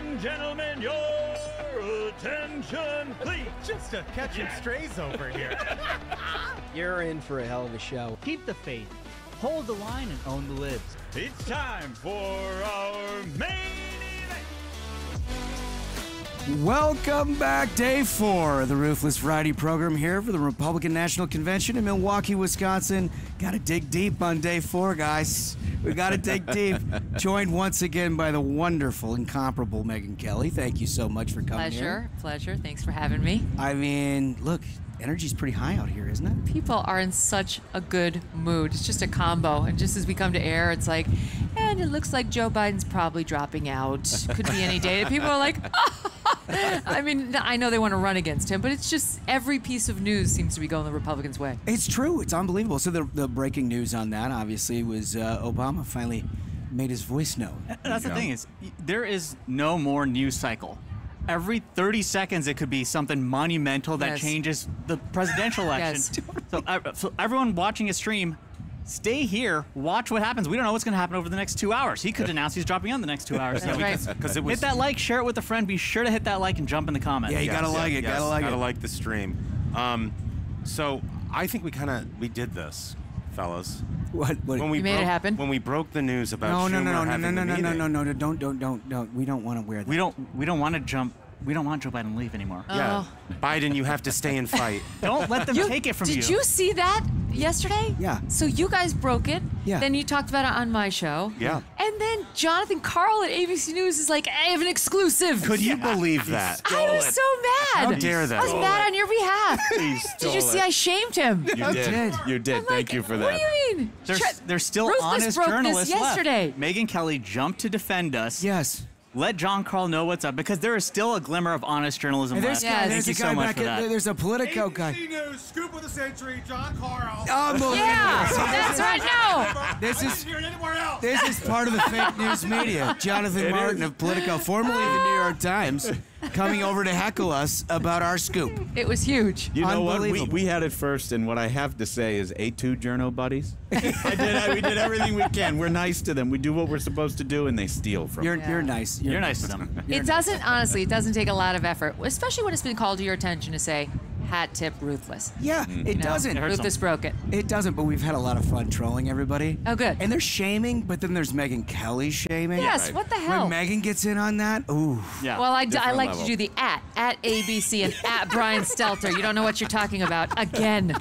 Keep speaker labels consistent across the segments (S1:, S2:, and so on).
S1: and gentlemen, your attention, please.
S2: Just a catching strays over here.
S3: You're in for a hell of a show.
S4: Keep the faith, hold the line, and own the libs.
S1: It's time for our main event.
S5: Welcome back, day 4 of the Ruthless Friday program here for the Republican National Convention in Milwaukee, Wisconsin. Got to dig deep on day 4, guys. We got to dig deep. Joined once again by the wonderful, incomparable Megyn Kelly. Thank you so much for coming here.
S6: Pleasure. Thanks for having me.
S5: I mean, look, energy's pretty high out here, isn't it?
S6: People are in such a good mood. It's just a combo. And just as we come to air, it's like, and it looks like Joe Biden's probably dropping out. Could be any day. People are like, I mean, I know they want to run against him, but it's just every piece of news seems to be going the Republicans' way.
S5: It's true. It's unbelievable. So the breaking news on that, obviously, was Obama finally made his voice known.
S4: That's the thing is, there is no more news cycle. Every 30 seconds, it could be something monumental that changes the presidential election. So everyone watching a stream, stay here, watch what happens. We don't know what's going to happen over the next 2 hours. He could announce he's dropping on the next 2 hours.
S6: That's right.
S4: Hit that like, share it with a friend. Be sure to hit that like and jump in the comments.
S5: Yeah, you gotta like it. Gotta like it.
S7: Gotta like the stream. So I think we did this, fellas.
S5: What?
S7: When we
S6: You made it happen?
S7: When we broke the news about Schumer having the meeting.
S5: No, don't. We don't want to wear that.
S4: We don't want to jump. We don't want Joe Biden to leave anymore.
S7: Yeah, Biden, you have to stay and fight.
S4: Don't let them take it from you.
S6: Did you see that yesterday?
S5: Yeah.
S6: So you guys broke it.
S5: Yeah.
S6: Then you talked about it on my show.
S7: Yeah.
S6: And then Jonathan Karl at ABC News is like, I have an exclusive.
S7: Could you believe that?
S6: I was so mad.
S7: How dare that?
S6: I was mad on your behalf.
S8: Did
S6: you see I shamed him?
S8: You did. You did.
S6: I'm
S8: Thank
S6: like,
S8: you for that.
S6: What do you mean?
S4: There's still
S6: Ruthless
S4: honest
S6: broke this
S4: journalists
S6: yesterday.
S4: left. Megyn Kelly jumped to defend us.
S5: Yes.
S4: Let John Karl know what's up, because there is still a glimmer of honest journalism
S5: And
S4: left.
S6: there's
S4: Thank you so much for that.
S5: There's a Politico guy.
S2: ABC News, scoop of the century, John Karl.
S5: Unbelievable.
S6: Yeah, that's right now.
S5: This
S2: I
S5: is
S2: didn't hear it anywhere else.
S5: this is part of the fake news media. Jonathan Martin of Politico, formerly the New York Times, coming over to heckle us about our scoop.
S6: It was huge.
S8: You know what?
S5: Unbelievable.
S8: We had it first, and what I have to say is A2 journo buddies. We did everything we can. We're nice to them. We do what we're supposed to do, and they steal from us.
S5: You're nice.
S4: You're nice to them.
S6: It doesn't take a lot of effort, especially when it's been called to your attention to say, hat tip ruthless.
S5: Yeah, it doesn't.
S6: Ruthless broke it.
S5: It doesn't, but we've had a lot of fun trolling everybody.
S6: Oh, good.
S5: And they're shaming, but then there's Megyn Kelly shaming.
S6: Yes, what the hell?
S5: When Megyn gets in on that, ooh.
S4: Yeah.
S6: Well, I like
S8: level.
S6: to do the at ABC and at Brian Stelter. You don't know what you're talking about again.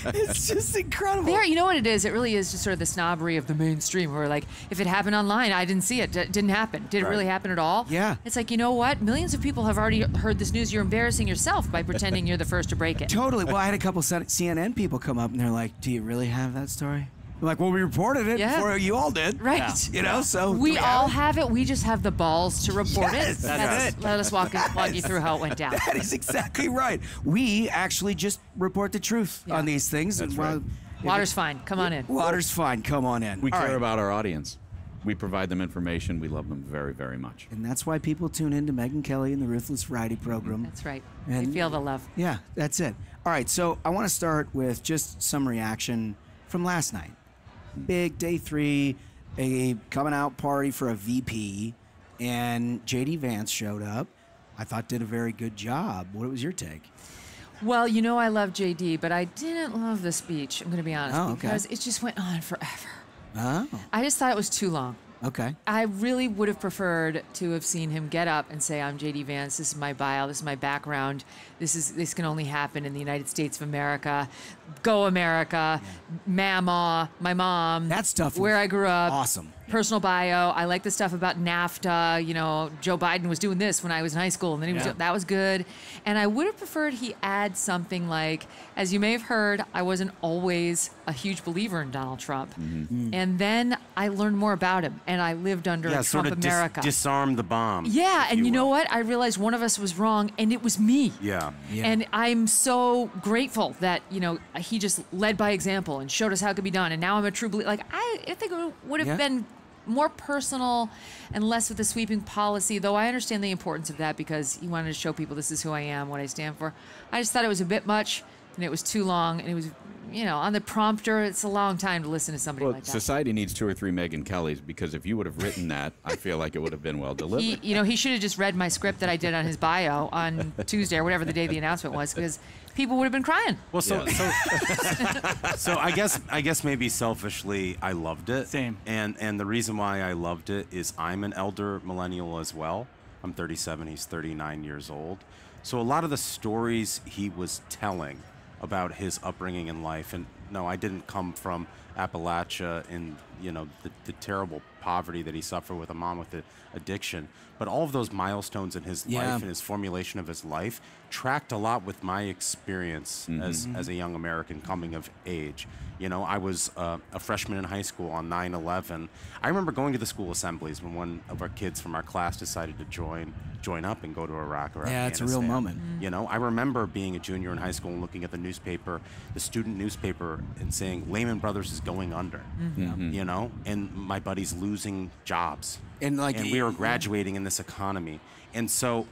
S5: It's just incredible.
S6: There, you know what it is? It really is just sort of the snobbery of the mainstream, where like, if it happened online, I didn't see it. It didn't happen. Did it really happen at all?
S5: Yeah.
S6: It's like, you know what? Millions of people have already heard this news. You're embarrassing yourself by pretending you're the first to break it.
S5: Totally. Well, I had a couple CNN people come up and they're like, "Do you really have that story?" I'm like, "Well, we reported it before you all did."
S6: Right.
S4: Yeah.
S5: You know, so
S6: We
S5: do
S6: all
S5: have
S6: have it. We just have the balls to report
S5: Yes,
S6: it.
S5: that's it.
S6: Let us walk you through how it went down.
S5: That is exactly right. We actually just report the truth on these things.
S8: That's
S5: and
S8: right.
S6: Water's fine. Come on in.
S5: Water's fine. Come on in.
S8: We
S5: All
S8: care
S5: right.
S8: about our audience. We provide them information. We love them very, very much.
S5: And that's why people tune in to Megyn Kelly and the Ruthless Friday program.
S6: That's right.
S5: And-
S6: They feel the love.
S5: Yeah, that's it. All right, so I want to start with just some reaction from last night. Big day 3, a coming out party for a VP, and J.D. Vance showed up. I thought did a very good job. What was your take?
S6: Well, you know I love JD, but I didn't love the speech. I'm going to be honest,
S5: Oh, okay.
S6: because it just went on forever.
S5: Oh,
S6: I just thought it was too long.
S5: okay.
S6: I really would have preferred to have seen him get up and say, "I'm JD Vance. This is my bio. This is my background. This can only happen in the United States of America. Go America, Mama, my mom.
S5: That stuff
S6: where
S5: was
S6: I grew up.
S5: awesome.
S6: Personal bio. I like the stuff about NAFTA. You know, Joe Biden was doing this when I was in high school, and then that was good. And I would have preferred he add something like, as you may have heard, I wasn't always a huge believer in Donald Trump, and then I learned more about him, and I lived under a Trump
S7: sort of
S6: America.
S7: disarm the bomb.
S6: Yeah,
S7: if
S6: and you know
S7: will.
S6: what? I realized one of us was wrong, and it was me.
S7: Yeah.
S6: And I'm so grateful that, you know, he just led by example and showed us how it could be done. And now I'm a true believer. Like, I think it would have been more personal and less with the sweeping policy, though I understand the importance of that because he wanted to show people this is who I am, what I stand for. I just thought it was a bit much. and it was too long, and it was, on the prompter, it's a long time to listen to somebody like that.
S8: Society needs 2 or 3 Megyn Kellys, because if you would have written that, I feel like it would have been well delivered.
S6: He should have just read my script that I did on his bio on Tuesday or whatever the day the announcement was, because people would have been crying.
S7: Well, so I guess maybe selfishly I loved it.
S4: Same.
S7: And the reason why I loved it is I'm an elder millennial as well. I'm 37. He's 39 years old. So a lot of the stories he was telling about his upbringing in life, and no, I didn't come from Appalachia and the terrible poverty that he suffered with a mom with addiction, but all of those milestones in his life and his formulation of his life tracked a lot with my experience as a young American coming of age. I was a freshman in high school on 9/11. I remember going to the school assemblies when one of our kids from our class decided to join up and go to Iraq or Afghanistan.
S5: It's a real moment.
S7: I remember being a junior in high school and looking at the student newspaper, and saying Lehman Brothers is going under. And my buddies losing jobs, and we were graduating in this economy, and so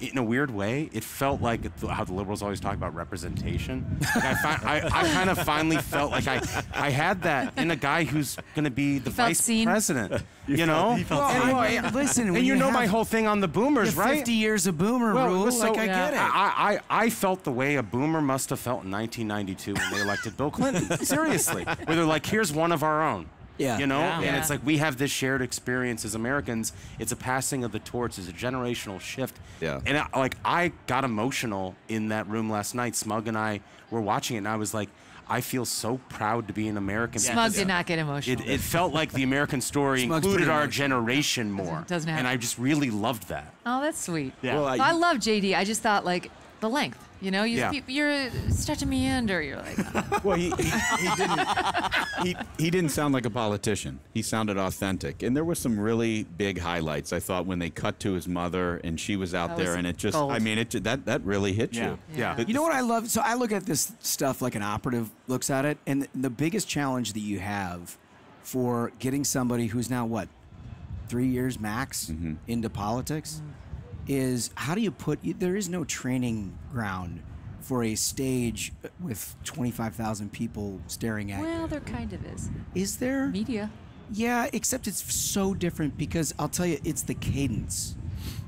S7: in a weird way, it felt like how the liberals always talk about representation. I kind of finally felt like I had that in a guy who's going to be the vice president.
S5: Listen,
S7: and my whole thing on the boomers, right?
S5: 50 years of boomer rule.
S7: So,
S5: I get it.
S7: I felt the way a boomer must have felt in 1992 when they elected Bill Clinton. Seriously, where they're like, here's one of our own. And it's like we have this shared experience as Americans. It's a passing of the torch. It's a generational shift. And I got emotional in that room last night. Smug and I were watching it, and I was like, I feel so proud to be an American.
S6: Smug did not get emotional.
S7: It felt like the American story included our generation more.
S6: Doesn't happen.
S7: And I just really loved that.
S6: Oh, that's sweet.
S4: Yeah.
S6: Well, I love JD. I just thought the length. You're such a meander. You're like,
S8: Well, he didn't sound like a politician. He sounded authentic, and there were some really big highlights. I thought when they cut to his mother and she was out there, and it just,
S6: gold.
S8: that really hit you.
S7: Yeah.
S5: You know what I love? So I look at this stuff like an operative looks at it, and the biggest challenge that you have for getting somebody who's now 3 years max into politics is how do you there is no training ground for a stage with 25,000 people staring at you.
S6: well, there kind of is.
S5: Is there?
S6: Media.
S5: Yeah, except it's so different because I'll tell you, it's the cadence.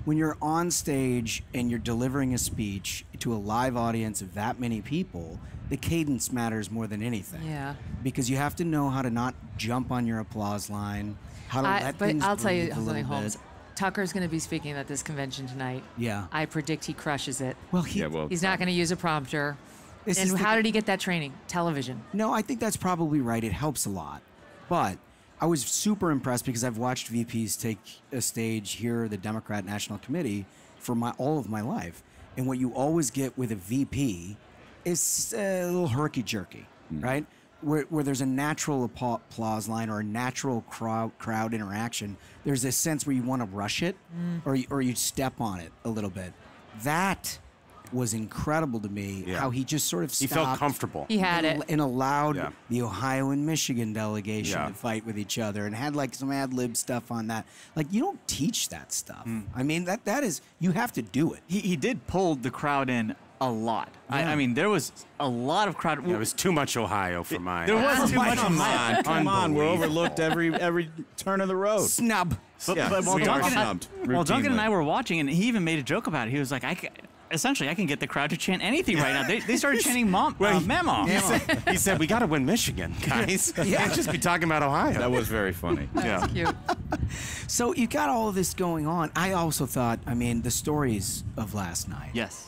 S5: When you're on stage and you're delivering a speech to a live audience of that many people, the cadence matters more than anything.
S6: Yeah.
S5: Because you have to know how to not jump on your applause line, how to let
S6: But
S5: things
S6: I'll tell you
S5: breathe a little
S6: something,
S5: bit.
S6: Holmes. Tucker's going to be speaking at this convention tonight.
S5: Yeah.
S6: I predict he crushes it.
S5: Well,
S6: He's not going to use a prompter.
S5: This
S6: And
S5: is
S6: how did he get that training? Television.
S5: No, I think that's probably right. It helps a lot. But I was super impressed because I've watched VPs take a stage here, the Democrat National Committee, for all of my life. And what you always get with a VP is a little herky-jerky, right? Where there's a natural applause line or a natural crowd interaction, there's a sense where you want to rush it or you step on it a little bit. That was incredible to me, how he just sort of stopped.
S7: He felt comfortable.
S6: He had it.
S5: And allowed the Ohio and Michigan delegation to fight with each other and had some ad-lib stuff on that. You don't teach that stuff. I mean, that is, you have to do it.
S4: He did pull the crowd in a lot. I mean, there was a lot of crowd.
S7: Yeah, it was too much Ohio for mine.
S4: There was too much Ohio.
S8: Come on, we're overlooked every turn of the road.
S5: Snub.
S4: But
S8: we are snubbed.
S4: Duncan and
S8: routinely.
S4: I were watching, and he even made a joke about it. He was like, essentially, I can get the crowd to chant anything right now. They started chanting Memo.
S7: He said, we got to win Michigan, guys. Can't just be talking about Ohio.
S8: That was very funny.
S6: That's cute.
S5: So you got all of this going on. I also thought, the stories of last night.
S4: Yes.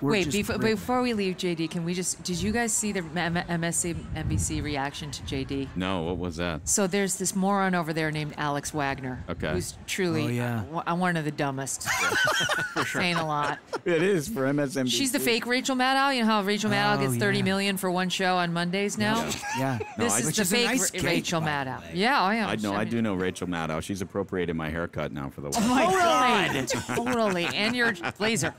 S6: Wait, before we leave, JD, did you guys see the MSNBC reaction to JD?
S8: No, what was that?
S6: So there's this moron over there named Alex Wagner, who's truly one of the dumbest. For sure. Saying a lot.
S8: It is for MSNBC.
S6: She's the fake Rachel Maddow. You know how Rachel Maddow gets $30 million for one show on Mondays now?
S5: Yeah.
S6: This is the fake Rachel Maddow. Yeah, oh yeah.
S8: I do know Rachel Maddow. She's appropriated my haircut now for the while.
S6: Oh my God. Totally. And your blazer.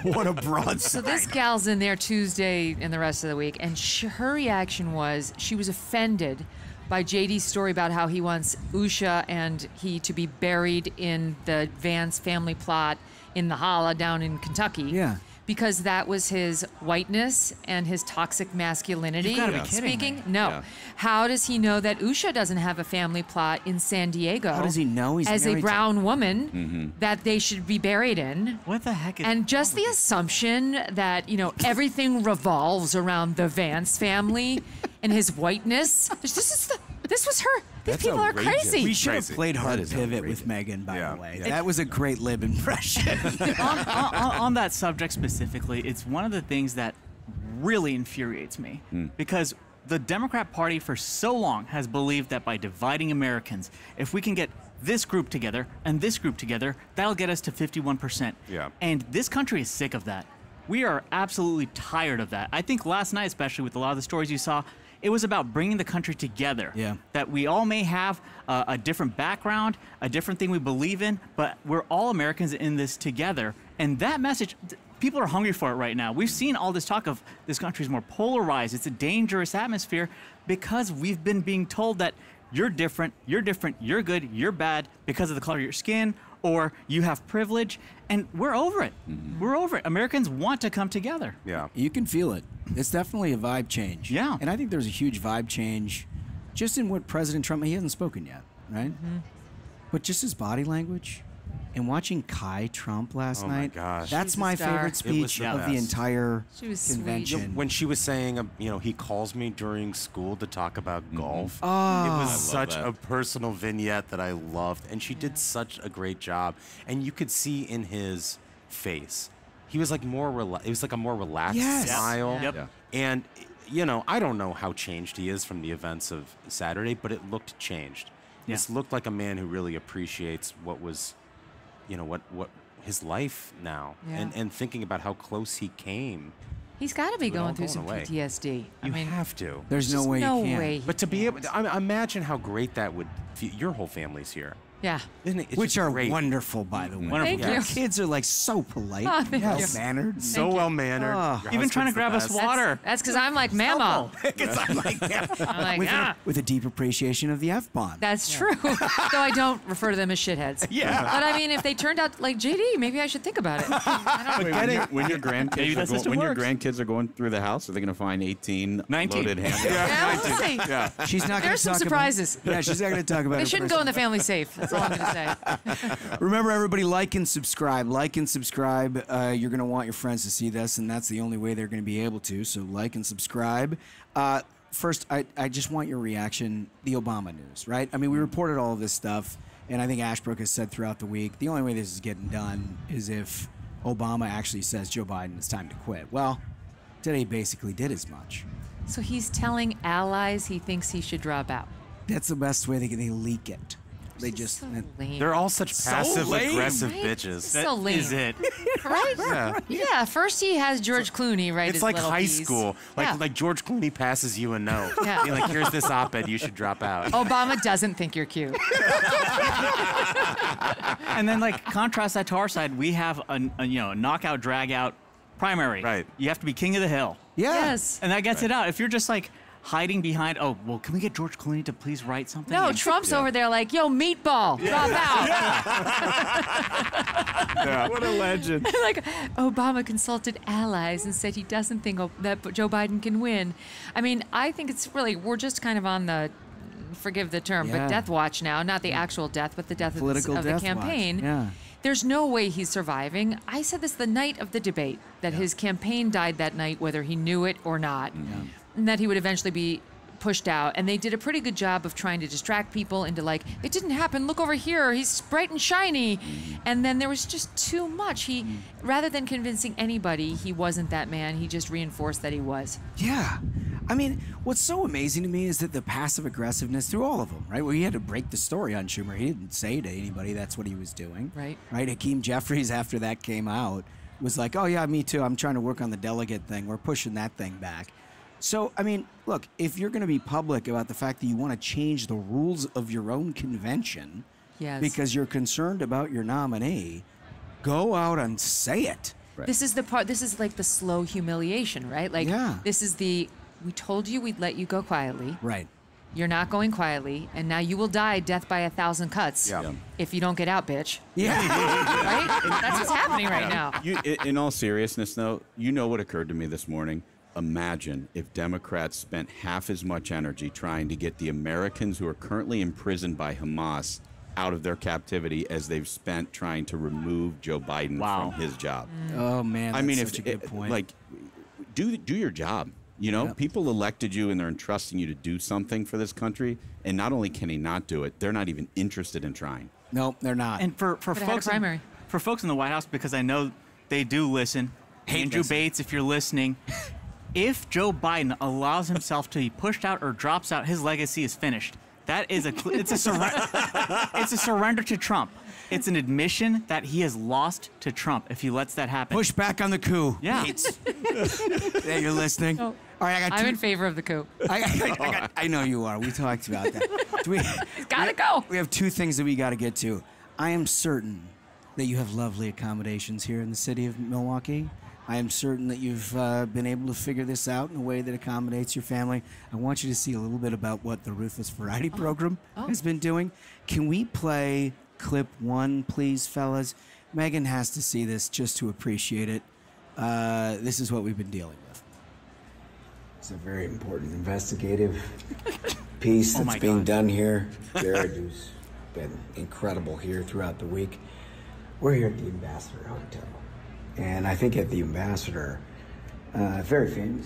S5: What a broad.
S6: So this gal's in there Tuesday and the rest of the week, and her reaction was she was offended by JD's story about how he wants Usha and he to be buried in the Vance family plot in the Holla down in Kentucky.
S5: Yeah.
S6: because that was his whiteness and his toxic masculinity
S4: You've gotta be kidding
S6: speaking?
S4: me.
S6: No.
S8: Yeah.
S6: How does he know that Usha doesn't have a family plot in San Diego?
S5: How does he know he's
S6: as a
S5: married to-
S6: brown woman that they should be buried in?
S4: What the heck is
S6: And just the assumption that, you know, everything revolves around the Vance family and his whiteness. This was her. These
S7: That's
S6: people
S7: outrageous.
S6: are crazy.
S5: We should have
S7: Crazy.
S5: played Hard
S8: That is
S5: Pivot
S8: outrageous.
S5: with Megyn, by
S7: Yeah.
S5: the way.
S7: Yeah.
S5: That was a great lib impression.
S4: on that subject specifically, it's one of the things that really infuriates me because the Democrat Party for so long has believed that by dividing Americans, if we can get this group together and this group together, that'll get us to 51%.
S7: Yeah.
S4: And this country is sick of that. We are absolutely tired of that. I think last night, especially with a lot of the stories you saw, it was about bringing the country together.
S5: Yeah.
S4: That we all may have a different background, a different thing we believe in, but we're all Americans in this together. And that message, people are hungry for it right now. We've seen all this talk of this country is more polarized. It's a dangerous atmosphere because we've been being told that you're different, you're good, you're bad because of the color of your skin, or you have privilege, and we're over it. We're over it. Americans want to come together.
S7: Yeah.
S5: You can feel it. It's definitely a vibe change.
S4: Yeah.
S5: And I think there's a huge vibe change just in what President Trump, he hasn't spoken yet, right? But just his body language and watching Kai Trump last
S7: Oh my
S5: night.
S7: gosh.
S5: That's
S6: She's a
S5: my
S6: star.
S5: favorite
S7: It was
S5: speech
S7: the
S5: of the
S7: best.
S5: entire
S6: She was sweet.
S5: convention.
S7: When she was saying, he calls me during school to talk about golf.
S5: Oh.
S7: It was
S8: love
S7: such
S8: that.
S7: a personal vignette that I loved, and she did such a great job. And you could see in his face, he was like it was like a more relaxed
S5: Yes.
S7: smile.
S4: Yep.
S8: Yeah.
S7: And I don't know how changed he is from the events of Saturday, but it looked changed.
S4: Yeah.
S7: This looked like a man who really appreciates what was, what his life now,
S6: Yeah.
S7: and thinking about how close he came.
S6: He's got to be
S7: It all
S6: going through
S7: going
S6: some
S7: away.
S6: PTSD.
S7: You have to.
S5: There's no
S6: just
S5: way
S6: no
S5: you can.
S6: way.
S7: But to be able to, imagine how great that would feel. Your whole family's here.
S6: Yeah.
S7: Isn't it? It's
S5: Which
S7: just
S5: are
S7: great.
S5: wonderful, by the way.
S4: Wonderful.
S6: Thank
S5: Your
S6: you.
S5: kids are like so polite,
S6: Oh, thank you.
S5: mannered.
S7: So well mannered.
S5: Oh.
S4: Even trying to grab us water.
S6: That's because I'm like Mama.
S5: I'm like,
S6: I'm like,
S5: with,
S6: ah.
S5: with a deep appreciation of the F-bomb.
S6: That's true. Though I don't refer to them as shitheads.
S5: Yeah.
S6: But I mean, if they turned out like JD, maybe I should think about it. I don't
S8: Wait, when your
S4: Maybe that system works.
S8: grandkids are going through the house, are they going to find 18
S4: 19.
S8: loaded handguns?
S6: Yeah, we'll see.
S5: She's not going to
S6: There's some surprises.
S5: Yeah, she's not going to talk about
S6: They
S5: her
S6: shouldn't go in the family safe. That's all I'm going to say.
S5: Remember, everybody, like and subscribe. Like and subscribe. You're going to want your friends to see this, and that's the only way they're going to be able to. So like and subscribe. First, I just want your reaction. The Obama news, right? I mean, we reported all of this stuff, and I think Ashbrook has said throughout the week, the only way this is getting done is if Obama actually says Joe Biden, it's time to quit. Well, today basically did as much.
S6: So he's telling allies he thinks he should drop out.
S5: That's the best way they leak it. They just...
S6: so lame.
S7: They're all such passive aggressive
S6: Right?
S7: bitches.
S6: So lame.
S4: Is it?
S6: Right?
S7: Yeah.
S6: Yeah. First he has George Clooney write
S7: It's
S6: his
S7: like
S6: little
S7: high
S6: piece.
S7: school.
S6: Yeah.
S7: Like George Clooney passes you a note.
S6: Yeah.
S7: Being like, here's this op-ed, you should drop out.
S6: Obama doesn't think you're cute.
S4: And then, like, contrast that to our side, we have a knockout, drag out primary.
S7: Right.
S4: You have to be king of the hill.
S5: Yeah.
S6: Yes.
S4: And that gets it out. If you're just like hiding behind, can we get George Clooney to please write something?
S6: No,
S4: And-
S6: Trump's over there like, yo, meatball, drop out.
S8: What a legend.
S6: Like, Obama consulted allies and said he doesn't think that Joe Biden can win. I mean, I think it's really, we're just kind of on the, forgive the term,
S5: Yeah.
S6: but death watch now. Not the actual death, but the death of
S5: Political
S6: the
S5: death
S6: campaign.
S5: watch. Yeah.
S6: There's no way he's surviving. I said this the night of the debate, that his campaign died that night, whether he knew it or not, and that he would eventually be pushed out. And they did a pretty good job of trying to distract people into like, it didn't happen, look over here, he's bright and shiny. And then there was just too much. He, rather than convincing anybody he wasn't that man, he just reinforced that he was.
S5: Yeah. I mean, what's so amazing to me is that the passive aggressiveness through all of them, right? Well, he had to break the story on Schumer. He didn't say to anybody that's what he was doing.
S6: Right.
S5: Right? Hakeem Jeffries, after that came out, was like, oh, yeah, me too. I'm trying to work on the delegate thing. We're pushing that thing back. So, I mean, look, if you're going to be public about the fact that you want to change the rules of your own convention
S6: Yes.
S5: because you're concerned about your nominee, go out and say it.
S6: This is the part, this is like the slow humiliation, right? Like,
S5: Yeah.
S6: this is the, we told you we'd let you go quietly.
S5: Right.
S6: You're not going quietly, and now you will die death by 1,000 cuts if you don't get out, bitch.
S5: Yeah.
S6: Right? That's what's happening right now.
S8: In all seriousness, though, you know what occurred to me this morning? Imagine if Democrats spent half as much energy trying to get the Americans who are currently imprisoned by Hamas out of their captivity as they've spent trying to remove Joe Biden from his job.
S5: Oh, man, that's
S8: I mean,
S5: such a good point.
S8: Like, do your job. You know, people elected you and they're entrusting you to do something for this country. And not only can he not do it, they're not even interested in trying.
S5: Nope, they're not.
S4: And for folks in the White House, because I know they do listen, Andrew Bates, if you're listening, if Joe Biden allows himself to be pushed out or drops out, his legacy is finished. That is it's a surrender to Trump. It's an admission that he has lost to Trump if he lets that happen.
S5: Push back on the coup.
S4: Yeah.
S5: Yeah, you're listening.
S6: No.
S5: All right,
S6: I'm in favor of the coup.
S5: I know you are. We talked about that.
S6: He's got to go.
S5: We have two things that we got to get to. I am certain that you have lovely accommodations here in the city of Milwaukee. I am certain that you've been able to figure this out in a way that accommodates your family. I want you to see a little bit about what the Ruthless Variety Program has been doing. Can we play clip 1, please, fellas? Megyn has to see this just to appreciate it. This is what we've been dealing with.
S9: It's a very important investigative piece that's being done here. Jared's been incredible here throughout the week. We're here at the Ambassador Hotel. And I think at the Ambassador, very famous.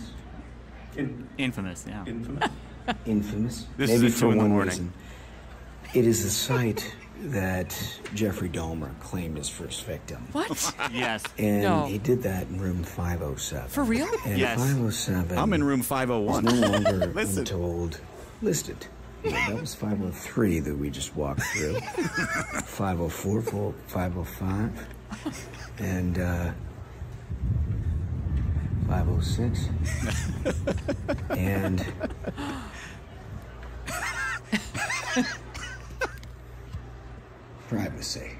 S4: Infamous, yeah.
S9: Infamous.
S7: This
S9: Maybe
S7: is
S9: for
S7: 2 in the
S9: one
S7: morning.
S9: reason. It is the site that Jeffrey Dahmer claimed his first victim.
S6: What?
S4: Yes.
S9: And he did that in room 507.
S6: For real?
S9: And
S4: Yes.
S9: 507
S8: I'm in room 501.
S9: is no longer untold listed. That was 503 that we just walked through. 504, 505, and 506. And privacy.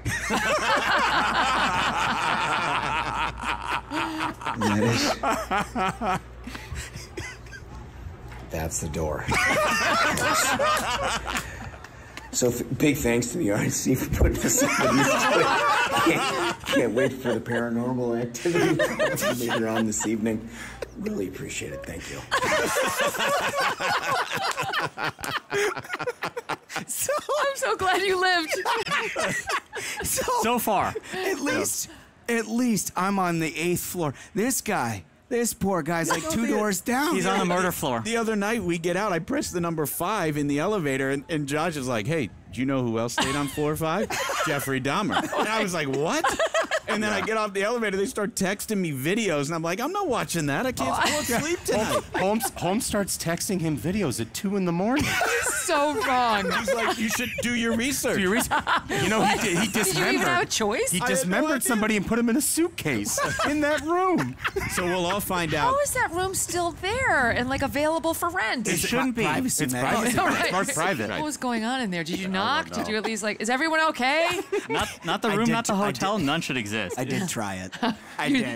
S9: That's the door. So big thanks to the RNC for putting us on this. Can't wait for the paranormal activity later on this evening. Really appreciate it. Thank you.
S6: I'm so glad you lived.
S4: So far.
S5: At least I'm on the 8th floor. This poor guy's like 2 doors down.
S4: He's on the murder floor.
S8: The other night we get out, I pressed the number 5 in the elevator, and Josh is like, "Hey, do you know who else stayed on floor 5? Jeffrey Dahmer." And I was like, "What?" And then I get off the elevator, they start texting me videos, and I'm like, "I'm not watching that. I can't fall asleep tonight."
S7: Holmes starts texting him videos at 2 in the morning.
S6: So wrong.
S8: He's like, "You should do your research."
S7: You know, he
S6: Did you even
S7: dismembered.
S6: have a choice?
S7: He
S8: I had no
S7: dismembered
S8: idea.
S7: somebody and put him in a suitcase in that room.
S8: So we'll all find out.
S6: How is that room still there and like available for rent?
S4: It shouldn't be.
S5: Privacy,
S7: It's
S5: man.
S7: privacy.
S6: All right.
S7: It's more private.
S6: What was going on in there? Did you knock? Did you at least like, is everyone okay?
S4: Not the room, not the hotel. None should exist.
S5: I did try it.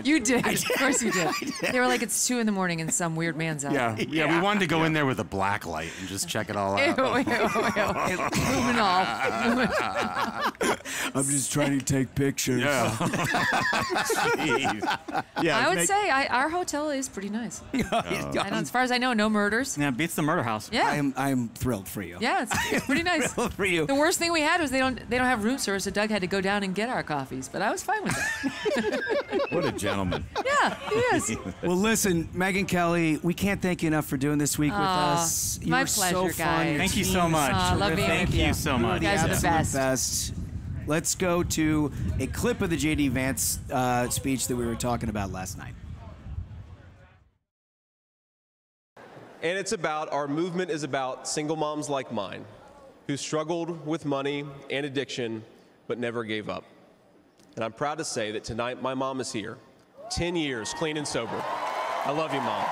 S6: You did. Of course you did. They were like, it's 2 in the morning and some weird man's out.
S7: Yeah, we wanted to go in there with a black light and just check it all out.
S6: Moving off.
S5: I'm just trying to take pictures.
S7: Yeah.
S6: I would say our hotel is pretty nice. As far as I know, no murders.
S4: Yeah, beats the murder house.
S6: Yeah.
S5: I'm thrilled for you.
S6: Yeah, it's pretty nice.
S5: Thrilled for you.
S6: The worst thing we had was they don't have room service, so Doug had to go down and get our coffees. But I was fine with that.
S8: What a gentleman.
S6: Yeah, he is.
S5: Well, listen, Megyn Kelly, we can't thank you enough for doing this week with us. You
S6: my
S5: were so
S6: pleasure,
S5: fun.
S6: guys.
S5: Your
S4: Thank you
S5: team
S4: so
S5: is
S4: much.
S6: love being
S4: Thank
S6: with
S4: you
S6: you.
S4: so much.
S6: You guys are the
S5: absolute
S6: best.
S5: Let's go to a clip of the J.D. Vance speech that we were talking about last night.
S10: And it's about, our movement is about single moms like mine who struggled with money and addiction but never gave up. And I'm proud to say that tonight my mom is here, 10 years clean and sober. I love you, Mom.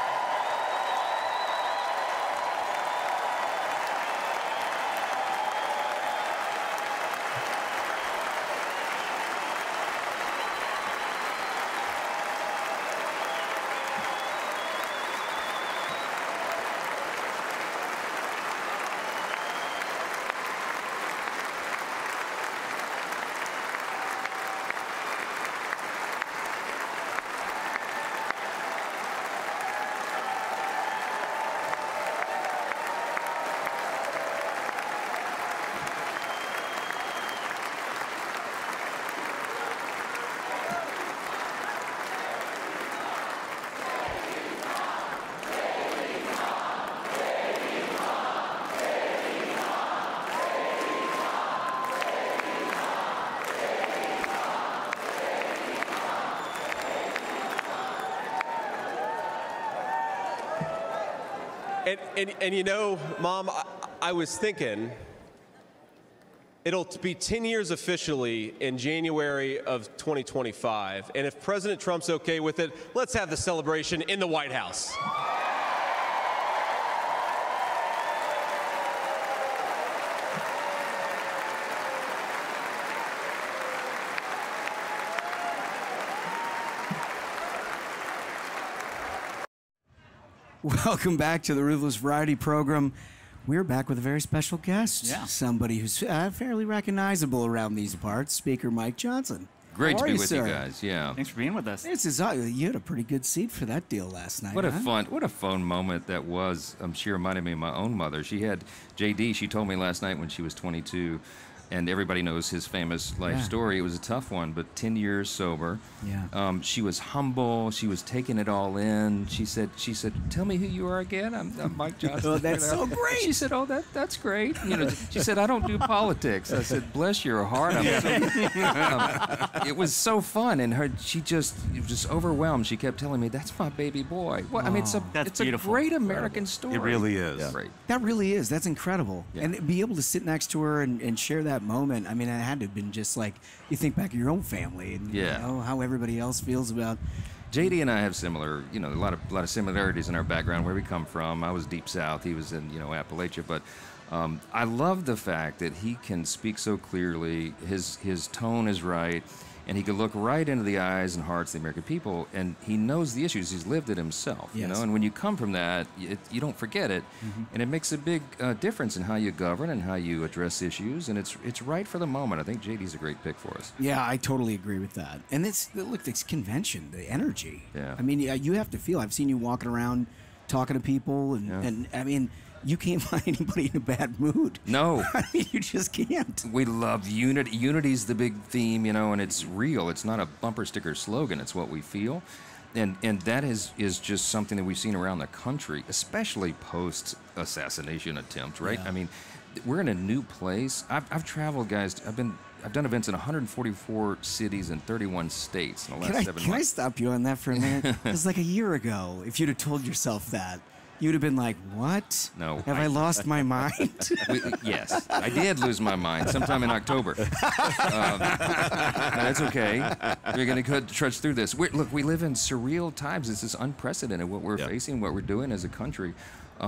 S10: And you know, Mom, I was thinking, it'll be 10 years officially in January of 2025. And if President Trump's okay with it, let's have the celebration in the White House.
S5: Welcome back to the Ruthless Variety program. We're back with a very special guest.
S4: Yeah.
S5: Somebody who's fairly recognizable around these parts, Speaker Mike Johnson.
S11: Great
S5: How
S11: to be
S5: are
S11: with
S5: sir?
S11: you guys. Yeah.
S4: Thanks for being with us.
S5: This is you had a pretty good seat for that deal last night.
S11: What a
S5: huh?
S11: fun moment that was. She reminded me of my own mother. She had JD. She told me last night when she was 22, and everybody knows his famous life story. It was a tough one, but 10 years sober.
S5: Yeah.
S11: She was humble. She was taking it all in. She said, "Tell me who you are again." I'm Mike Johnson.
S5: Oh, that's so great.
S11: She said, "Oh, that's great." She said, "I don't do politics." I said, "Bless your heart." It was so fun, and she was just overwhelmed. She kept telling me, "That's my baby boy." Well, I mean, it's a great American story.
S7: It really is.
S11: Yeah. Great.
S5: That really is. That's incredible.
S11: Yeah.
S5: And be able to sit next to her and share that moment. I mean, it had to have been just like you think back of your own family and you know, how everybody else feels about.
S11: JD and I have similar, a lot of similarities in our background, where we come from. I was deep south. He was in, Appalachia. But I love the fact that he can speak so clearly. His tone is right. And he could look right into the eyes and hearts of the American people, and he knows the issues. He's lived it himself,
S5: Yes.
S11: And when you come from that, you don't forget it, and it makes a big difference in how you govern and how you address issues, and it's right for the moment. I think JD's a great pick for us.
S5: Yeah, I totally agree with that. And look, this convention, the energy.
S11: Yeah.
S5: I mean, you have to feel. I've seen you walking around talking to people, and I mean, you can't find anybody in a bad mood.
S11: No.
S5: I mean, you just can't.
S11: We love unity. Unity's the big theme, and it's real. It's not a bumper sticker slogan. It's what we feel. And that is just something that we've seen around the country, especially post-assassination attempt, right?
S5: Yeah.
S11: I mean, we're in a new place. I've traveled, guys. I've done events in 144 cities and 31 states in the last 7 months.
S5: Can I stop you on that for a minute? It's like a year ago, if you'd have told yourself that, you'd have been like, what?
S11: No.
S5: Have I lost my mind?
S11: Yes, I did lose my mind sometime in October. That's okay. We're going to trudge through this. Look, we live in surreal times. This is unprecedented, what we're facing, what we're doing as a country.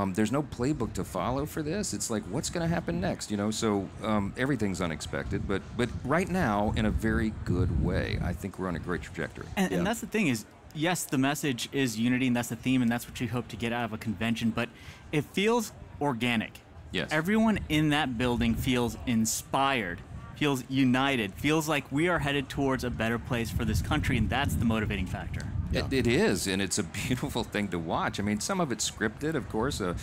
S11: There's no playbook to follow for this. It's like, what's going to happen next? So everything's unexpected. But right now, in a very good way, I think we're on a great trajectory.
S4: And that's the thing is, yes, the message is unity, and that's the theme, and that's what you hope to get out of a convention, but it feels organic.
S11: Yes.
S4: Everyone in that building feels inspired, feels united, feels like we are headed towards a better place for this country, and that's the motivating factor.
S11: It is, and it's a beautiful thing to watch. I mean, some of it's scripted, of course. A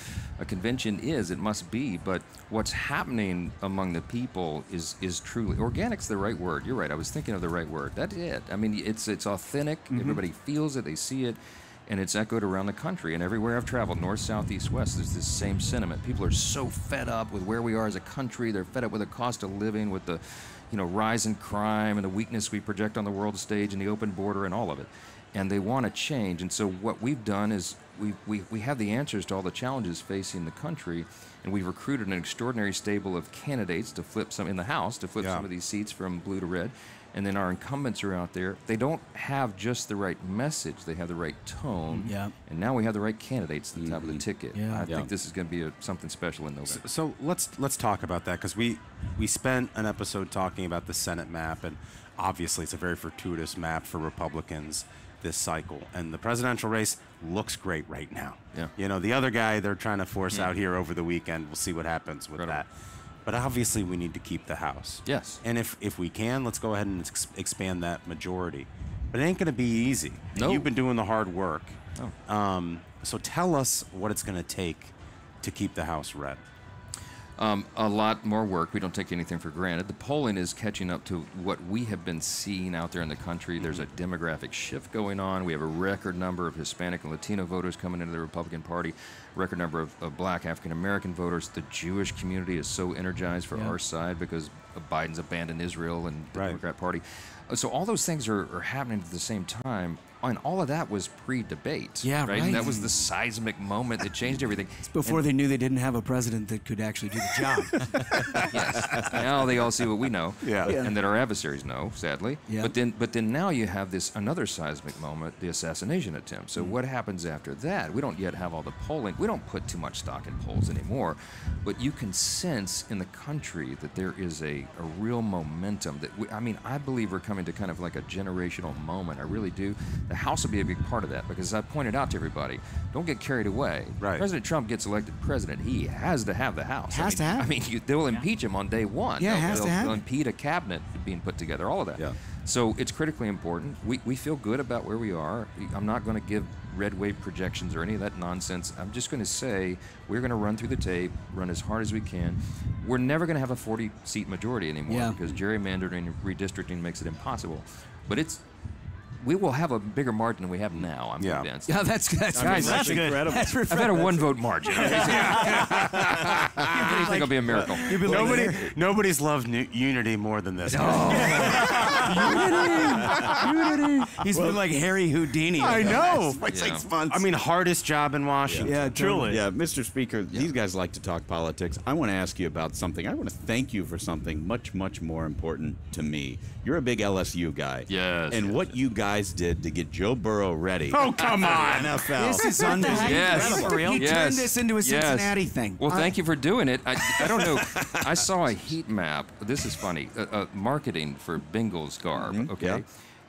S11: convention it must be, but what's happening among the people is truly organic's the right word. You're right. I was thinking of the right word. That's it. I mean, it's authentic. Everybody feels it. They see it, and it's echoed around the country. And everywhere I've traveled, north, south, east, west, there's this same sentiment. People are so fed up with where we are as a country. They're fed up with the cost of living, with the rise in crime and the weakness we project on the world stage and the open border and all of it. And they want to change. And so what we've done is we have the answers to all the challenges facing the country, and we've recruited an extraordinary stable of candidates to flip some in the House, to flip some of these seats from blue to red. And then our incumbents are out there. They don't have just the right message. They have the right tone. Yeah. And now we have the right candidates at the top of the ticket.
S5: Yeah.
S11: I think this is going to be something special in November.
S7: So let's talk about that, because we spent an episode talking about the Senate map, and obviously it's a very fortuitous map for Republicans this cycle, and the presidential race looks great right now.
S11: Yeah.
S7: The other guy they're trying to force out here over the weekend, we'll see what happens with that. But obviously we need to keep the House.
S11: Yes.
S7: And if we can, let's go ahead and expand that majority. But it ain't going to be easy.
S11: No.
S7: You've been doing the hard work.
S11: Oh.
S7: So tell us what it's going to take to keep the House red.
S11: A lot more work. We don't take anything for granted. The polling is catching up to what we have been seeing out there in the country. There's a demographic shift going on. We have a record number of Hispanic and Latino voters coming into the Republican Party, record number of black African-American voters. The Jewish community is so energized for our side because Biden's abandoned Israel and the Democrat Party. So all those things are happening at the same time. And all of that was pre-debate.
S5: Yeah, right.
S11: And that was the seismic moment that changed everything.
S5: It's before they knew they didn't have a president that could actually do the job.
S11: Yes. Now they all see what we know,
S5: Yeah.
S11: and that our adversaries know, sadly.
S5: Yeah.
S11: But then now you have another seismic moment, the assassination attempt. So what happens after that? We don't yet have all the polling. We don't put too much stock in polls anymore, but you can sense in the country that there is a real momentum. I believe we're coming to kind of like a generational moment. I really do. The House will be a big part of that because, as I pointed out to everybody, don't get carried away.
S7: Right.
S11: President Trump gets elected president. He has to have the House.
S5: Has to have it.
S11: They'll impeach him on day one.
S5: Yeah, has to have
S11: they'll
S5: it.
S11: impede a cabinet being put together, all of that.
S8: Yeah.
S11: So it's critically important. We feel good about where we are. I'm not going to give red wave projections or any of that nonsense. I'm just going to say we're going to run through the tape, run as hard as we can. We're never going to have a 40-seat majority anymore because gerrymandering and redistricting makes it impossible. But we will have a bigger margin than we have now, I'm convinced.
S5: Yeah, that's
S4: That's good.
S8: incredible.
S5: That's
S11: I've had a one-vote margin. I think it'll be a miracle.
S7: Nobody's loved unity more than this.
S5: Unity. He's been like Harry Houdini.
S7: I know.
S8: Like 6 months.
S7: I mean, hardest job in Washington.
S5: Yeah, truly.
S8: Yeah, Mr. Speaker, these guys like to talk politics. I want to ask you about something. I want to thank you for something much, much more important to me. You're a big LSU guy.
S11: Yes.
S8: And what you guys did to get Joe Burrow ready.
S7: Oh, come on.
S8: NFL.
S5: This is unbelievable.
S11: Yes.
S5: For real? He turned this into a Cincinnati thing.
S11: Well, thank you for doing it. I don't know. I saw a heat map. This is funny. Marketing for Bengals garb. Okay.
S8: Yeah.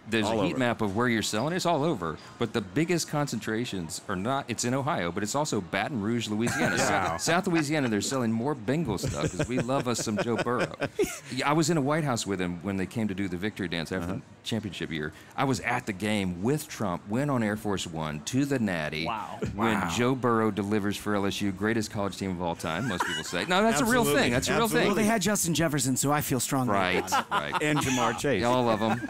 S11: There's
S8: All
S11: a heat
S8: over.
S11: map of where you're selling. It's all over. But the biggest concentrations are not, it's in Ohio, but it's also Baton Rouge, Louisiana.
S7: Wow.
S11: South Louisiana, they're selling more Bengal stuff because we love us some Joe Burrow. Yeah, I was in a White House with him when they came to do the victory dance after the championship year. I was at the game with Trump, went on Air Force One to the Natty.
S4: Wow.
S11: When Joe Burrow delivers for LSU, greatest college team of all time, most people say. No, that's a real thing. That's a real thing.
S5: Well, they had Justin Jefferson, so I feel strongly.
S11: Right, right.
S8: And Jamar Chase.
S11: All of them.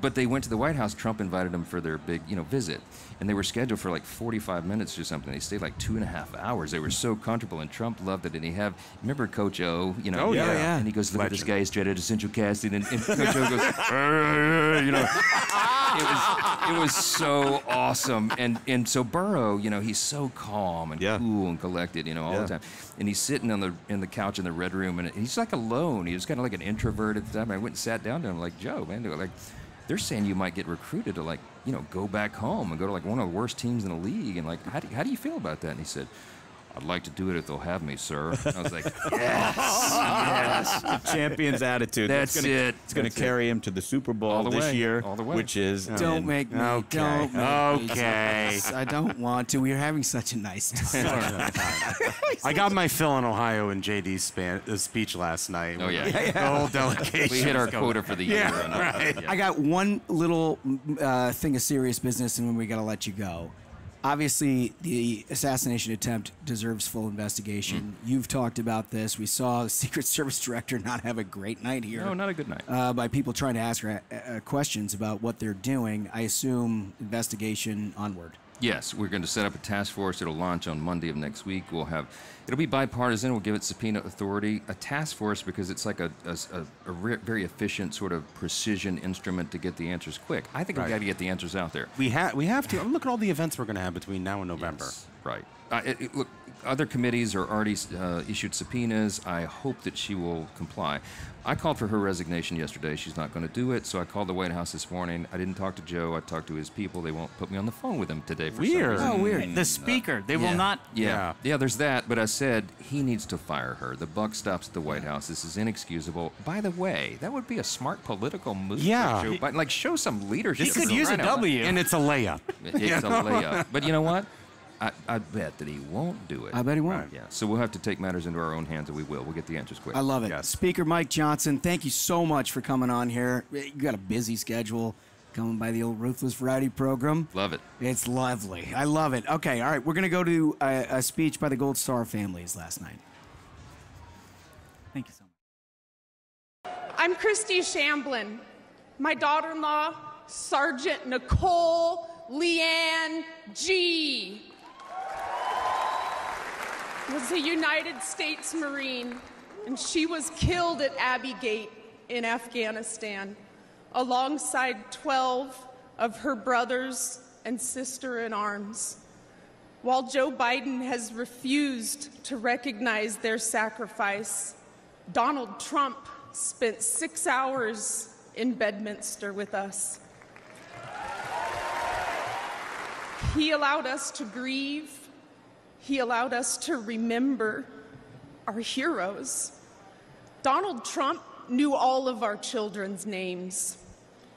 S11: But they went to the White House. Trump invited them for their big, visit, and they were scheduled for like 45 minutes or something. They stayed like 2.5 hours. They were so comfortable, and Trump loved it. And remember Coach O?
S7: Oh, yeah.
S11: And he goes, look at this guy. He's straight out of Central Casting, and Coach O goes, It was so awesome. And so Burrow, he's so calm and cool and collected, all the time. And he's sitting in the couch in the red room, and he's like alone. He was kind of like an introvert at the time. I went and sat down to him, like, Joe, man, they're saying you might get recruited to go back home and go to one of the worst teams in the league. And how do you feel about that? And he said, I'd like to do it if they'll have me, sir. And I was like, yes.
S8: The champion's attitude.
S11: That's it.
S8: It's going to carry him to the Super Bowl this year, which is...
S5: Don't make me.
S7: Okay.
S5: Don't make me.
S7: Okay.
S5: I don't want to. We're having such a nice time.
S7: I got my fill in Ohio in JD's speech last night.
S11: Oh, yeah.
S7: The whole delegation.
S11: We hit our quota for the year.
S7: Yeah, right.
S5: I got one little thing of serious business, and then we got to let you go. Obviously, the assassination attempt deserves full investigation. You've talked about this. We saw the Secret Service director not have a great night here.
S11: No, not a good night.
S5: By people trying to ask her questions about what they're doing. I assume investigation onward.
S11: Yes, we're going to set up a task force. It'll launch on Monday of next week. It'll be bipartisan. We'll give it subpoena authority. A task force because it's like a very efficient sort of precision instrument to get the answers quick. I think we've got to get the answers out there.
S7: We have to. Look at all the events we're going to have between now and November.
S11: Yes, right. Look, other committees are already issued subpoenas. I hope that she will comply. I called for her resignation yesterday. She's not going to do it, so I called the White House this morning. I didn't talk to Joe. I talked to his people. They won't put me on the phone with him today for some reason.
S5: Oh, weird.
S4: The speaker, they will not.
S11: Yeah, there's that. But I said he needs to fire her. The buck stops at the White House. This is inexcusable. By the way, that would be a smart political move.
S7: Yeah.
S11: For Joe Biden. Like, show some leadership.
S4: He could use a W.
S7: And it's a layup.
S11: It's a layup. But you know what? I bet that he won't do it.
S5: I bet he won't.
S11: Yeah. So we'll have to take matters into our own hands, and we will. We'll get the answers quick.
S5: I love it.
S7: Yes.
S5: Speaker Mike Johnson, thank you so much for coming on here. You got a busy schedule coming by the old Ruthless Variety program.
S11: Love it.
S5: It's lovely. I love it. Okay, all right. We're going to go to a speech by the Gold Star families last night.
S4: Thank you so much.
S12: I'm Christy Shamblin. My daughter-in-law, Sergeant Nicole Leanne G. was a United States Marine, and she was killed at Abbey Gate in Afghanistan. alongside 12 of her brothers and sister-in-arms, while Joe Biden has refused to recognize their sacrifice. Donald Trump spent 6 hours in Bedminster with us. He allowed us to grieve. He allowed us to remember our heroes. Donald Trump knew all of our children's names.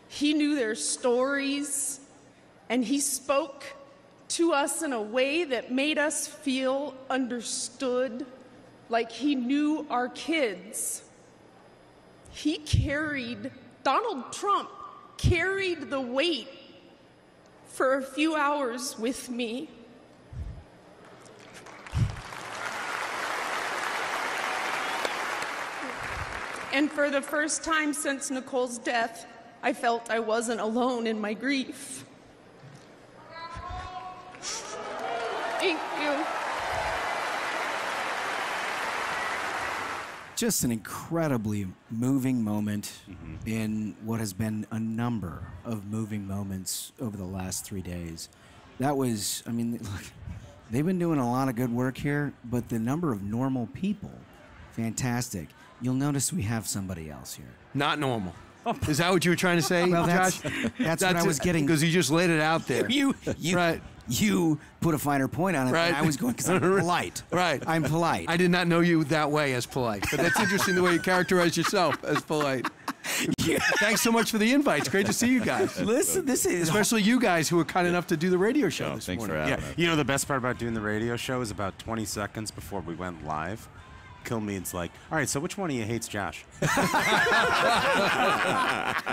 S12: He knew their stories, and he spoke to us in a way that made us feel understood, like he knew our kids. Donald Trump carried the weight for a few hours with me. And for the first time since Nicole's death, I felt I wasn't alone in my grief. Thank you.
S5: Just an incredibly moving moment in what has been a number of moving moments over the last 3 days. That was, I mean, look, they've been doing a lot of good work here, but the number of normal people, fantastic. You'll notice we have somebody else here.
S13: Not normal. Is that what you were trying to say,
S5: well,
S13: Josh?
S5: That's what I was getting.
S13: Because you just laid it out there.
S5: You put a finer point on it than I was going, because I'm polite.
S13: Right.
S5: I'm polite.
S13: I did not know you that way as polite, but that's interesting the way you characterize yourself as polite. Yeah. Thanks so much for the invite. It's great to see you guys.
S5: Listen, this is...
S13: Especially you guys who were kind enough to do the radio show this
S8: thanks
S13: morning.
S8: for having us.
S7: You know, the best part about doing the radio show is about 20 seconds before we went live, Kilmeade's like, all right, so which one of you hates Josh?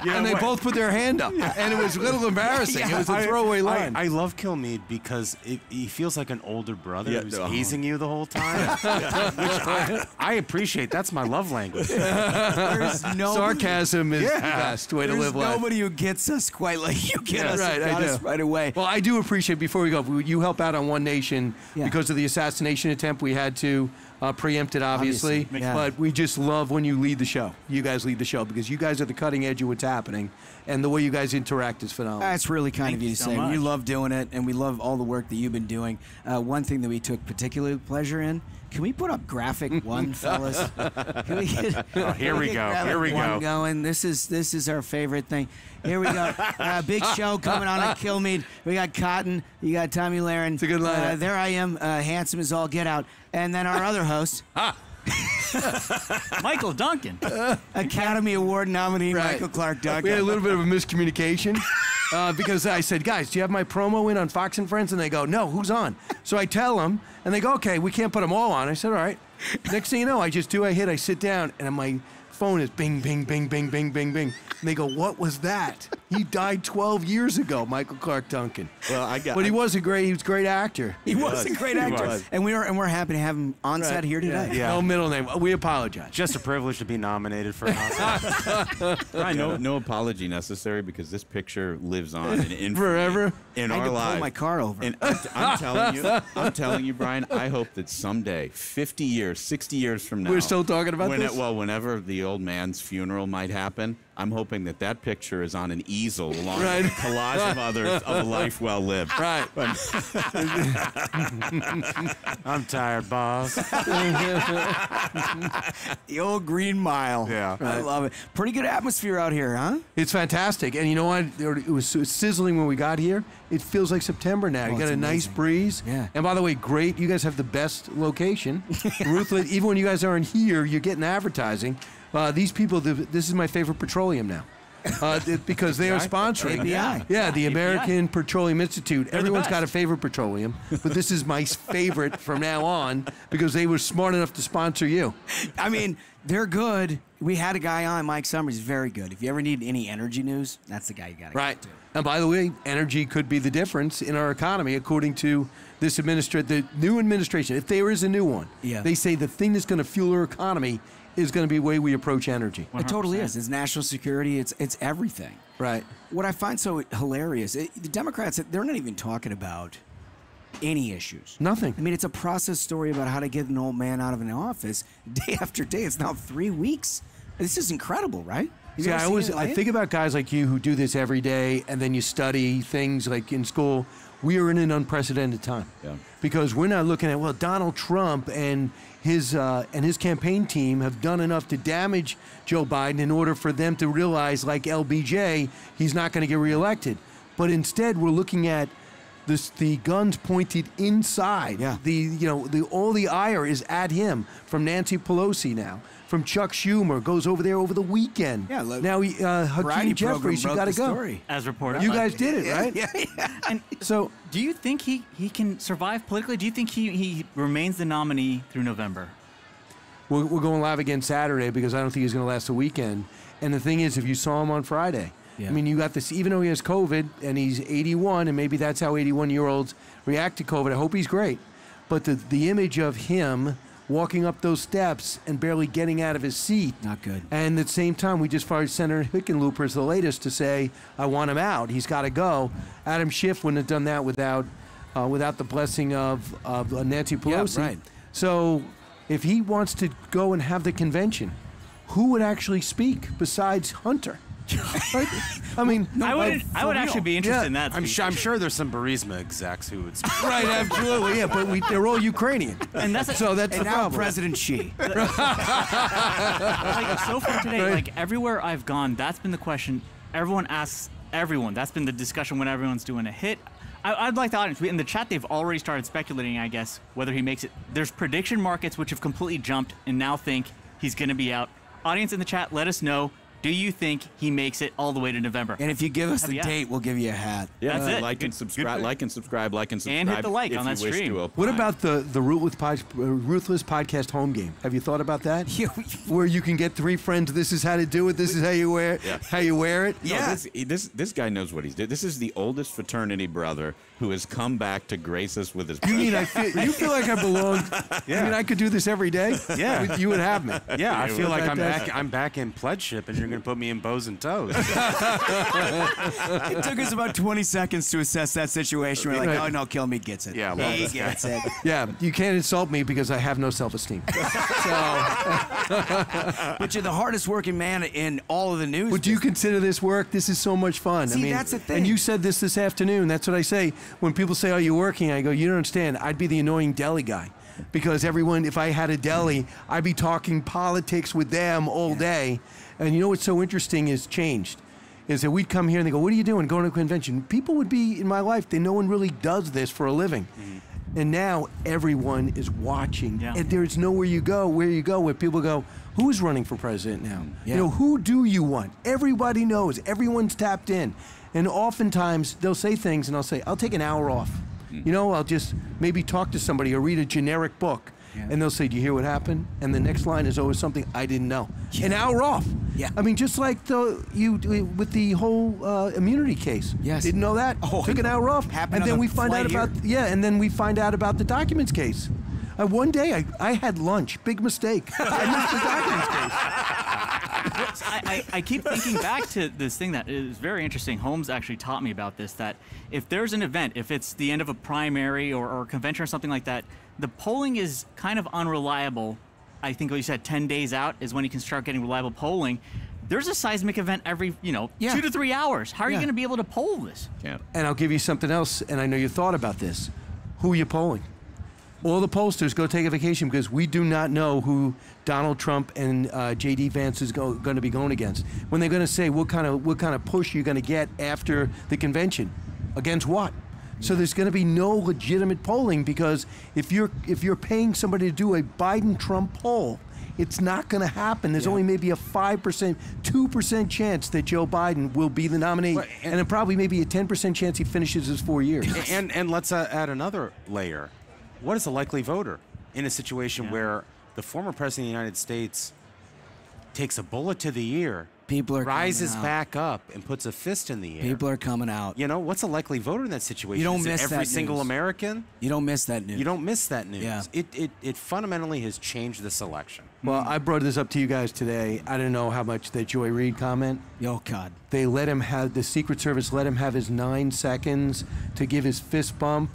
S13: And they both put their hand up, and it was a little embarrassing. It was a throwaway line.
S7: I love Kilmeade because he feels like an older brother who's hazing you the whole time, which I appreciate. That's my love language.
S13: Sarcasm is the best way to live life.
S5: There's nobody who gets us quite like you get us.
S13: Right,
S5: got us right away.
S13: Well, I do appreciate, before we go, you help out on One Nation because of the assassination attempt. We had to preempt it, obviously. But we just love when you lead the show. You guys lead the show because you guys are the cutting edge of what's happening, and the way you guys interact is phenomenal.
S5: That's really kind of you to
S4: so
S5: say.
S4: much.
S5: We love doing it, and we love all the work that you've been doing. One thing that we took particular pleasure in, can we put up graphic one, fellas? Can we get,
S7: here we go. Here we go.
S5: Going. This is our favorite thing. Here we go. Big show coming on at Kilmeade. We got Cotton. You got Tommy Lahren.
S13: It's a good lineup.
S5: There I am, handsome as all get out. And then our other host.
S4: Michael Duncan.
S5: Academy Award nominee Michael Clark Duncan.
S13: We had a little bit of a miscommunication because I said, guys, do you have my promo in on Fox and Friends? And they go, no, who's on? So I tell them, and they go, okay, we can't put them all on. I said, all right. Next thing you know, I sit down, and my phone is bing, bing, bing, bing, bing, bing, bing. And they go, what was that? He died 12 years ago, Michael Clark Duncan.
S8: Well,
S13: But he was a great actor.
S5: He was a great actor. And we're happy to have him on set here today.
S7: Yeah.
S13: No middle name. We apologize.
S7: Just a privilege to be nominated for an Oscar.
S8: No apology necessary because this picture lives on in infamy
S13: forever
S8: in
S5: I
S8: our
S5: had to pull
S8: lives.
S5: my car over.
S8: And I'm telling you, Brian, I hope that someday, 50 years, 60 years from now,
S13: We're still talking about this?
S8: Whenever the old man's funeral might happen, I'm hoping that picture is on an easel along with a collage of others of a life well lived.
S13: Right.
S7: I'm tired, boss.
S5: The old Green Mile.
S7: Yeah.
S5: I love it. Pretty good atmosphere out here, huh?
S13: It's fantastic. And you know what? It was sizzling when we got here. It feels like September now. You got a nice breeze.
S5: Yeah.
S13: And by the way, great. You guys have the best location. Ruthless. Even when you guys aren't here, you're getting advertising. These people, this is my favorite petroleum now. Because they are sponsoring.
S5: API.
S13: Yeah, the American Petroleum Institute. Everyone's got a favorite petroleum, but this is my favorite from now on because they were smart enough to sponsor you.
S5: I mean, they're good. We had a guy on, Mike Summers, very good. If you ever need any energy news, that's the guy you got to
S13: Right.
S5: go to.
S13: And by the way, energy could be the difference in our economy, according to this the new administration. If there is a new one, they say the thing that's going to fuel our economy is going to be the way we approach energy.
S5: 100%. It totally is. It's national security. It's everything.
S13: Right.
S5: What I find so hilarious, the Democrats, they're not even talking about any issues.
S13: Nothing.
S5: I mean, it's a process story about how to get an old man out of an office day after day. It's now 3 weeks. This is incredible, right?
S13: See, I think about guys like you who do this every day, and then you study things like in school. We are in an unprecedented time because we're not looking at, well, Donald Trump and his campaign team have done enough to damage Joe Biden in order for them to realize, like LBJ, he's not going to get reelected. But instead, we're looking at the guns pointed inside. Yeah. All the ire is at him from Nancy Pelosi now. From Chuck Schumer, goes over there over the weekend. Yeah, now Hakeem Jeffries, you got to go.
S4: Story. As reported.
S13: You guys did it, right?
S4: Yeah. And so, do you think he can survive politically? Do you think he remains the nominee through November?
S13: We're going live again Saturday because I don't think he's going to last the weekend. And the thing is, if you saw him on Friday, I mean, you got this, even though he has COVID and he's 81, and maybe that's how 81-year-olds react to COVID. I hope he's great. But the image of him walking up those steps and barely getting out of his seat.
S5: Not good.
S13: And at the same time, we just fired Senator Hickenlooper as the latest to say, I want him out. He's got to go. Adam Schiff wouldn't have done that without the blessing of Nancy Pelosi.
S5: Yeah, right.
S13: So if he wants to go and have the convention, who would actually speak besides Hunter? Right? I mean,
S4: I would actually be interested in that.
S7: I'm sure there's some Burisma execs who would speak.
S13: Right, absolutely, yeah, but they're all Ukrainian,
S4: and that's
S13: the
S5: now
S13: problem.
S5: President Xi.
S4: Like, so far today,
S13: Right.
S4: like everywhere I've gone, that's been the question. Everyone asks everyone. That's been the discussion when everyone's doing a hit. I'd like the audience. In the chat, they've already started speculating, I guess, whether he makes it. There's prediction markets which have completely jumped and now think he's going to be out. Audience in the chat, let us know. Do you think he makes it all the way to November?
S5: And if you give us the date, we'll give you a hat.
S8: Yeah,
S4: That's it.
S8: Like and subscribe,
S4: And hit the like
S8: if
S4: on
S8: you
S4: that
S8: wish
S4: stream.
S8: to apply.
S13: What about the Ruthless Podcast home game? Have you thought about that? Where you can get 3 friends. This is how to do it. This is how you wear it.
S8: Yeah. No, this guy knows what he's doing. This is the oldest fraternity brother who has come back to grace us with his.
S13: You feel like I belong?
S7: Yeah.
S13: I mean, I could do this every day.
S7: Yeah,
S13: you would have me.
S7: Yeah, I feel like I'm back in pledgeship, and you're going to put me in bows and toes.
S5: It took us about 20 seconds to assess that situation. We're like,
S13: Right.
S5: oh no, kill me gets it.
S7: Yeah,
S5: he gets it.
S13: Yeah, you can't insult me because I have no self-esteem.
S5: But you're the hardest working man in all of the news.
S13: Would you consider this work? This is so much fun.
S5: See, that's the thing.
S13: And you said this afternoon. That's what I say. When people say, are you working? I go, you don't understand. I'd be the annoying deli guy. Because everyone, if I had a deli, I'd be talking politics with them all day. And you know what's so interesting is changed. Is that we'd come here and they go, what are you doing? Going to a convention. People would be in my life, no one really does this for a living. Mm-hmm. And now everyone is watching. Yeah. And there's nowhere you go where people go, who's running for president now?
S5: Yeah.
S13: Who do you want? Everybody knows. Everyone's tapped in. And oftentimes they'll say things and I'll say, I'll take an hour off. I'll just maybe talk to somebody or read a generic book. Yeah. And they'll say, do you hear what happened? And the next line is always something I didn't know. Yeah. An hour off.
S5: Yeah.
S13: I mean, just like with the whole immunity case.
S5: Yes.
S13: Didn't know that. Took an hour off.
S5: Happened
S13: and then we find out about and then we find out about the documents case. One day I had lunch. Big mistake. I missed the documents case.
S4: I keep thinking back to this thing that is very interesting. Holmes actually taught me about this, that if there's an event, if it's the end of a primary or a convention or something like that, the polling is kind of unreliable. I think what you said, 10 days out is when you can start getting reliable polling. There's a seismic event every, 2 to 3 hours. How are you going to be able to poll this?
S8: Can't.
S13: And I'll give you something else, and I know you thought about this. Who are you polling? All the pollsters go take a vacation because we do not know who Donald Trump and J.D. Vance is going to be going against. When they're going to say what kind of push you're going to get after the convention, against what? So there's going to be no legitimate polling because if you're paying somebody to do a Biden-Trump poll, it's not going to happen. There's only maybe a 5%, 2% chance that Joe Biden will be the nominee, and then probably maybe a 10% chance he finishes his 4 years.
S7: And let's add another layer. What is a likely voter in a situation where the former president of the United States takes a bullet to the ear,
S5: people are
S7: rises back up and puts a fist in the air?
S5: People are coming out.
S7: What's a likely voter in that situation?
S5: You don't
S7: Is
S5: miss
S7: it every
S5: that
S7: single
S5: news.
S7: American?
S5: You don't miss that news.
S7: You don't miss that news.
S5: Yeah.
S7: It fundamentally has changed this election.
S13: Well, I brought this up to you guys today. I don't know how much that Joy Reid comment.
S5: Oh, God.
S13: They let him have, the Secret Service let him have his 9 seconds to give his fist bump.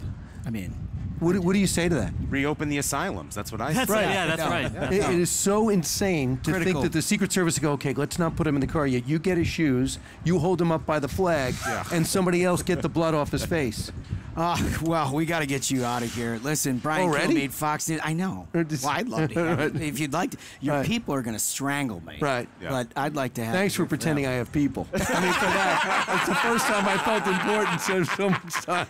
S5: I mean,
S13: What do you say to that?
S7: Reopen the asylums. That's what I say.
S4: Right. Yeah, that's right. That's
S13: It
S4: right.
S13: is so insane to think that the Secret Service would go, okay, let's not put him in the car yet. You get his shoes, you hold him up by the flag, and somebody else get the blood off his face.
S5: Well, we got to get you out of here. Listen, Brian Kilmeade, Fox News. I know. Well, I'd love to have it. If you'd like to. Your people are going to strangle me.
S13: Right.
S5: But I'd like to have
S13: Thanks for pretending I have people. I mean, for that, it's the first time I felt important so much time.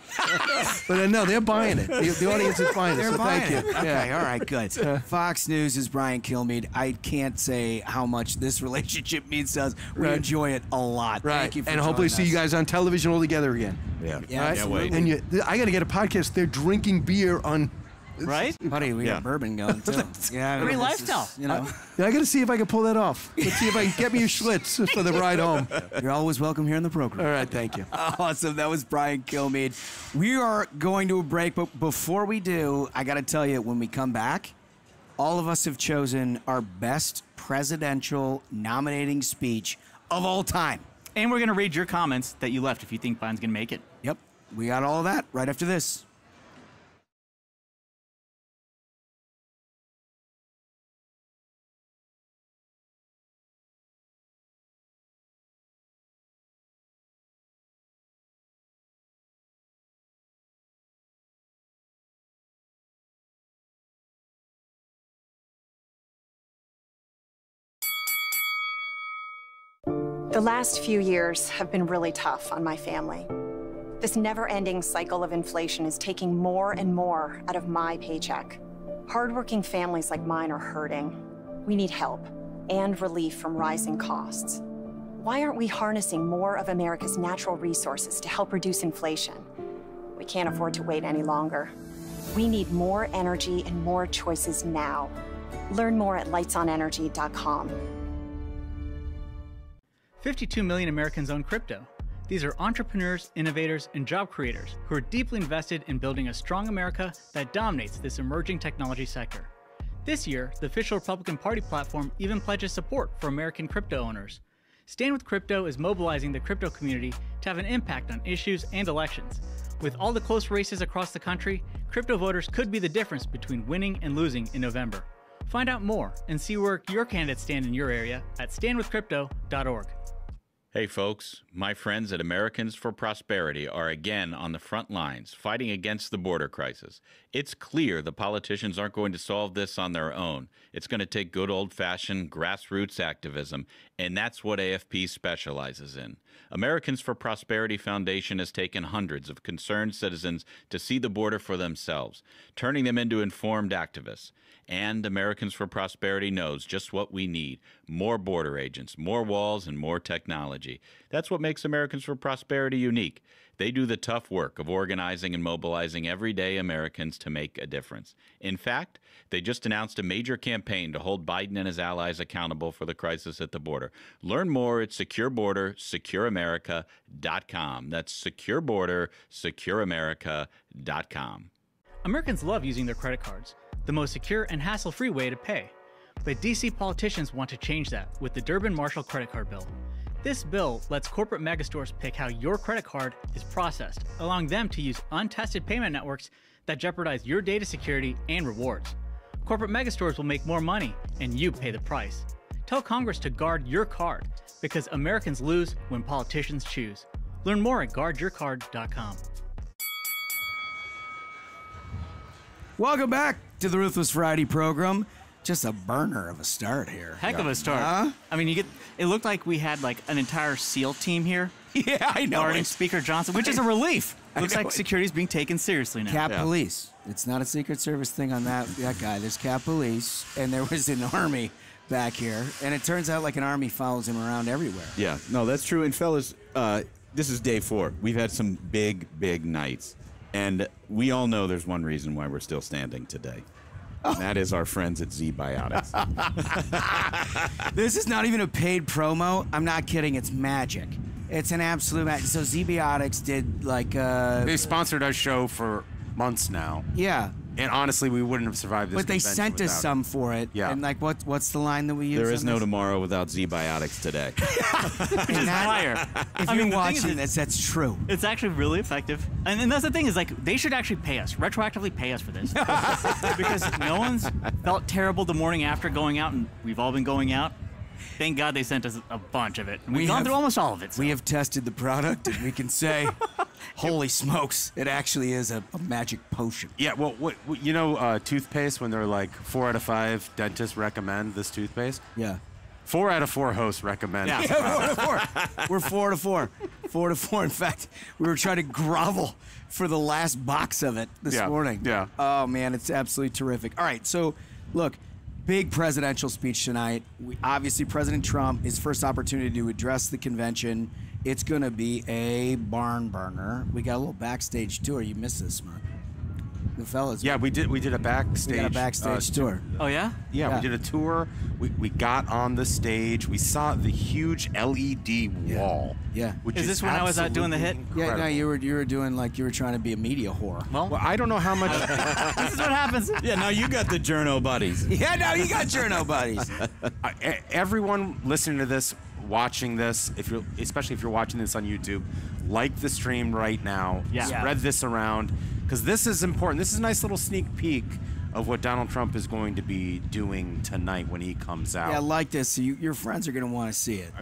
S13: But no, they're buying it. The audience is buying it, so thank you.
S5: Okay, all right, good. Fox News is Brian Kilmeade. I can't say how much this relationship means to us. We enjoy it a lot.
S13: Right.
S5: Thank you for
S13: and hopefully see you guys on television all together again.
S8: Yeah.
S5: Yeah,
S13: Right? And I got to get a podcast. They're drinking beer on.
S4: Right?
S5: Buddy, we got bourbon going too. Yeah,
S4: Great lifestyle.
S5: You know,
S13: I got to see if I can pull that off. Let's see if I can get me a Schlitz for the ride home.
S5: you're always welcome here in the program.
S13: All right, thank you.
S5: Awesome. That was Brian Kilmeade. We are going to a break, but before we do, I got to tell you, when we come back, all of us have chosen our best presidential nominating speech of all time.
S4: And we're going to read your comments that you left if you think Biden's going to make it.
S5: Yep. We got all of that right after this.
S14: The last few years have been really tough on my family. This never-ending cycle of inflation is taking more and more out of my paycheck. Hardworking families like mine are hurting. We need help and relief from rising costs. Why aren't we harnessing more of America's natural resources to help reduce inflation? We can't afford to wait any longer. We need more energy and more choices now. Learn more at lightsonenergy.com.
S4: 52 million Americans own crypto. These are entrepreneurs, innovators, and job creators who are deeply invested in building a strong America that dominates this emerging technology sector. This year, the official Republican Party platform even pledges support for American crypto owners. Stand with Crypto is mobilizing the crypto community to have an impact on issues and elections. With all the close races across the country, crypto voters could be the difference between winning and losing in November. Find out more and see where your candidates stand in your area at standwithcrypto.org.
S8: Hey folks, my friends at Americans for Prosperity are again on the front lines fighting against the border crisis. It's clear the politicians aren't going to solve this on their own. It's going to take good old-fashioned grassroots activism, and that's what AFP specializes in. Americans for Prosperity Foundation has taken hundreds of concerned citizens to see the border for themselves, turning them into informed activists. And Americans for Prosperity knows just what we need: more border agents, more walls, and more technology. That's what makes Americans for Prosperity unique. They do the tough work of organizing and mobilizing everyday Americans to make a difference. In fact, they just announced a major campaign to hold Biden and his allies accountable for the crisis at the border. Learn more at securebordersecureamerica.com. That's securebordersecureamerica.com.
S4: Americans love using their credit cards, the most secure and hassle-free way to pay. But DC politicians want to change that with the Durbin-Marshall credit card bill. This bill lets corporate megastores pick how your credit card is processed, allowing them to use untested payment networks that jeopardize your data security and rewards. Corporate megastores will make more money, and you pay the price. Tell Congress to guard your card, because Americans lose when politicians choose. Learn more at guardyourcard.com.
S5: Welcome back to the Ruthless Variety program. Just a burner of a start here.
S4: Heck of a start. I mean, it looked like we had like an entire SEAL team here.
S5: Yeah, I know.
S4: Guarding Speaker Johnson, which is a relief. Looks like security is being taken seriously now.
S5: Cap Police. It's not a Secret Service thing on that guy. There's Cap Police, and there was an army back here, and it turns out like an army follows him around everywhere.
S8: Yeah, no, that's true. And fellas, this is day 4. We've had some big nights, and we all know there's one reason why we're still standing today. And that is our friends at Z-Biotics.
S5: This is not even a paid promo. I'm not kidding. It's magic. It's an absolute magic. So Z-Biotics did like...
S7: They sponsored our show for months now.
S5: Yeah.
S7: And honestly, we wouldn't have survived this.
S5: But they sent us some for it.
S7: Yeah.
S5: And like, what's the line that we use?
S8: There is no tomorrow without Z-Biotics today.
S5: And that, if you're watching this, that's true.
S4: It's actually really effective. And that's the thing is, like, they should actually pay us, retroactively pay us for this. Because no one's felt terrible the morning after going out, and we've all been going out. Thank God they sent us a bunch of it. We've gone through almost all of it. So.
S5: We have tested the product, and we can say, holy smokes, it actually is a magic potion.
S7: Yeah, well, you know, toothpaste, when they're like 4 out of 5 dentists recommend this toothpaste?
S5: Yeah.
S7: 4 out of 4 hosts recommend
S5: Yeah, 4 out of 4. We're 4 out of 4. 4 out of 4. In fact, we were trying to grovel for the last box of it this morning.
S7: Yeah.
S5: Oh, man, it's absolutely terrific. All right, so, look, big presidential speech tonight. Obviously, President Trump, his first opportunity to address the convention. It's going to be a barn burner. We got a little backstage tour. You missed this, Smug. The fellas.
S7: Yeah, we did a backstage.
S5: We got a backstage tour.
S4: Oh, yeah?
S7: Yeah, we did a tour. We got on the stage. We saw the huge LED wall.
S5: Yeah.
S7: Which
S4: is this when I was out doing the hit?
S5: Yeah, no, you were doing like you were trying to be a media whore.
S7: Well, I don't know how much.
S4: This is what happens.
S8: Yeah, now you got the journo buddies.
S5: Yeah, now you got journo buddies.
S7: Everyone listening to this, watching this, especially if you're watching this on YouTube, like the stream right now.
S4: Yeah.
S7: Spread this around, because this is important. This is a nice little sneak peek of what Donald Trump is going to be doing tonight when he comes out.
S5: Yeah, like this. So your friends are going to want to see it.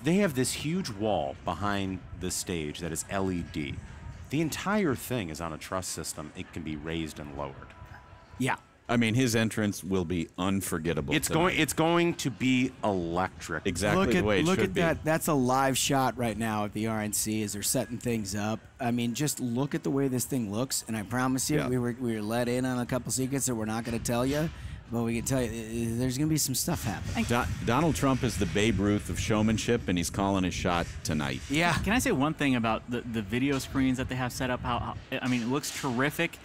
S7: They have this huge wall behind the stage that is LED. The entire thing is on a truss system. It can be raised and lowered.
S5: Yeah.
S8: I mean, his entrance will be unforgettable.
S7: It's going to be electric.
S8: Exactly the way it
S5: look
S8: should
S5: at
S8: be.
S5: that. That's a live shot right now at the RNC as they're setting things up. I mean, just look at the way this thing looks, and I promise you, we were let in on a couple secrets that we're not going to tell you, but we can tell you there's going to be some stuff happening.
S8: Donald Trump is the Babe Ruth of showmanship, and he's calling his shot tonight.
S5: Yeah.
S4: Can I say one thing about the video screens that they have set up? I mean, it looks terrific.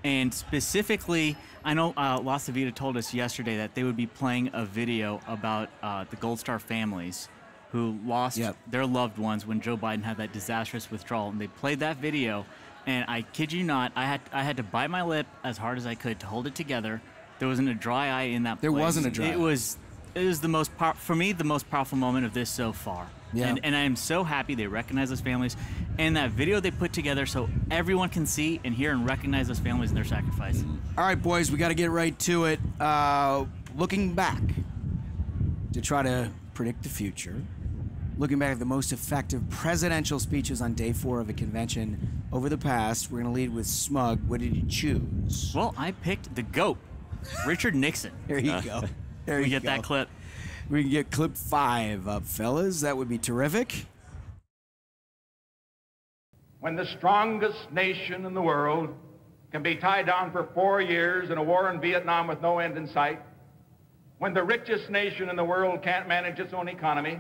S4: And specifically, I know Las Vida told us yesterday that they would be playing a video about the Gold Star families who lost their loved ones when Joe Biden had that disastrous withdrawal. And they played that video, and I kid you not, I had to bite my lip as hard as I could to hold it together. There wasn't a dry eye in that place.
S5: There wasn't a dry eye.
S4: It was the most for me, the most powerful moment of this so far.
S5: Yeah.
S4: And I am so happy they recognize those families. And that video they put together so everyone can see and hear and recognize those families and their sacrifice.
S5: All right, boys, we got to get right to it. Looking back to try to predict the future. Looking back at the most effective presidential speeches on day 4 of a convention over the past, we're going to lead with Smug. What did you choose?
S4: Well, I picked the GOAT, Richard Nixon.
S5: There you go. There you
S4: get
S5: go.
S4: that clip.
S5: We can get clip 5 up, fellas. That would be terrific.
S15: When the strongest nation in the world can be tied down for 4 years in a war in Vietnam with no end in sight, when the richest nation in the world can't manage its own economy,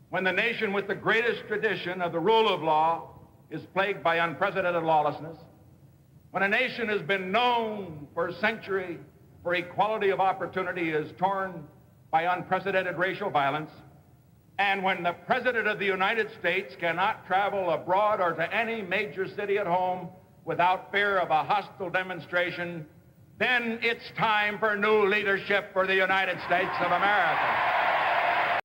S15: when the nation with the greatest tradition of the rule of law is plagued by unprecedented lawlessness, when a nation has been known for a century for equality of opportunity is torn by unprecedented racial violence, and when the President of the United States cannot travel abroad or to any major city at home without fear of a hostile demonstration, then it's time for new leadership for the United States of America.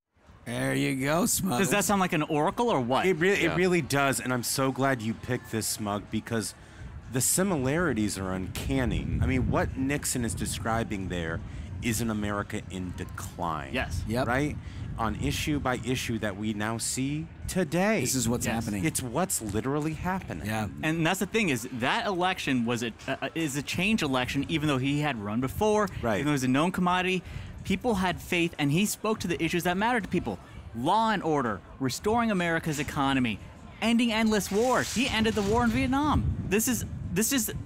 S5: There you go, Smug.
S4: Does that sound like an oracle or what?
S7: It really does, and I'm so glad you picked this, Smug, because the similarities are uncanny. I mean, what Nixon is describing there is an America in decline.
S4: Yes.
S5: Yep.
S7: Right? On issue by issue that we now see today.
S5: This is what's happening.
S7: It's what's literally happening.
S5: Yeah.
S4: And that's the thing is that election is a change election, even though he had run before.
S7: Right.
S4: Even though it was a known commodity, people had faith, and he spoke to the issues that mattered to people: law and order, restoring America's economy, ending endless wars. He ended the war in Vietnam. This is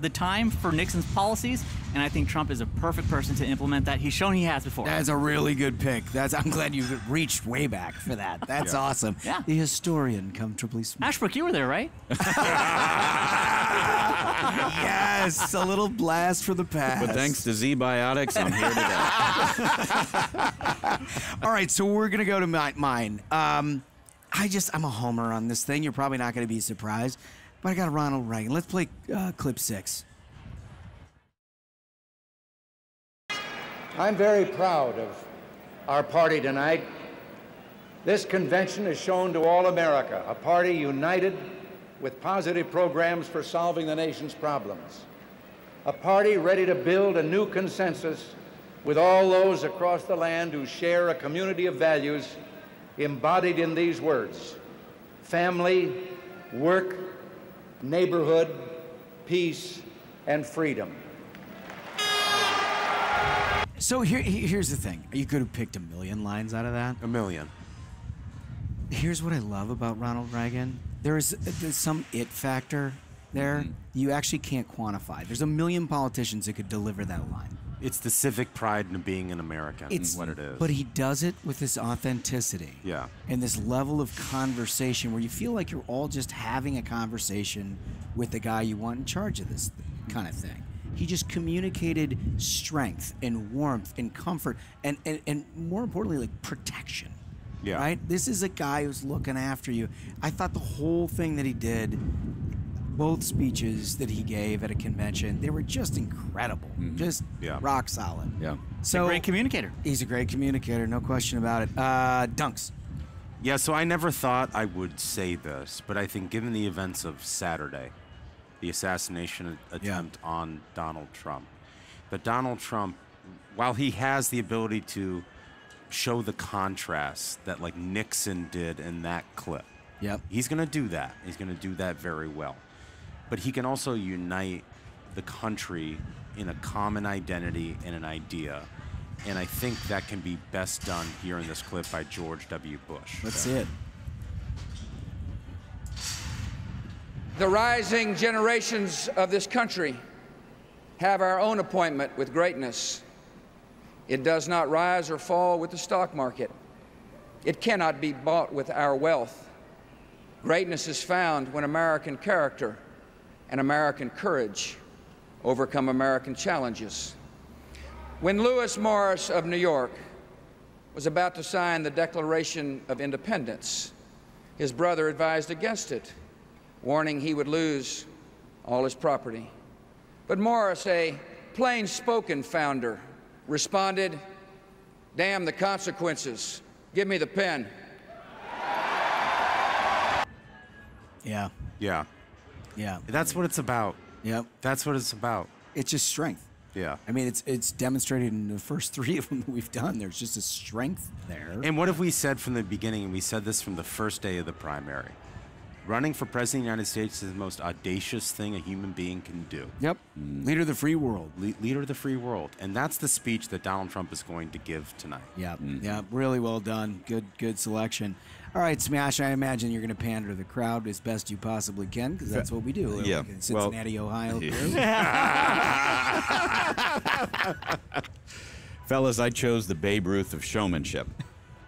S4: the time for Nixon's policies, and I think Trump is a perfect person to implement that. He's shown he has before.
S5: That's a really good pick. I'm glad you reached way back for that. That's awesome.
S4: Yeah.
S5: The historian comfortably smart.
S4: Ashbrook, you were there, right?
S5: Yes, a little blast for the past.
S8: But thanks to Z-Biotics, I'm here today.
S5: All right, so we're going to go to mine. I'm a homer on this thing. You're probably not going to be surprised. But I got Ronald Reagan. Let's play clip 6.
S16: I'm very proud of our party tonight. This convention has shown to all America a party united with positive programs for solving the nation's problems. A party ready to build a new consensus with all those across the land who share a community of values embodied in these words: family, work, neighborhood, peace, and freedom.
S5: So here's the thing. You could have picked a million lines out of that.
S7: A million.
S5: Here's what I love about Ronald Reagan. There's some it factor there you actually can't quantify. There's a million politicians that could deliver that line.
S7: It's the civic pride in being an American. It's what it is.
S5: But he does it with this authenticity.
S7: Yeah.
S5: And this level of conversation where you feel like you're all just having a conversation with the guy you want in charge of this kind of thing. He just communicated strength and warmth and comfort and more importantly, like protection.
S7: Yeah.
S5: Right? This is a guy who's looking after you. I thought the whole thing that he did, both speeches that he gave at a convention, they were just incredible. Just rock solid.
S8: Yeah.
S5: So
S4: a great communicator.
S5: He's a great communicator, no question about it. Dunks.
S7: Yeah, so I never thought I would say this, but I think given the events of Saturday, the assassination attempt on Donald Trump, that Donald Trump, while he has the ability to show the contrast that like Nixon did in that clip, he's going to do that. He's going to do that very well. But he can also unite the country in a common identity and an idea. And I think that can be best done here in this clip by George W. Bush.
S5: Let's see it.
S17: The rising generations of this country have our own appointment with greatness. It does not rise or fall with the stock market. It cannot be bought with our wealth. Greatness is found when American character and American courage overcome American challenges. When Lewis Morris of New York was about to sign the Declaration of Independence, his brother advised against it, warning he would lose all his property. But Morris, a plain-spoken founder, responded, "Damn the consequences. Give me the pen."
S5: Yeah.
S7: Yeah.
S5: Yeah.
S7: That's what it's about.
S5: Yep.
S7: That's what it's about.
S5: It's just strength.
S7: Yeah.
S5: I mean, it's demonstrated in the first three of them that we've done. There's just a strength there.
S7: And what have we said from the beginning? And we said this from the first day of the primary. Running for president of the United States is the most audacious thing a human being can do.
S5: Yep. Leader of the free world.
S7: Leader of the free world. And that's the speech that Donald Trump is going to give tonight.
S5: Yeah. Yeah. Really well done. Good selection. All right, Smash, I imagine you're going to pander to the crowd as best you possibly can, because that's what we do.
S8: Yeah.
S5: In Cincinnati, Ohio.
S8: Fellas, I chose the Babe Ruth of showmanship.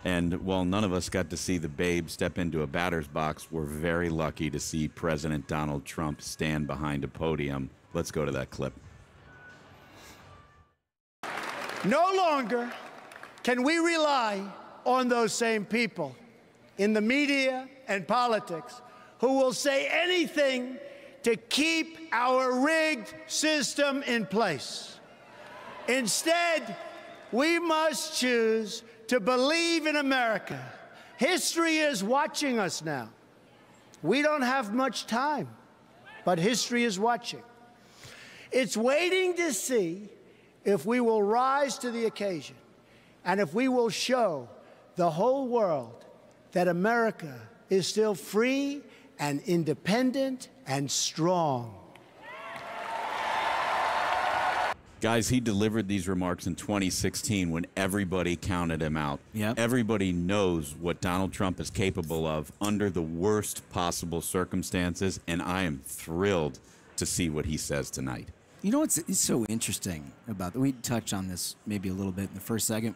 S8: And while none of us got to see the Babe step into a batter's box, we're very lucky to see President Donald Trump stand behind a podium. Let's go to that clip.
S18: No longer can we rely on those same people in the media and politics who will say anything to keep our rigged system in place. Instead, we must choose to believe in America. History is watching us now. We don't have much time, but history is watching. It's waiting to see if we will rise to the occasion and if we will show the whole world that America is still free and independent and strong.
S8: Guys, he delivered these remarks in 2016 when everybody counted him out.
S5: Yep.
S8: Everybody knows what Donald Trump is capable of under the worst possible circumstances, and I am thrilled to see what he says tonight.
S5: You know what's so interesting about that? We touched on this maybe a little bit in the first segment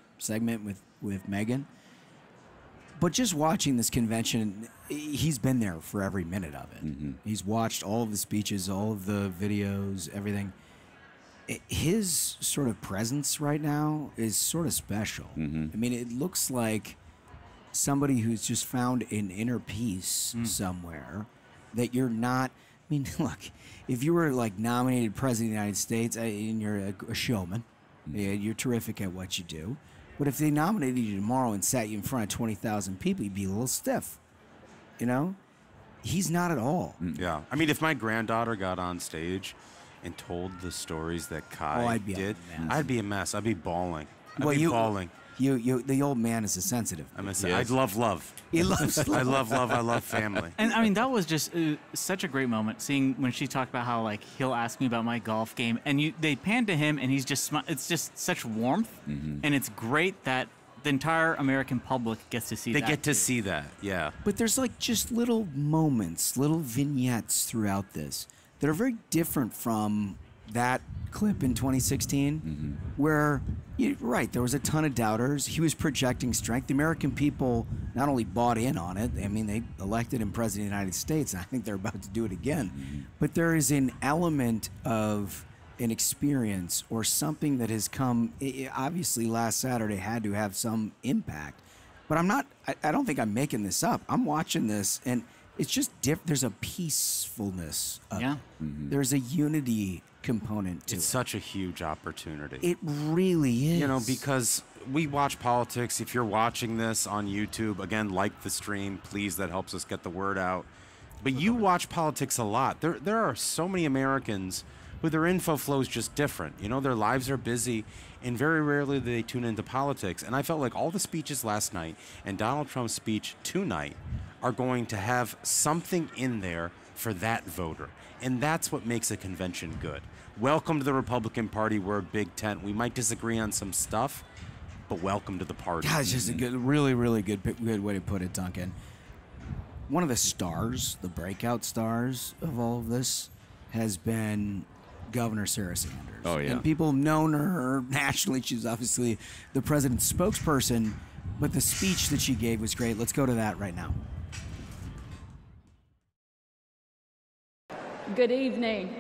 S5: with Megyn. But just watching this convention, he's been there for every minute of it. He's watched all of the speeches, all of the videos, everything. His sort of presence right now is sort of special. I mean, it looks like somebody who's just found an inner peace somewhere that you're not. I mean, look, if you were like nominated president of the United States and you're a showman, Yeah, you're terrific at what you do. But if they nominated you tomorrow and sat you in front of 20,000 people, you'd be a little stiff. You know? He's not at all.
S7: Yeah. I mean, if my granddaughter got on stage and told the stories that Kai did, I'd be a mess. I'd be bawling. I'd be bawling.
S5: The old man is a sensitive.
S7: I love love.
S5: He loves love.
S7: I love love. I love family.
S4: And I mean, that was just such a great moment, seeing when she talked about how, like, he'll ask me about my golf game, and they pan to him, and he's just it's just such warmth, and it's great that the entire American public gets to see that.
S7: They get to see that, yeah.
S5: But there's like just little moments, little vignettes throughout this that are very different from that clip in 2016, where, you're right, there was a ton of doubters. He was projecting strength. The American people not only bought in on it, I mean, they elected him president of the United States, and I think they're about to do it again. But there is an element of an experience or something that has come, obviously last Saturday had to have some impact. But I don't think I'm making this up. I'm watching this, and it's just there's a peacefulness of it. There's a unity component to it.
S7: It's such a huge opportunity.
S5: It really is.
S7: You know, because we watch politics. If you're watching this on YouTube, again, like the stream, please. That helps us get the word out. But you watch politics a lot. There are so many Americans who their info flow is just different. You know, their lives are busy, and very rarely do they tune into politics. And I felt like all the speeches last night and Donald Trump's speech tonight are going to have something in there for that voter. And that's what makes a convention good. Welcome to the Republican Party. We're a big tent. We might disagree on some stuff, but welcome to the party.
S5: God, it's just a good, really good way to put it, Duncan. One of the stars, the breakout stars of all of this, has been Governor Sarah Sanders.
S8: Oh, yeah.
S5: And people have known her nationally. She's obviously the president's spokesperson, but the speech that she gave was great. Let's go to that right now.
S19: Good evening.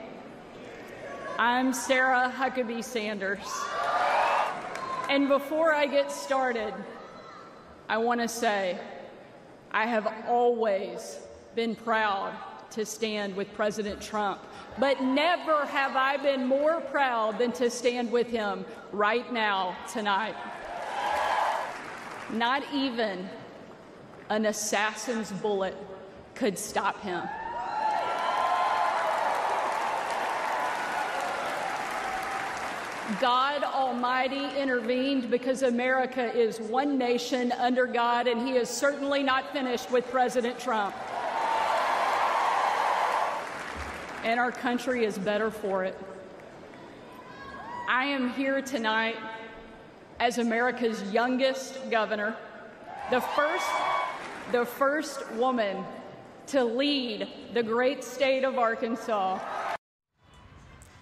S19: I'm Sarah Huckabee Sanders. And before I get started, I want to say I have always been proud to stand with President Trump, but never have I been more proud than to stand with him right now, tonight. Not even an assassin's bullet could stop him. God Almighty intervened because America is one nation under God, and he is certainly not finished with President Trump. And our country is better for it. I am here tonight as America's youngest governor, the first woman to lead the great state of Arkansas.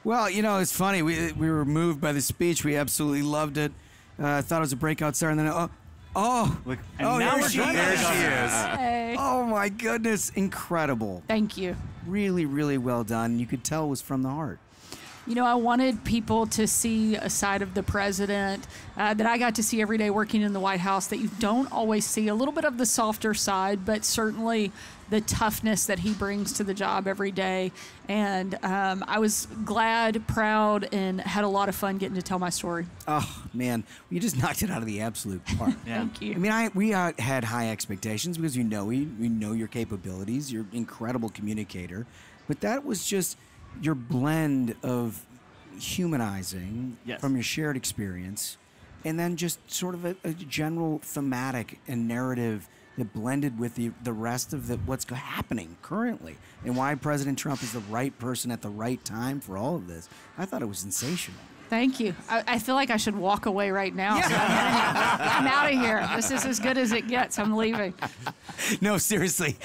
S5: Well, you know, it's funny. We were moved by the speech. We absolutely loved it. Thought it was a breakout star, and then
S4: Look, and now
S5: there she is.
S19: Hey.
S5: Oh my goodness, incredible!
S19: Thank you.
S5: Really, really well done. You could tell it was from the heart.
S19: You know, I wanted people to see a side of the president that I got to see every day working in the White House that you don't always see. A little bit of the softer side, but certainly the toughness that he brings to the job every day. And I was glad, proud, and had a lot of fun getting to tell my story.
S5: Oh, man. You just knocked it out of the absolute park.
S19: Thank you.
S5: I mean, we had high expectations because we know your capabilities. You're an incredible communicator. But that was just your blend of humanizing from your shared experience, and then just sort of a general thematic and narrative that blended with the rest of what's happening currently, and why President Trump is the right person at the right time for all of this. I thought it was sensational.
S19: Thank you. I feel like I should walk away right now. So I'm out of here. This is as good as it gets. I'm leaving.
S5: No, seriously.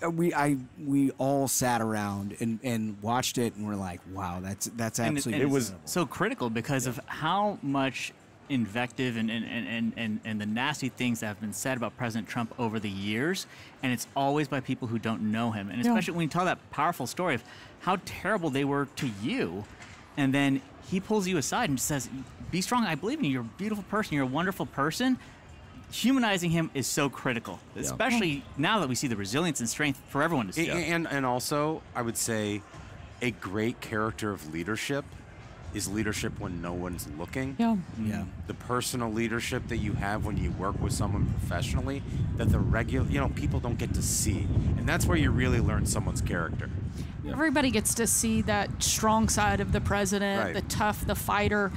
S5: We all sat around and watched it, and we're like, wow, that's absolutely.
S4: And it was so critical because of how much invective and the nasty things that have been said about President Trump over the years, and it's always by people who don't know him, and especially when you tell that powerful story of how terrible they were to you, and then he pulls you aside and says, be strong, I believe in you, you're a beautiful person, you're a wonderful person. Humanizing him is so critical, especially now that we see the resilience and strength for everyone to see.
S7: And also, I would say, a great character of leadership is leadership when no one's looking.
S6: Yeah.
S5: Yeah.
S7: The personal leadership that you have when you work with someone professionally that the regular, people don't get to see. And that's where you really learn someone's character.
S20: Everybody gets to see that strong side of the president,
S7: Right.
S20: the tough, the fighter.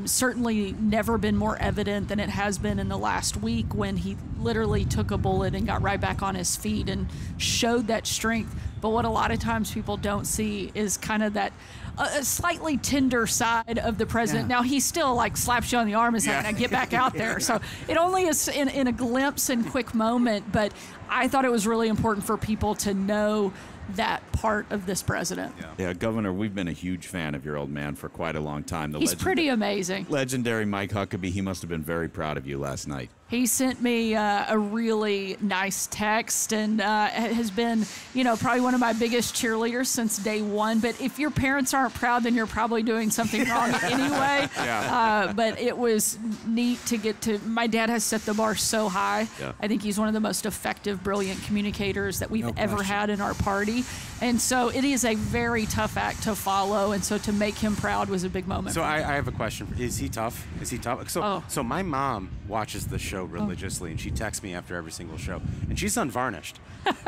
S20: Certainly never been more evident than it has been in the last week when he literally took a bullet and got right back on his feet and showed that strength. But what a lot of times people don't see is kind of that a slightly tender side of the president.
S5: Yeah.
S20: Now, he still like slaps you on the arm and says, "Now get back out there." So it only is in a glimpse and quick moment, but I thought it was really important for people to know that part of this president.
S8: Yeah, Governor, we've been a huge fan of your old man for quite a long time.
S20: He's pretty amazing.
S8: Legendary Mike Huckabee, he must have been very proud of you last night.
S20: He sent me a really nice text and has been, probably one of my biggest cheerleaders since day one. But if your parents aren't proud, then you're probably doing something wrong anyway.
S8: Yeah.
S20: But it was neat to get to. My dad has set the bar so high.
S8: Yeah.
S20: I think he's one of the most effective, brilliant communicators that we've ever had in our party. And so it is a very tough act to follow. And so to make him proud was a big moment.
S7: So I have a question. Is he tough? Is he tough? So my mom watches the show religiously, and she texts me after every single show, and she's unvarnished.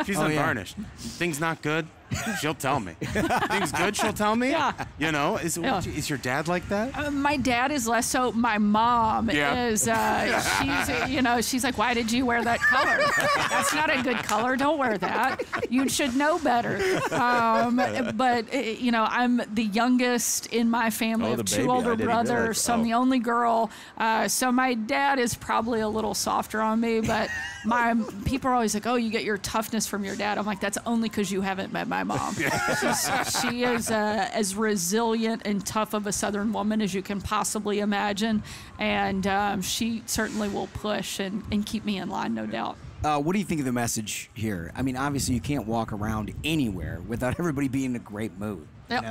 S7: She's unvarnished. Things not good, she'll tell me. Things good, she'll tell me.
S20: Yeah.
S7: Is your dad like that?
S20: My dad is less so. My mom is. She's like, "Why did you wear that color? That's not a good color. Don't wear that. You should know better." But I'm the youngest in my family. I have two older brothers, so I'm the only girl. So my dad is probably a little softer on me, but people are always like, "Oh, you get your toughness from your dad." I'm like, "That's only because you haven't met my mom." She is as resilient and tough of a Southern woman as you can possibly imagine, and she certainly will push and keep me in line, no doubt.
S5: What do you think of the message here? I mean, obviously you can't walk around anywhere without everybody being in a great mood.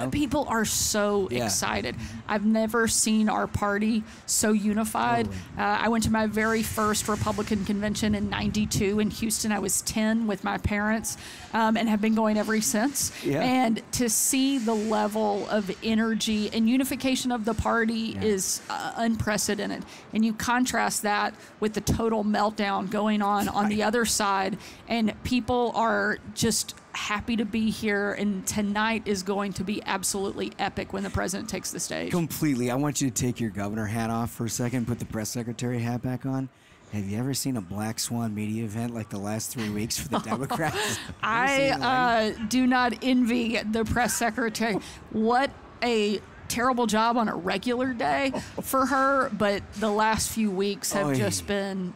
S20: People are so excited. I've never seen our party so unified.
S5: Totally.
S20: I went to my very first Republican convention in '92 in Houston. I was 10 with my parents and have been going ever since. Yeah. And to see the level of energy and unification of the party is unprecedented. And you contrast that with the total meltdown going on the other side, and people are just happy to be here, and tonight is going to be absolutely epic when the president takes the stage.
S5: Completely. I want you to take your governor hat off for a second, put the press secretary hat back on. Have you ever seen a Black Swan media event like the last 3 weeks for the Democrats?
S20: I do not envy the press secretary. What a terrible job on a regular day for her, but the last few weeks have just been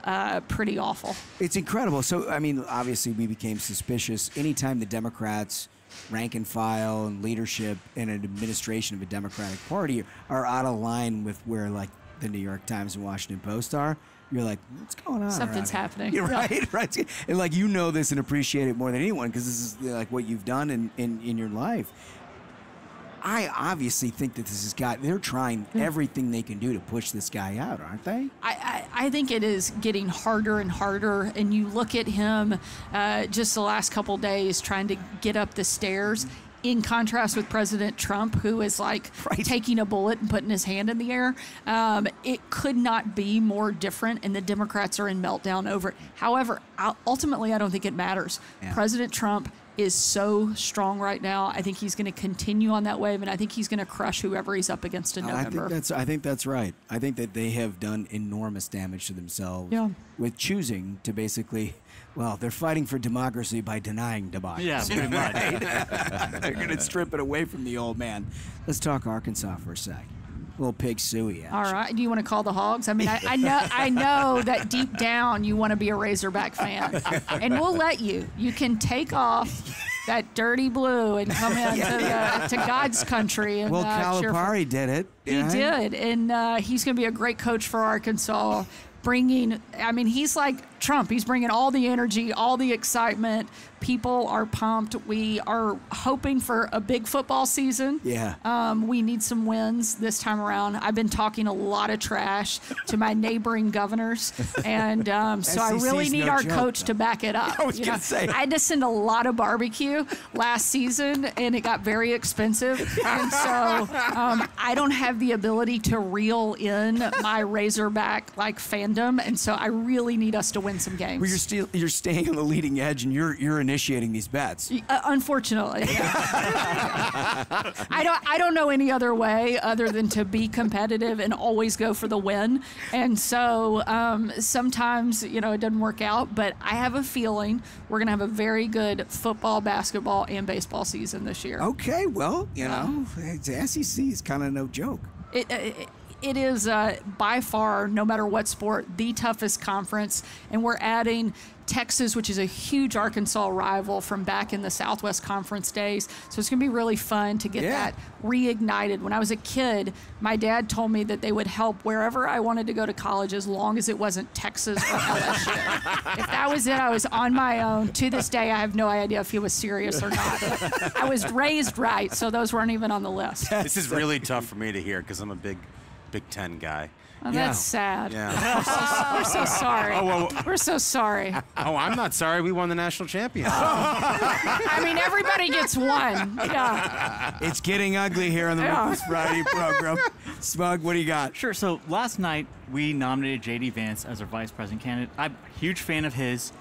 S20: pretty awful.
S5: It's incredible. So, I mean, obviously we became suspicious anytime the Democrats, rank and file and leadership in an administration of a Democratic Party are out of line with where, like, the New York Times and Washington Post are. You're like, what's going on?
S20: Something's happening.
S5: You're right, right. And, like, this and appreciate it more than anyone because this is, like, what you've done in your life. I obviously think that they're trying everything they can do to push this guy out, aren't they?
S20: I think it is getting harder and harder. And you look at him just the last couple days trying to get up the stairs, in contrast with President Trump, who is like taking a bullet and putting his hand in the air. It could not be more different, and the Democrats are in meltdown over it. However, ultimately, I don't think it matters. Yeah. President Trump is so strong right now. I think he's going to continue on that wave, and I think he's going to crush whoever he's up against in November.
S5: I think that's right. I think that they have done enormous damage to themselves with choosing to basically, they're fighting for democracy by denying democracy.
S4: Yeah, pretty much.
S5: They're going to strip it away from the old man. Let's talk Arkansas for a sec. Little pig suey action.
S20: All right. Do you want to call the Hogs? I mean, I know that deep down you want to be a Razorback fan, and we'll let you. You can take off that dirty blue and come into to God's country. And,
S5: Calipari did it.
S20: He did, and he's going to be a great coach for Arkansas. bringing, I mean, he's like Trump. He's bringing all the energy, all the excitement. People are pumped. We are hoping for a big football season.
S5: Yeah.
S20: We need some wins this time around. I've been talking a lot of trash to my neighboring governors, and so I really need our coach to back it up.
S5: I was going to say.
S20: I had to send a lot of barbecue last season, and it got very expensive. And so I don't have the ability to reel in my Razorback fandom, and so I really need us to win some games.
S5: Well, you're staying on the leading edge, and you're initiating these bets.
S20: Unfortunately, yeah. I don't know any other way other than to be competitive and always go for the win. And so sometimes it doesn't work out, but I have a feeling we're gonna have a very good football, basketball, and baseball season this year.
S5: Okay, well, the SEC is kind of no joke.
S20: It is by far, no matter what sport, the toughest conference, and we're adding Texas, which is a huge Arkansas rival from back in the Southwest Conference days. So it's going to be really fun to get that reignited. When I was a kid, my dad told me that they would help wherever I wanted to go to college as long as it wasn't Texas or LSU. If that was it, I was on my own. To this day, I have no idea if he was serious or not. But I was raised right, so those weren't even on the list.
S7: This is really tough for me to hear because I'm a Big Ten guy.
S20: Oh, that's sad.
S7: Yeah.
S20: We're so sorry.
S7: Oh, well,
S20: we're so sorry.
S7: Oh, I'm not sorry. We won the national championship.
S20: I mean, everybody gets one. Yeah.
S5: It's getting ugly here on the Ruthless Friday program. Smug, what do you got?
S4: Sure. So last night we nominated J.D. Vance as our vice president candidate. I'm a huge fan of his.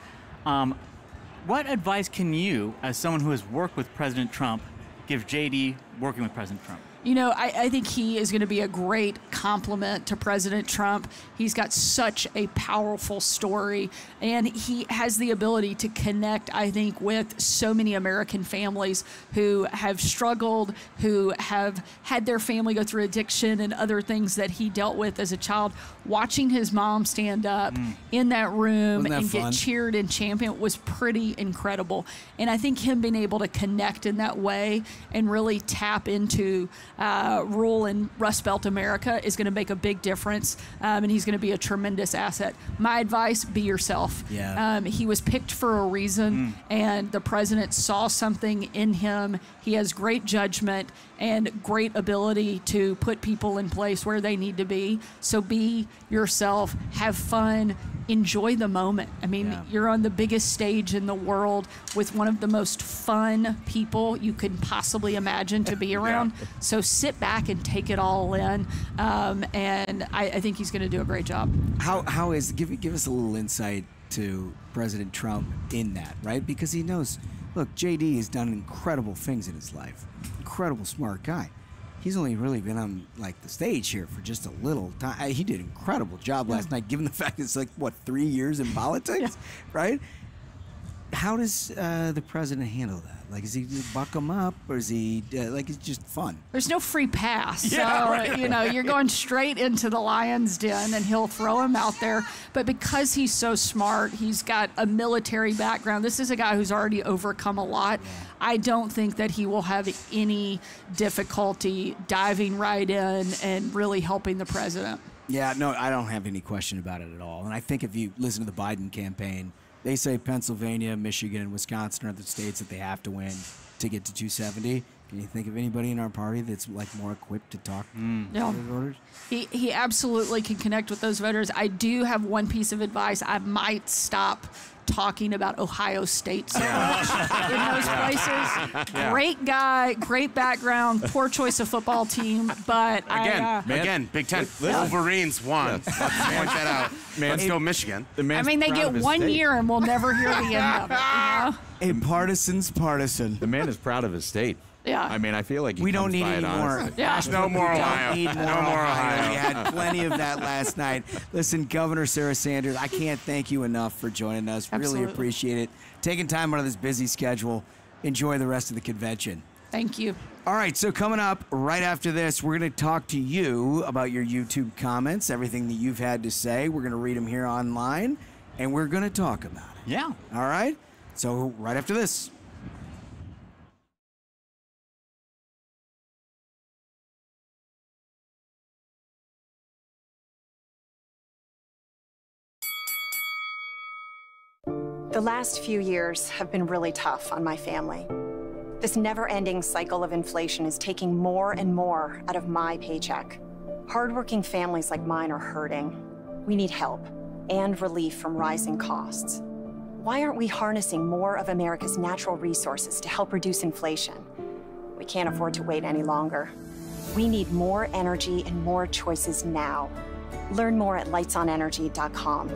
S4: What advice can you, as someone who has worked with President Trump, give J.D. working with President Trump?
S20: I think he is going to be a great complement to President Trump. He's got such a powerful story, and he has the ability to connect, I think, with so many American families who have struggled, who have had their family go through addiction and other things that he dealt with as a child. Watching his mom stand up in that room and get cheered and championed was pretty incredible. And I think him being able to connect in that way and really tap into rural and Rust Belt America is going to make a big difference, and he's going to be a tremendous asset. My advice, be yourself.
S5: Yeah.
S20: He was picked for a reason, and the president saw something in him. He has great judgment and great ability to put people in place where they need to be. So be yourself, have fun, enjoy the moment. I mean, you're on the biggest stage in the world with one of the most fun people you could possibly imagine to be around. So sit back and take it all in. And I think he's going to do a great job.
S5: How is, give us a little insight to President Trump in that, right? Because he knows, look, JD has done incredible things in his life. Incredible smart guy. He's only really been on the stage here for just a little time. He did an incredible job last night, given the fact it's 3 years in politics, right? How does the president handle that? Is he buck him up, or is he it's just fun?
S20: There's no free pass. You're going straight into the lion's den, and he'll throw him out there. But because he's so smart, he's got a military background. This is a guy who's already overcome a lot. I don't think that he will have any difficulty diving right in and really helping the president.
S5: Yeah, no, I don't have any question about it at all. And I think if you listen to the Biden campaign, they say Pennsylvania, Michigan, and Wisconsin are the states that they have to win to get to 270. Can you think of anybody in our party that's more equipped to talk to the voters?
S20: He absolutely can connect with those voters. I do have one piece of advice. I might stop talking about Ohio State so much in those places. Great guy, great background, poor choice of football team, but
S7: again, Big Ten. Wolverines won. Let's point that out. Let's go Michigan.
S20: They get 1 year and we'll never hear the end of it.
S5: A partisan's partisan.
S8: The man is proud of his state.
S20: Yeah.
S8: I feel like
S5: we don't need any more.
S7: No more Ohio.
S5: We had plenty of that last night. Listen, Governor Sarah Sanders, I can't thank you enough for joining us.
S20: Absolutely.
S5: Really appreciate it. Taking time out of this busy schedule. Enjoy the rest of the convention.
S20: Thank you.
S5: All right, so coming up right after this, we're going to talk to you about your YouTube comments, everything that you've had to say. We're going to read them here online, and we're going to talk about it.
S4: Yeah.
S5: All right? So right after this.
S14: The last few years have been really tough on my family. This never-ending cycle of inflation is taking more and more out of my paycheck. Hardworking families like mine are hurting. We need help and relief from rising costs. Why aren't we harnessing more of America's natural resources to help reduce inflation? We can't afford to wait any longer. We need more energy and more choices now. Learn more at lightsonenergy.com.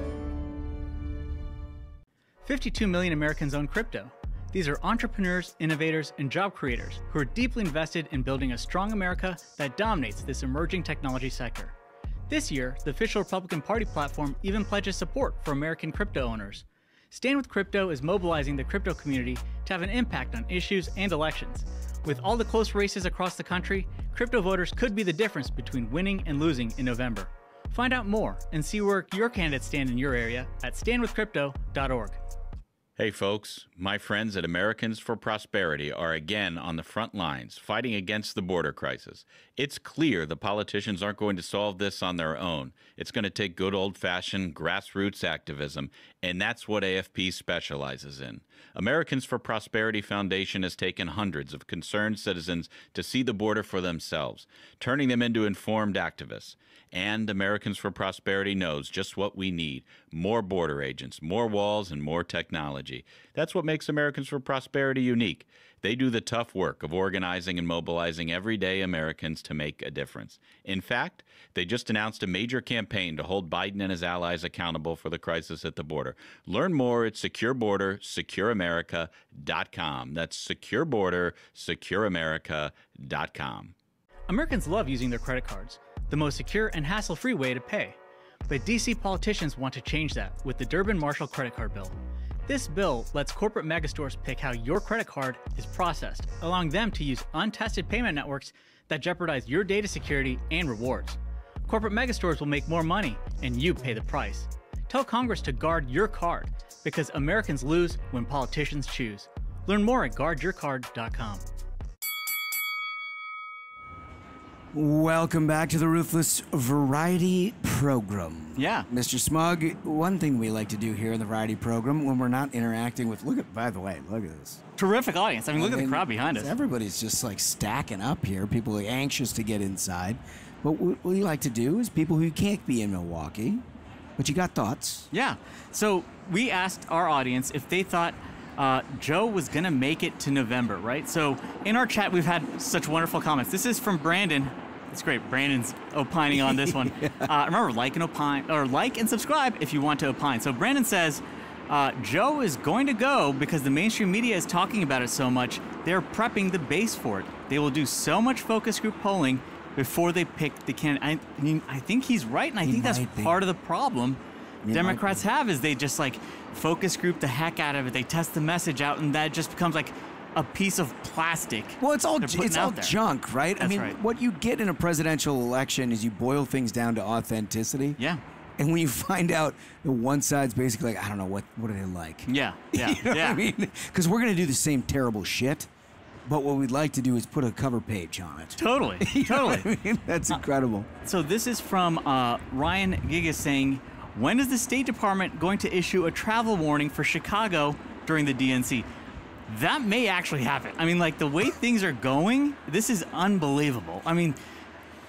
S4: 52 million Americans own crypto. These are entrepreneurs, innovators, and job creators who are deeply invested in building a strong America that dominates this emerging technology sector. This year, the official Republican Party platform even pledges support for American crypto owners. Stand with Crypto is mobilizing the crypto community to have an impact on issues and elections. With all the close races across the country, crypto voters could be the difference between winning and losing in November. Find out more and see where your candidates stand in your area at standwithcrypto.org.
S8: Hey folks, my friends at Americans for Prosperity are again on the front lines fighting against the border crisis. It's clear the politicians aren't going to solve this on their own. It's going to take good old-fashioned grassroots activism, and that's what AFP specializes in. Americans for Prosperity Foundation has taken hundreds of concerned citizens to see the border for themselves, turning them into informed activists. And Americans for Prosperity knows just what we need: more border agents, more walls, and more technology. That's what makes Americans for Prosperity unique. They do the tough work of organizing and mobilizing everyday Americans to make a difference. In fact, they just announced a major campaign to hold Biden and his allies accountable for the crisis at the border. Learn more at securebordersecureamerica.com. That's securebordersecureamerica.com.
S4: Americans love using their credit cards, the most secure and hassle-free way to pay. But DC politicians want to change that with the Durbin-Marshall credit card bill. This bill lets corporate megastores pick how your credit card is processed, allowing them to use untested payment networks that jeopardize your data security and rewards. Corporate megastores will make more money, and you pay the price. Tell Congress to guard your card, because Americans lose when politicians choose. Learn more at guardyourcard.com.
S5: Welcome back to the Ruthless Variety Program.
S4: Yeah.
S5: Mr. Smug, one thing we like to do here in the Variety Program when we're not interacting with, by the way, look at this.
S4: Terrific audience. I mean, look at the crowd behind us.
S5: Everybody's just like stacking up here. People are anxious to get inside. But what we like to do is people who can't be in Milwaukee, but you got thoughts.
S4: Yeah. So we asked our audience if they thought Joe was going to make it to November, right? So in our chat, we've had such wonderful comments. This is from Brandon. It's great. Brandon's opining on this one. Remember, like and subscribe if you want to opine. So Brandon says, Joe is going to go because the mainstream media is talking about it so much. They're prepping the base for it. They will do so much focus group polling before they pick the candidate. I mean, I think he's right, and I think that's part of the problem Democrats have, is they just like focus group the heck out of it. They test the message out, and that just becomes like a piece of plastic.
S5: Well, it's all junk, right?
S4: That's right.
S5: What you get in a presidential election is you boil things down to authenticity.
S4: Yeah.
S5: And when you find out that one side's basically like, I don't know, what are they like?
S4: Yeah, yeah,
S5: you know what I mean? Because we're going to do the same terrible shit, but what we'd like to do is put a cover page on it.
S4: Totally, totally.
S5: I mean? That's incredible.
S4: So this is from Ryan Gigas saying, when is the State Department going to issue a travel warning for Chicago during the DNC? That may actually happen. I mean, like, the way things are going, this is unbelievable. I mean,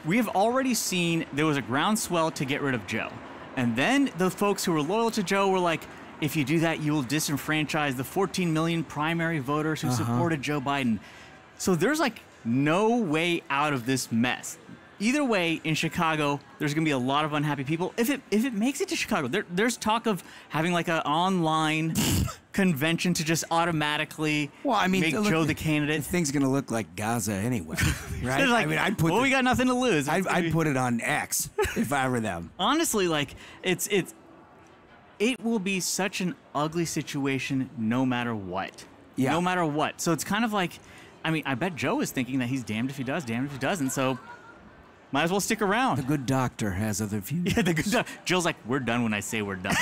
S4: we have already seen there was a groundswell to get rid of Joe. And then the folks who were loyal to Joe were like, if you do that, you will disenfranchise the 14 million primary voters who supported Joe Biden. So there's, like, no way out of this mess. Either way, in Chicago, there's going to be a lot of unhappy people. If it makes it to Chicago, there's talk of having like an online convention to just automatically make Joe the candidate.
S5: The thing's going to look like Gaza anyway, right?
S4: Like,
S5: I mean, I'd put
S4: we got nothing to lose.
S5: I'd put it on X if I were them.
S4: Honestly, like it will be such an ugly situation no matter what.
S5: Yeah.
S4: No matter what. So it's kind of like, I mean, I bet Joe is thinking that he's damned if he does, damned if he doesn't. So might as well stick around.
S5: The good doctor has other views.
S4: Yeah, the good doctor. Jill's like, we're done when I say we're done.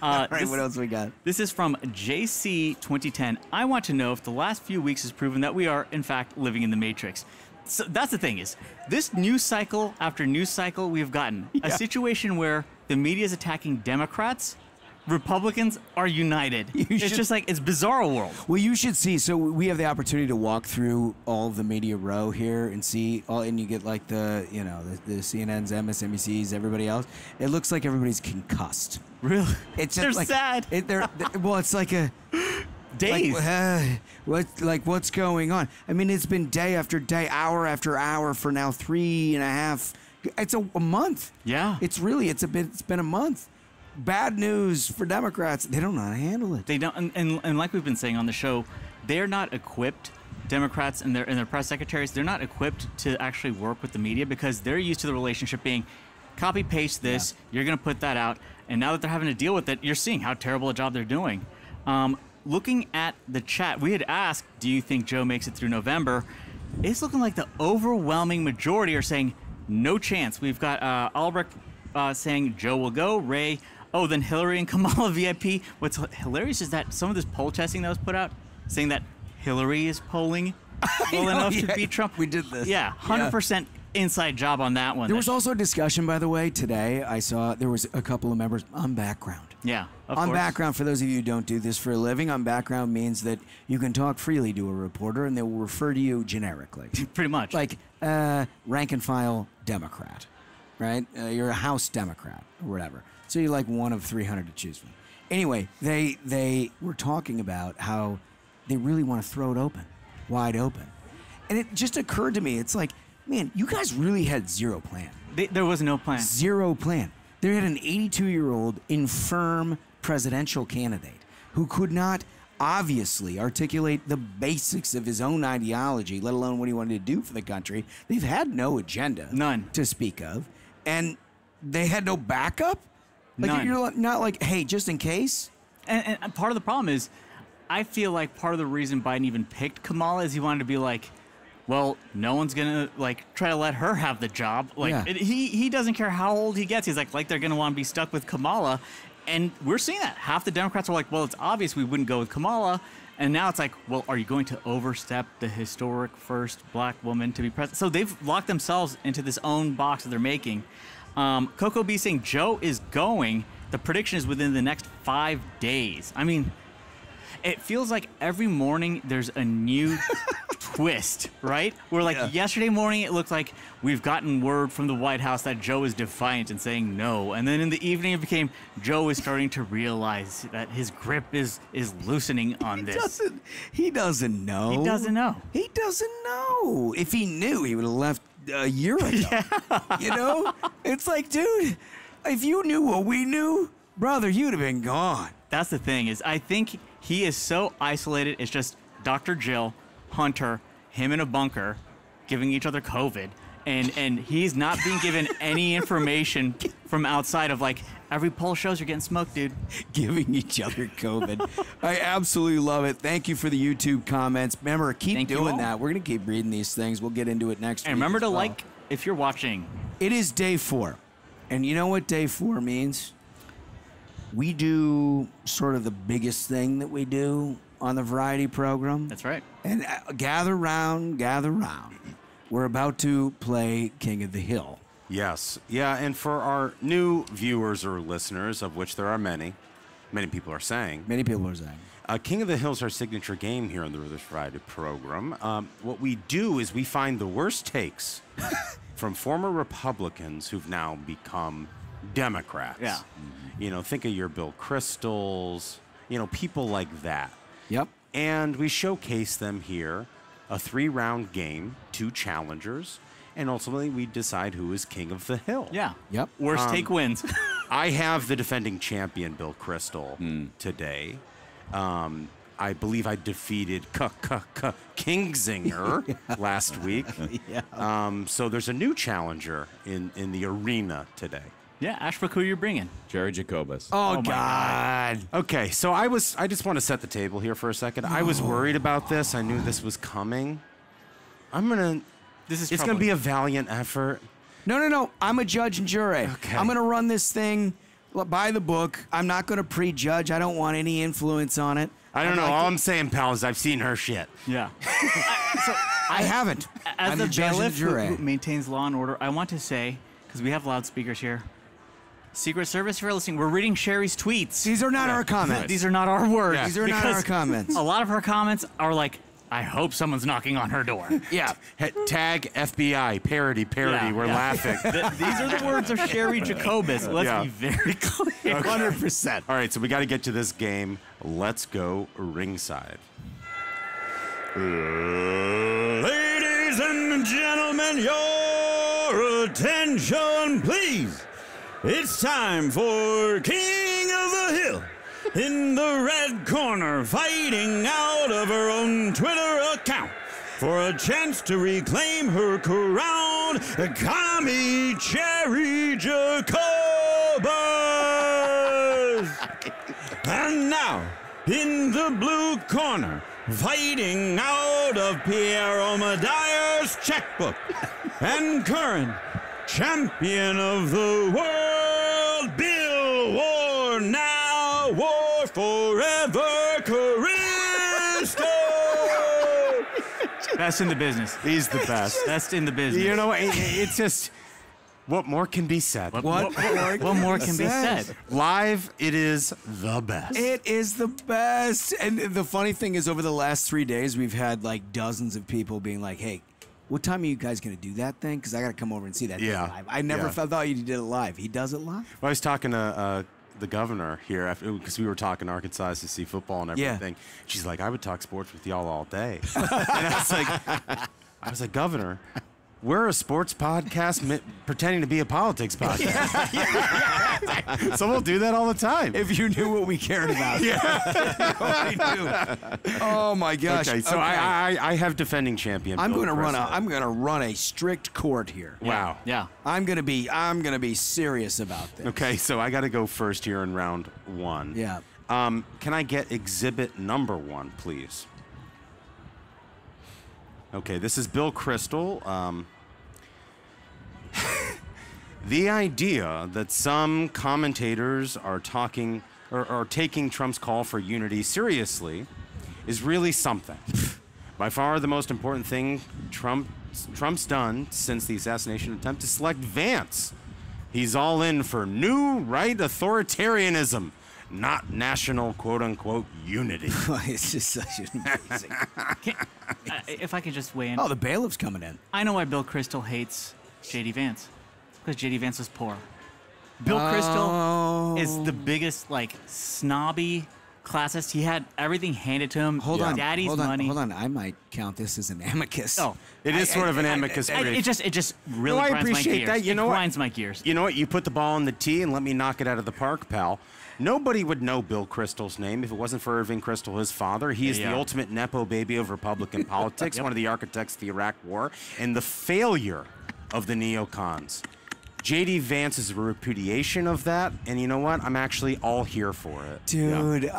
S5: All right, what else we got?
S4: This is from JC 2010. I want to know if the last few weeks has proven that we are, in fact, living in the Matrix. So that's the thing is, this news cycle after news cycle, we've gotten a situation where the media is attacking Democrats Republicans are united. It's just like, it's bizarre world.
S5: Well, you should see. So we have the opportunity to walk through all of the media row here and see all, and you get like the CNNs, MSNBCs, everybody else. It looks like everybody's concussed.
S4: Really?
S5: It's
S4: They're
S5: just like,
S4: sad.
S5: Well, it's like a
S4: days.
S5: What's going on? I mean, it's been day after day, hour after hour for now 3.5. It's a month.
S4: Yeah.
S5: It's been a month. Bad news for Democrats. They don't know how to handle it.
S4: They don't, and like we've been saying on the show, they're not equipped. Democrats and their press secretaries, they're not equipped to actually work with the media because they're used to the relationship being copy paste this. Yeah. You're going to put that out, and now that they're having to deal with it, you're seeing how terrible a job they're doing. Looking at the chat, we had asked, "Do you think Joe makes it through November?" It's looking like the overwhelming majority are saying no chance. We've got Albrecht saying Joe will go. Ray. Oh, then Hillary and Kamala VIP. What's hilarious is that some of this poll testing that was put out saying that Hillary is polling well enough to beat Trump.
S5: We did this.
S4: Yeah, 100% inside job on that one.
S5: There was also a discussion, by the way, today. I saw there was a couple of members on background.
S4: Yeah, of
S5: on
S4: course.
S5: background, for those of you who don't do this for a living, on background means that you can talk freely to a reporter and they will refer to you generically.
S4: Pretty much.
S5: Like rank and file Democrat, right? You're a House Democrat or whatever. So you're like one of 300 to choose from. Anyway, they were talking about how they really want to throw it open, wide open. And it just occurred to me, it's like, man, you guys really had zero plan.
S4: There was no plan.
S5: Zero plan. They had an 82-year-old infirm presidential candidate who could not obviously articulate the basics of his own ideology, let alone what he wanted to do for the country. They've had no agenda.
S4: None.
S5: To speak of. And they had no backup? Like,
S4: None.
S5: You're not like, hey, just in case?
S4: And part of the problem is, I feel like part of the reason Biden even picked Kamala is he wanted to be like, well, no one's going to, like, try to let her have the job. Like,
S5: Yeah.
S4: he doesn't care how old he gets. He's like they're going to want to be stuck with Kamala. And we're seeing that. Half the Democrats are like, well, it's obvious we wouldn't go with Kamala. And now it's like, well, are you going to overstep the historic first black woman to be president? So they've locked themselves into this own box that they're making. Coco B saying Joe is going. The prediction is within the next 5 days. I mean, it feels like every morning there's a new twist, right? Where like yesterday morning it looked like we've gotten word from the White House that Joe is defiant and saying no. And then in the evening it became Joe is starting to realize that his grip is loosening on this.
S5: He doesn't know.
S4: He doesn't know.
S5: He doesn't know. If he knew, he would have left a year ago. You know? It's like, dude, if you knew what we knew, brother, you'd have been gone.
S4: That's the thing is I think he is so isolated. It's just Dr. Jill, Hunter, him in a bunker, giving each other COVID. And he's not being given any information from outside of like, every poll shows you're getting smoked, dude.
S5: Giving each other COVID. I absolutely love it. Thank you for the YouTube comments. Remember, keep doing that. We're going to keep reading these things. We'll get into it next week.
S4: And remember to like if you're watching.
S5: It is day 4. And you know what day 4 means? We do sort of the biggest thing that we do on the variety program.
S4: That's right.
S5: And gather round, gather round. We're about to play King of the Hill.
S7: Yes. Yeah, and for our new viewers or listeners, of which there are many people are saying.
S5: Many people are saying.
S7: King of the Hill is our signature game here on the Ruthless Friday program. What we do is we find the worst takes from former Republicans who've now become Democrats.
S4: Yeah.
S7: You know, think of your Bill Kristols, you know, people like that.
S5: Yep.
S7: And we showcase them here, a 3-round game, 2 challengers, and ultimately we decide who is King of the Hill.
S4: Yeah.
S5: Yep.
S4: Worst take wins.
S7: I have the defending champion, Bill Kristol, today. I believe I defeated Kingsinger last week. So there's a new challenger in the arena today.
S4: Yeah, Ashbrook, who are you bringing?
S8: Jerry Jacobus.
S5: Oh, God.
S7: Okay, so I just want to set the table here for a second. I was worried about this. I knew this was coming. It's going to be a valiant effort.
S5: No. I'm a judge and jury.
S7: Okay.
S5: I'm going to run this thing by the book. I'm not going to prejudge. I don't want any influence on it.
S7: I don't know. All I'm saying, pal, is I've seen her shit.
S4: Yeah.
S5: I haven't.
S4: As
S5: I'm
S4: the
S5: judge and
S4: bailiff
S5: jury.
S4: who maintains law and order, I want to say, because we have loudspeakers here, Secret Service, if you're listening, we're reading Sherry's tweets.
S5: These are not our comments.
S4: These are not our words.
S5: These are not our comments.
S4: A lot of her comments are like, I hope someone's knocking on her door.
S7: Yeah. Tag FBI, parody, we're laughing.
S4: These are the words of Sherry Jacobus. Let's be very clear.
S5: 100%.
S7: All right, so we got to get to this game. Let's go ringside.
S1: Ladies and gentlemen, your attention, please. It's time for King of the Hill. In the red corner, fighting out of her own Twitter account for a chance to reclaim her crown, Commie Cherry Jacobus. And now, in the blue corner, fighting out of Pierre Omidyar's checkbook, and current champion of the world, Bill War Now, War Forever, Christie.
S4: Best in the business.
S7: He's the best.
S4: Best in the business.
S7: You know, it's just, what more can be said?
S4: What more can be said?
S7: Live, it is the best.
S5: It is the best. And the funny thing is, over the last 3 days, we've had like dozens of people being like, hey, what time are you guys going to do that thing? Because I got to come over and see that thing live. I never thought you did it live. He does it live?
S7: Well, I was talking to the governor here because we were talking Arkansas SEC football and everything. She's like, I would talk sports with y'all all day. And I was like, Governor, we're a sports podcast pretending to be a politics podcast. So we'll do that all the time.
S5: If you knew what we cared about. Oh my gosh.
S7: Okay, so I have defending champion.
S5: I'm
S7: Bill
S5: going to
S7: Christie.
S5: run a strict court here.
S7: Wow.
S4: Yeah.
S5: I'm going to be serious about this.
S7: Okay, so I got to go first here in round one.
S5: Yeah.
S7: Can I get exhibit number 1, please? Okay, this is Bill Crystal. The idea that some commentators are taking Trump's call for unity seriously is really something. By far the most important thing Trump's done since the assassination attempt is select Vance. He's all in for new right authoritarianism, not national quote-unquote unity.
S5: It's just such an amazing...
S4: If I could just weigh in.
S5: Oh, the bailiff's coming in.
S4: I know why Bill Crystal hates J.D. Vance. Because J.D. Vance was poor. Bill Crystal is the biggest, like, snobby classist. He had everything handed to him. Daddy's money.
S5: Hold on. I might count this as an amicus.
S4: Oh,
S7: it is sort of an amicus brief.
S4: It just really grinds my gears.
S7: I appreciate that. You know what?
S4: Grinds my gears.
S7: You know what? You put the ball in the tee and let me knock it out of the park, pal. Nobody would know Bill Crystal's name if it wasn't for Irving Kristol, his father. He is the ultimate Nepo baby of Republican politics, one of the architects of the Iraq War, and the failure of the neocons. J.D. Vance is a repudiation of that, and you know what? I'm actually all here for it.
S5: Dude,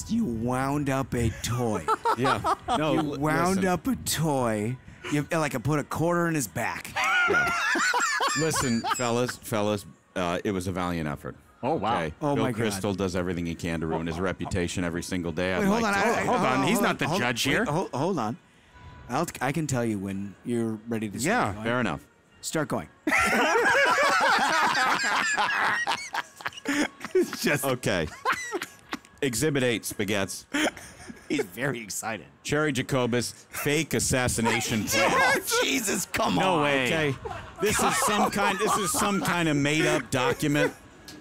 S5: you wound up a toy.
S8: No,
S5: you wound up a toy. You like I put a quarter in his back.
S8: Listen, fellas, it was a valiant effort.
S4: Oh, wow.
S8: Okay?
S5: Oh,
S8: Bill
S5: my God.
S8: Crystal does everything he can to ruin his reputation every single day.
S5: Wait, hold on.
S7: Hold on. He's not the judge here.
S5: Hold on. I can tell you when you're ready to start going.
S8: Fair enough.
S5: Start going.
S8: Okay. Exhibit 8, Spaghettis.
S5: He's very excited.
S8: Cherry Jacobus, fake assassination plan.
S5: Jesus, come on.
S8: No way. Okay. This is some kind of made up document.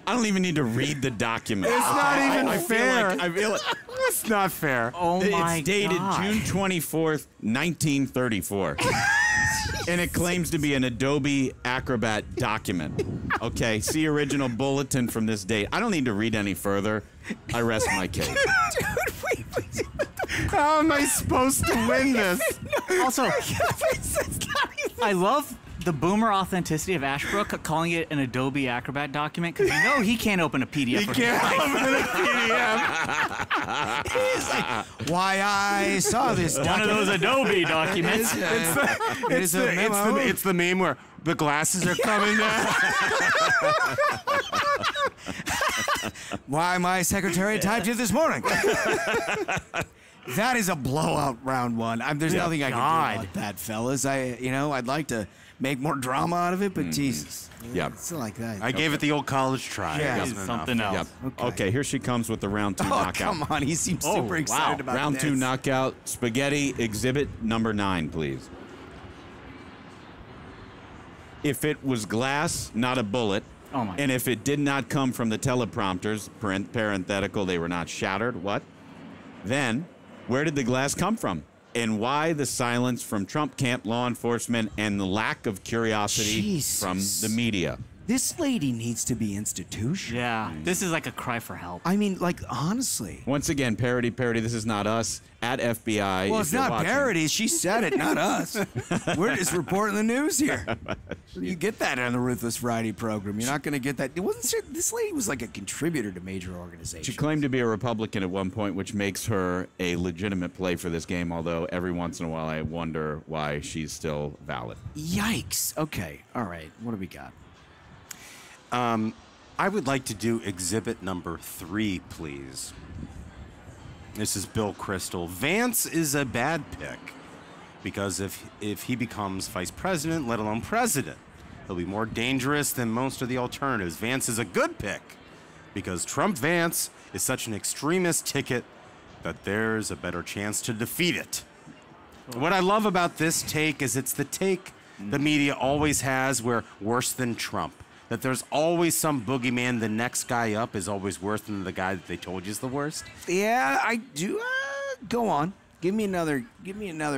S8: I don't even need to read the document.
S7: It's not even fair.
S8: I feel like
S7: it's not fair.
S4: Oh my
S8: It's dated
S4: God.
S8: June 24th, 1934. And it claims to be an Adobe Acrobat document. Okay, see original bulletin from this date. I don't need to read any further. I rest my case.
S5: Dude,
S7: how am I supposed to win this?
S4: Also, I love the boomer authenticity of Ashbrook calling it an Adobe Acrobat document because you know he can't open a PDF.
S7: He can't open a PDF.
S5: He's like, why I saw this
S4: One of those Adobe documents.
S7: It's the meme where the glasses are coming down.
S5: Why my secretary typed it this morning. That is a blowout round one. There's nothing I can do about that, fellas. I'd like to make more drama out of it, but Jesus.
S8: Yeah.
S5: It's like that.
S7: I gave it the old college try.
S5: Yeah.
S7: It wasn't
S4: Something
S7: enough.
S4: else.
S8: Yep. Okay, here she comes with the round 2
S5: Oh,
S8: knockout.
S5: come on. He seems super excited about
S8: Round
S5: this.
S8: 2 knockout. Spaghetti exhibit number 9, please. If it was glass, not a bullet,
S4: Oh my.
S8: and if it did not come from the teleprompters, parenthetical, they were not shattered, what? Then, where did the glass come from? And why the silence from Trump camp law enforcement and the lack of curiosity
S5: Jesus.
S8: from the media?
S5: This lady needs to be institutional.
S4: Yeah, this is like a cry for help.
S5: I mean, like, honestly.
S8: Once again, parody, this is not us. At FBI.
S5: Well,
S8: if
S5: it's
S8: you're
S5: not
S8: watching.
S5: parody. She said it, not us. We're just reporting the news here. You get that on the Ruthless Friday program. You're not going to get that. It wasn't. This lady was like a contributor to major organizations.
S8: She claimed to be a Republican at one point, which makes her a legitimate play for this game, although every once in a while I wonder why she's still valid.
S5: Yikes. Okay. All right. What do we got?
S7: I would like to do exhibit number 3, please. This is Bill Kristol. Vance is a bad pick because if he becomes vice president, let alone president, he'll be more dangerous than most of the alternatives. Vance is a good pick because Trump-Vance is such an extremist ticket that there's a better chance to defeat it. What I love about this take is it's the take the media always has where worse than Trump. That there's always some boogeyman. The next guy up is always worse than the guy that they told you is the worst.
S5: Yeah, I do. Go on. Give me another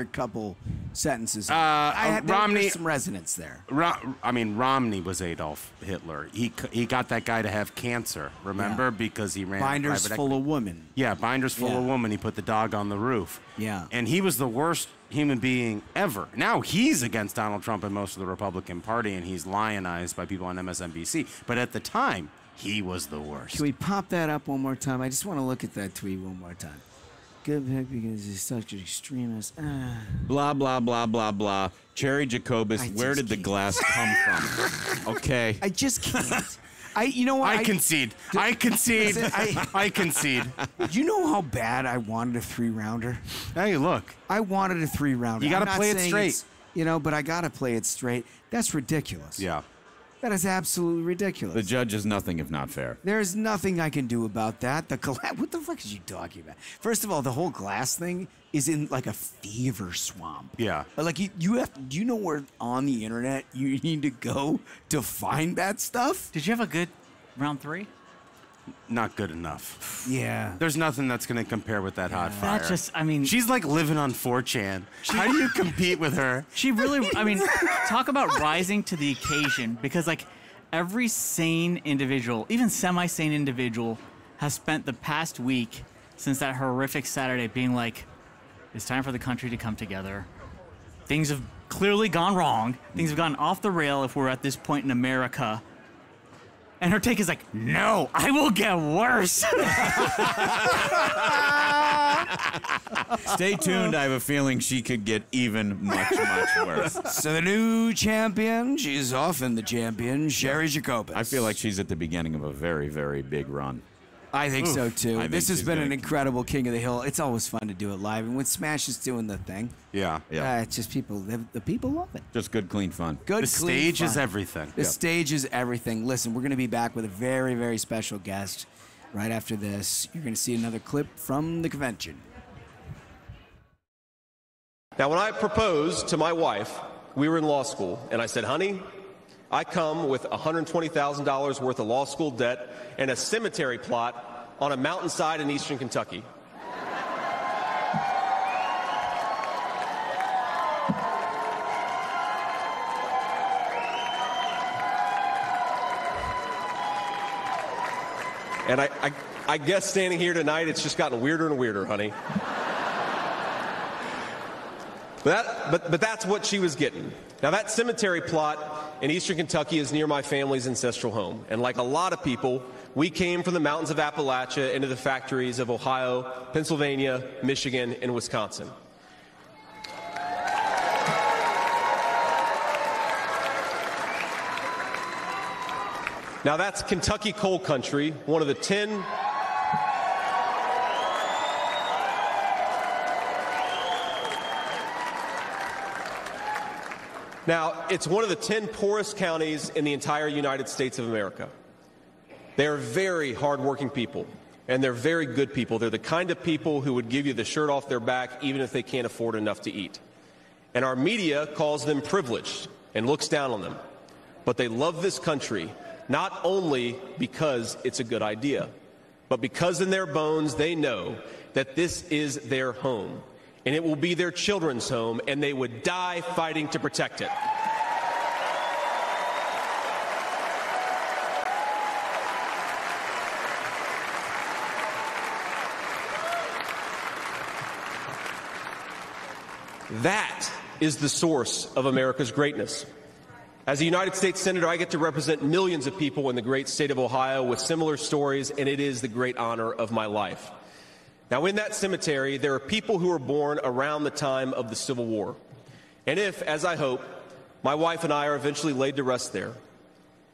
S5: couple sentences.
S7: Romney,
S5: there's some resonance there.
S7: Romney was Adolf Hitler. He got that guy to have cancer. Remember, because he ran
S5: Binders full of women.
S7: Yeah, binders full of women. He put the dog on the roof.
S5: Yeah,
S7: and he was the worst human being ever. Now he's against Donald Trump and most of the Republican Party, and he's lionized by people on MSNBC. But at the time, he was the worst.
S5: Can we pop that up one more time? I just want to look at that tweet one more time. Good pick because he's such an extremist.
S8: Blah, blah, blah, blah, blah. Cherry Jacobus, where did the glass come from? Okay.
S5: I just can't. You know what?
S7: I concede. I concede.
S5: Listen,
S7: I concede.
S5: Do you know how bad I wanted a 3-rounder?
S7: Hey, look.
S5: I wanted a 3-rounder.
S7: You got to play it straight.
S5: But I got to play it straight. That's ridiculous.
S7: Yeah.
S5: That is absolutely ridiculous.
S8: The judge is nothing if not fair.
S5: There is nothing I can do about that. What the fuck is you talking about? First of all, the whole glass thing is in like a fever swamp.
S7: Yeah.
S5: Like you have. Do you know where on the internet you need to go to find that stuff?
S4: Did you have a good round 3?
S7: Not good enough.
S5: Yeah.
S7: There's nothing that's going to compare with that hot fire.
S4: That just, I mean...
S7: She's like living on 4chan. How do you compete with her?
S4: She really, I mean, talk about rising to the occasion, because like every sane individual, even semi-sane individual, has spent the past week since that horrific Saturday being like, it's time for the country to come together. Things have clearly gone wrong. Things have gone off the rail if we're at this point in America. And her take is like, no, I will get worse.
S8: Stay tuned. I have a feeling she could get even much, much worse.
S5: So the new champion, she's often the champion, Sherry Jacobus.
S8: I feel like she's at the beginning of a very, very big run.
S5: I think so too. This has been an
S8: gonna...
S5: incredible King of the Hill. It's always fun to do it live, and when Smash is doing the thing,
S8: yeah,
S5: it's just the people love it.
S8: Just good, clean fun.
S5: Good,
S7: the stage is everything.
S5: The stage is everything. Listen, we're going to be back with a very, very special guest right after this. You're going to see another clip from the convention.
S10: Now, when I proposed to my wife, we were in law school, and I said, honey, I come with $120,000 worth of law school debt and a cemetery plot on a mountainside in eastern Kentucky. And I guess standing here tonight, it's just gotten weirder and weirder, honey. But that's what she was getting. Now, that cemetery plot in eastern Kentucky is near my family's ancestral home. And like a lot of people, we came from the mountains of Appalachia into the factories of Ohio, Pennsylvania, Michigan, and Wisconsin. Now, that's Kentucky coal country, one of the 10... Now, it's one of the 10 poorest counties in the entire United States of America. They are very hardworking people, and they're very good people. They're the kind of people who would give you the shirt off their back even if they can't afford enough to eat. And our media calls them privileged and looks down on them. But they love this country, not only because it's a good idea, but because in their bones they know that this is their home, and it will be their children's home, and they would die fighting to protect it. That is the source of America's greatness. As a United States Senator, I get to represent millions of people in the great state of Ohio with similar stories, and it is the great honor of my life. Now, in that cemetery, there are people who were born around the time of the Civil War. And if, as I hope, my wife and I are eventually laid to rest there,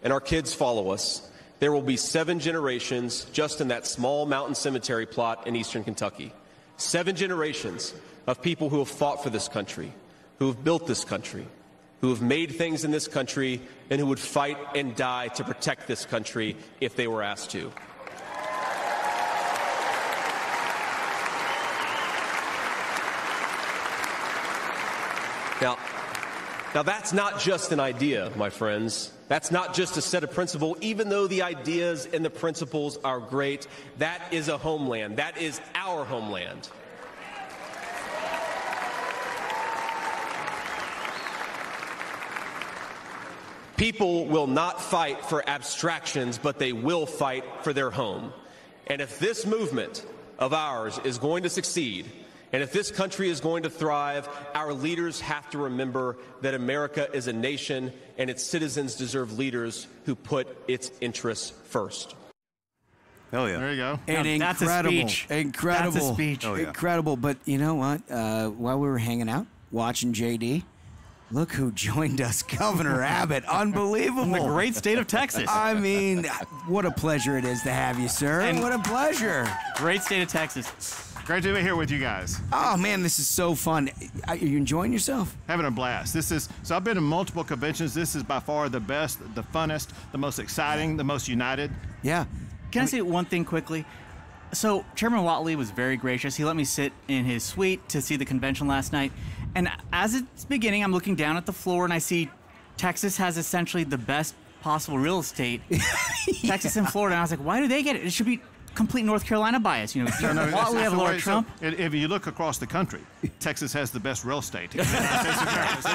S10: and our kids follow us, there will be 7 generations just in that small mountain cemetery plot in eastern Kentucky. 7 generations of people who have fought for this country, who have built this country, who have made things in this country, and who would fight and die to protect this country if they were asked to. Now that's not just an idea, my friends. That's not just a set of principles. Even though the ideas and the principles are great, that is a homeland. That is our homeland. People will not fight for abstractions, but they will fight for their home. And if this movement of ours is going to succeed, and if this country is going to thrive, our leaders have to remember that America is a nation and its citizens deserve leaders who put its interests first.
S7: Hell yeah.
S13: There you go.
S5: And
S4: That's
S5: incredible.
S4: a speech.
S5: Incredible.
S4: That's a speech.
S7: Oh, yeah.
S5: Incredible. But you know what? While we were hanging out, watching JD, look who joined us, Governor Abbott. Unbelievable.
S4: From the great state of Texas.
S5: I mean, what a pleasure it is to have you, sir.
S4: And
S5: what a pleasure.
S4: Great state of Texas.
S13: Great to be here with you guys.
S5: Oh, man, this is so fun. Are you enjoying yourself?
S13: Having a blast. So I've been to multiple conventions. This is by far the best, the funnest, the most exciting, the most united.
S5: Yeah.
S4: Can I say one thing quickly? So Chairman Whatley was very gracious. He let me sit in his suite to see the convention last night. And as it's beginning, I'm looking down at the floor and I see Texas has essentially the best possible real estate. Texas and Florida. And I was like, why do they get it? It should be complete North Carolina bias. You know, Whatley have Lord Trump.
S13: So if you look across the country, Texas has the best real estate. It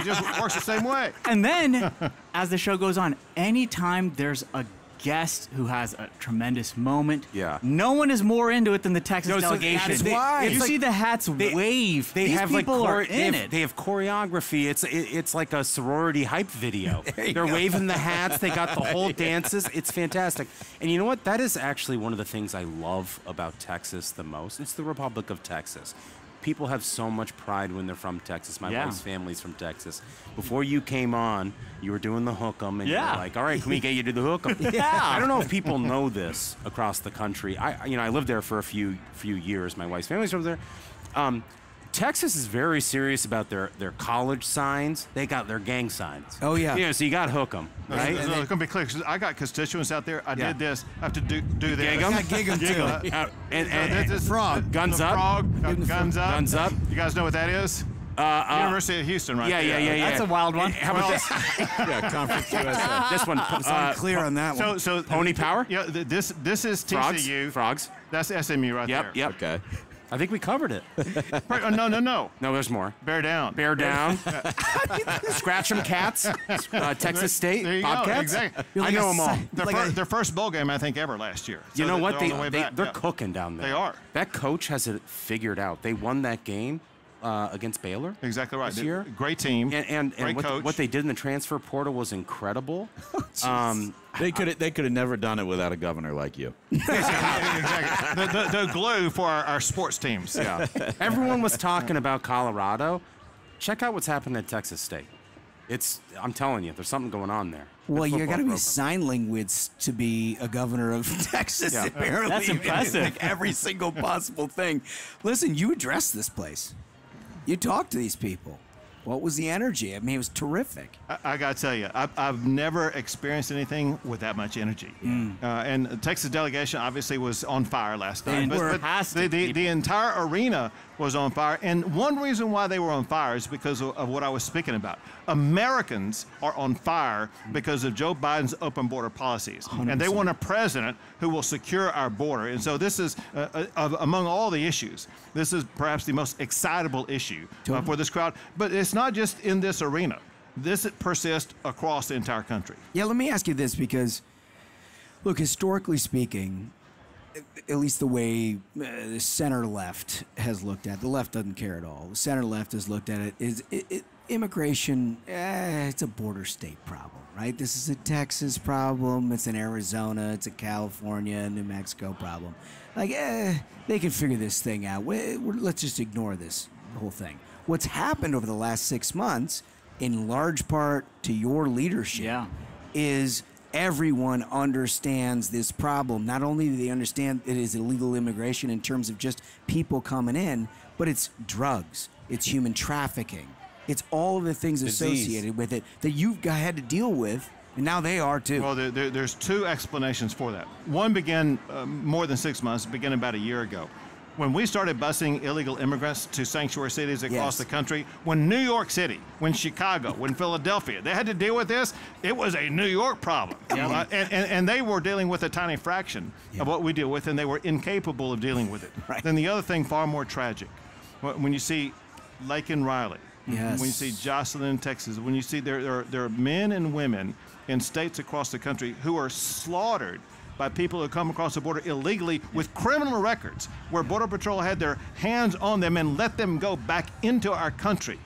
S13: just works the same way.
S4: And then, as the show goes on, anytime there's a guest who has a tremendous moment, no one is more into it than the Texas delegation.
S5: That's why.
S4: You see the hats wave.
S7: They
S4: These
S7: have
S4: people
S7: like
S4: are in it.
S7: They have choreography. It's like a sorority hype video. They're waving the hats. They got the whole dances. It's fantastic. And you know what? That is actually one of the things I love about Texas the most. It's the Republic of Texas. People have so much pride when they're from Texas. My wife's family's from Texas. Before you came on, you were doing the hook'em, and you were like, all right, can we get you to the hook'em? I don't know if people know this across the country. I lived there for a few years. My wife's family's from there. Texas is very serious about their college signs. They got their gang signs.
S5: Oh, yeah.
S7: Yeah, so you got hook'em, right?
S13: It's going to be clear, 'cause I got constituents out there. I did this. I have to do this.
S7: Gig 'em?
S5: Gig 'em, too.
S7: And frog. Guns up.
S13: Guns up.
S7: Guns up.
S13: You guys know what that is? University of Houston, right there.
S7: Yeah.
S4: That's a wild one.
S7: How about this?
S8: Conference USA.
S7: This one.
S5: It's unclear on that one.
S13: So
S7: Pony Power?
S13: Yeah, this is TCU.
S7: Frogs.
S13: That's SMU right there.
S7: Yep.
S8: Okay.
S7: I think we covered it.
S13: No.
S7: No, there's more.
S13: Bear down.
S7: Bear down. Scratch 'em cats. Texas State.
S13: There you
S7: Bobcats.
S13: go. Exactly.
S7: I know them all.
S13: Their first bowl game, I think, ever last year.
S7: You know what?
S13: They're
S7: cooking down there.
S13: They are.
S7: That coach has it figured out. They won that game against Baylor.
S13: Exactly right.
S7: This year.
S13: Great team.
S7: And
S13: great coach.
S7: what they did in the transfer portal was incredible.
S8: They could have never done it without a governor like you.
S13: Exactly. The glue for our sports teams.
S7: Yeah. Everyone was talking about Colorado. Check out what's happening at Texas State. I'm telling you, there's something going on there.
S5: Well, you got to be sign language to be a governor of Texas, apparently.
S4: That's impressive.
S5: Like every single possible thing. Listen, you addressed this place. You talked to these people. What was the energy? I mean, it was terrific.
S21: I got to tell you, I've never experienced anything with that much energy. And the Texas delegation obviously was on fire last night. But the entire arena was on fire. And one reason why they were on fire is because of what I was speaking about. Americans are on fire because of Joe Biden's open border policies. 100%. And they want a president who will secure our border. And so this is, among all the issues, this is perhaps the most excitable issue for this crowd. But it's not just in this arena. This persists across the entire country.
S5: Yeah, let me ask you this, because, look, historically speaking, at least the way the center left has looked at it, the left doesn't care at all. The center left has looked at it, is immigration, it's a border state problem, right? This is a Texas problem. It's an Arizona. It's a California, New Mexico problem. Like, they can figure this thing out. Let's just ignore this whole thing. What's happened over the last 6 months, in large part to your leadership, is everyone understands this problem. Not only do they understand it is illegal immigration in terms of just people coming in, but it's drugs, it's human trafficking, it's all of the things associated with it that you've had to deal with, and now they are too.
S21: Well, there's two explanations for that. One began more than 6 months, began about a year ago. When we started busing illegal immigrants to sanctuary cities across the country, when New York City, when Chicago, when Philadelphia, they had to deal with this, it was a New York problem. And they were dealing with a tiny fraction of what we deal with, and they were incapable of dealing with it. Then the other thing, far more tragic, when you see Lake and Riley, when you see Jocelyn in Texas, when you see there are men and women in states across the country who are slaughtered by people who come across the border illegally with criminal records, where Border Patrol had their hands on them and let them go back into our country.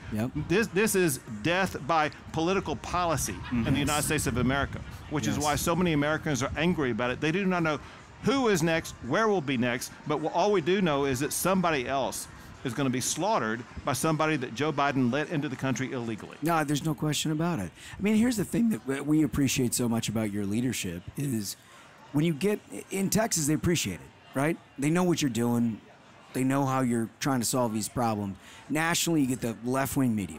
S21: This is death by political policy in the United States of America, which is why so many Americans are angry about it. They do not know who is next, where will be next, but all we do know is that somebody else is going to be slaughtered by somebody that Joe Biden let into the country illegally.
S5: No, there's no question about it. I mean, here's the thing that we appreciate so much about your leadership is, when you get in Texas, they appreciate it, right? They know what you're doing. They know how you're trying to solve these problems. Nationally, you get the left-wing media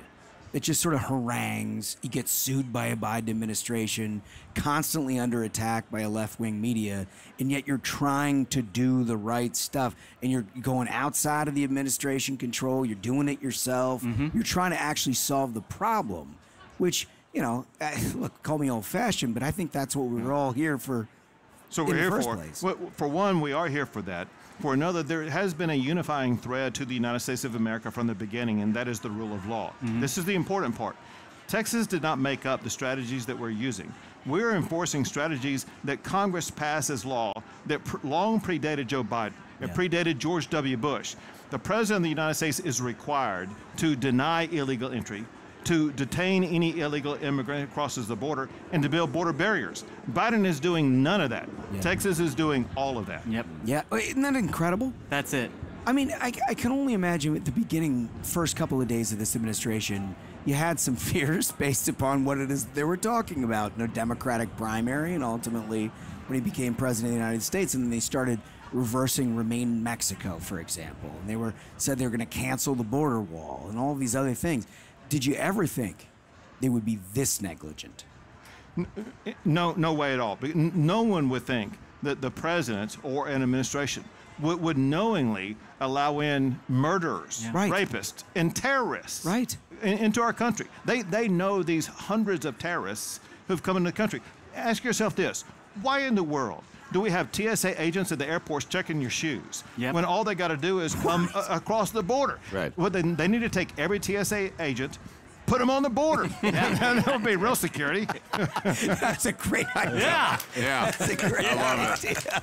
S5: that just sort of harangues. You get sued by a Biden administration, constantly under attack by a left-wing media, and yet you're trying to do the right stuff, and you're going outside of the administration control. You're doing it yourself. You're trying to actually solve the problem, which, you know, look, call me old-fashioned, but I think that's what we were all here for.
S21: So we're here for one, we are here for that. For another, there has been a unifying thread to the United States of America from the beginning, and that is the rule of law. This is the important part. Texas did not make up the strategies that we're using. We're enforcing strategies that Congress passed as law that long predated Joe Biden. It predated George W. Bush. The President of the United States is required to deny illegal entry, to detain any illegal immigrant who crosses the border, and to build border barriers. Biden is doing none of that. Texas is doing all of that.
S5: Yeah, isn't that incredible?
S4: That's it.
S5: I mean, I can only imagine at the beginning, first couple of days of this administration, you had some fears based upon what it is they were talking about, no Democratic primary, and ultimately when he became president of the United States, and then they started reversing Remain Mexico, for example, and they said they were going to cancel the border wall and all these other things. Did you ever think they would be this negligent?
S21: No way at all. No one would think that the president or an administration would knowingly allow in murderers, rapists, and terrorists into our country. They know these hundreds of terrorists who've come into the country. Ask yourself this: why in the world do we have TSA agents at the airports checking your shoes when all they got to do is come across the border? Well, they need to take every TSA agent, put them on the border. That'll be real security.
S5: That's a great idea. That's a great idea.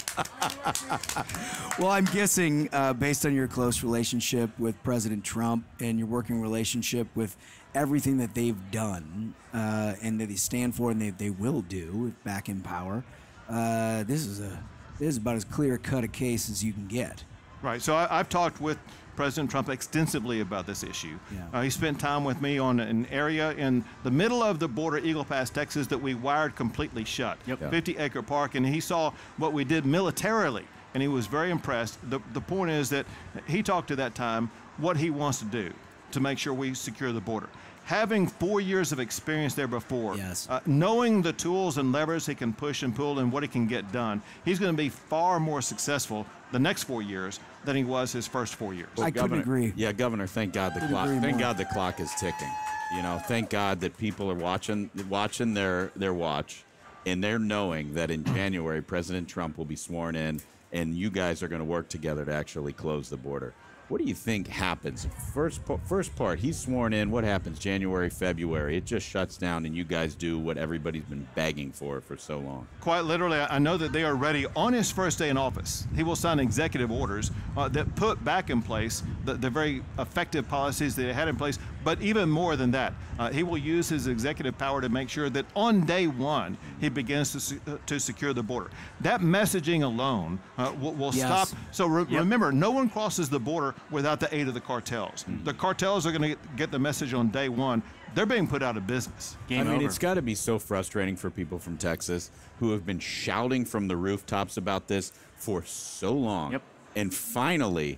S5: Well, I'm guessing, based on your close relationship with President Trump and your working relationship with everything that they've done and that they stand for and they will do back in power, this is about as clear-cut a case as you can get.
S21: Right. So I've talked with President Trump extensively about this issue. He spent time with me on an area in the middle of the border, Eagle Pass, Texas, that we wired completely shut. 50-acre park, and he saw what we did militarily, and he was very impressed. The point is that he talked to that time what he wants to do to make sure we secure the border. having 4 years of experience there before, knowing the tools and levers he can push and pull and what he can get done, he's going to be far more successful the next 4 years than he was his first 4 years.
S8: Well, Governor, yeah, Governor, thank God the clock. Thank God the clock is ticking. You know, thank God that people are watching their watch, and they're knowing that in January President Trump will be sworn in, and you guys are going to work together to actually close the border. What do you think happens? First part, he's sworn in. What happens January, February? It just shuts down, and you guys do what everybody's been begging for so long.
S21: Quite literally, I know that they are ready on his first day in office. He will sign executive orders that put back in place the very effective policies that he had in place. But even more than that, he will use his executive power to make sure that on day one, he begins to secure the border. That messaging alone will stop. So remember, no one crosses the border without the aid of the cartels. The cartels are going to get the message on day one. They're being put out of business.
S8: I mean, it's got to be so frustrating for people from Texas who have been shouting from the rooftops about this for so long. And finally,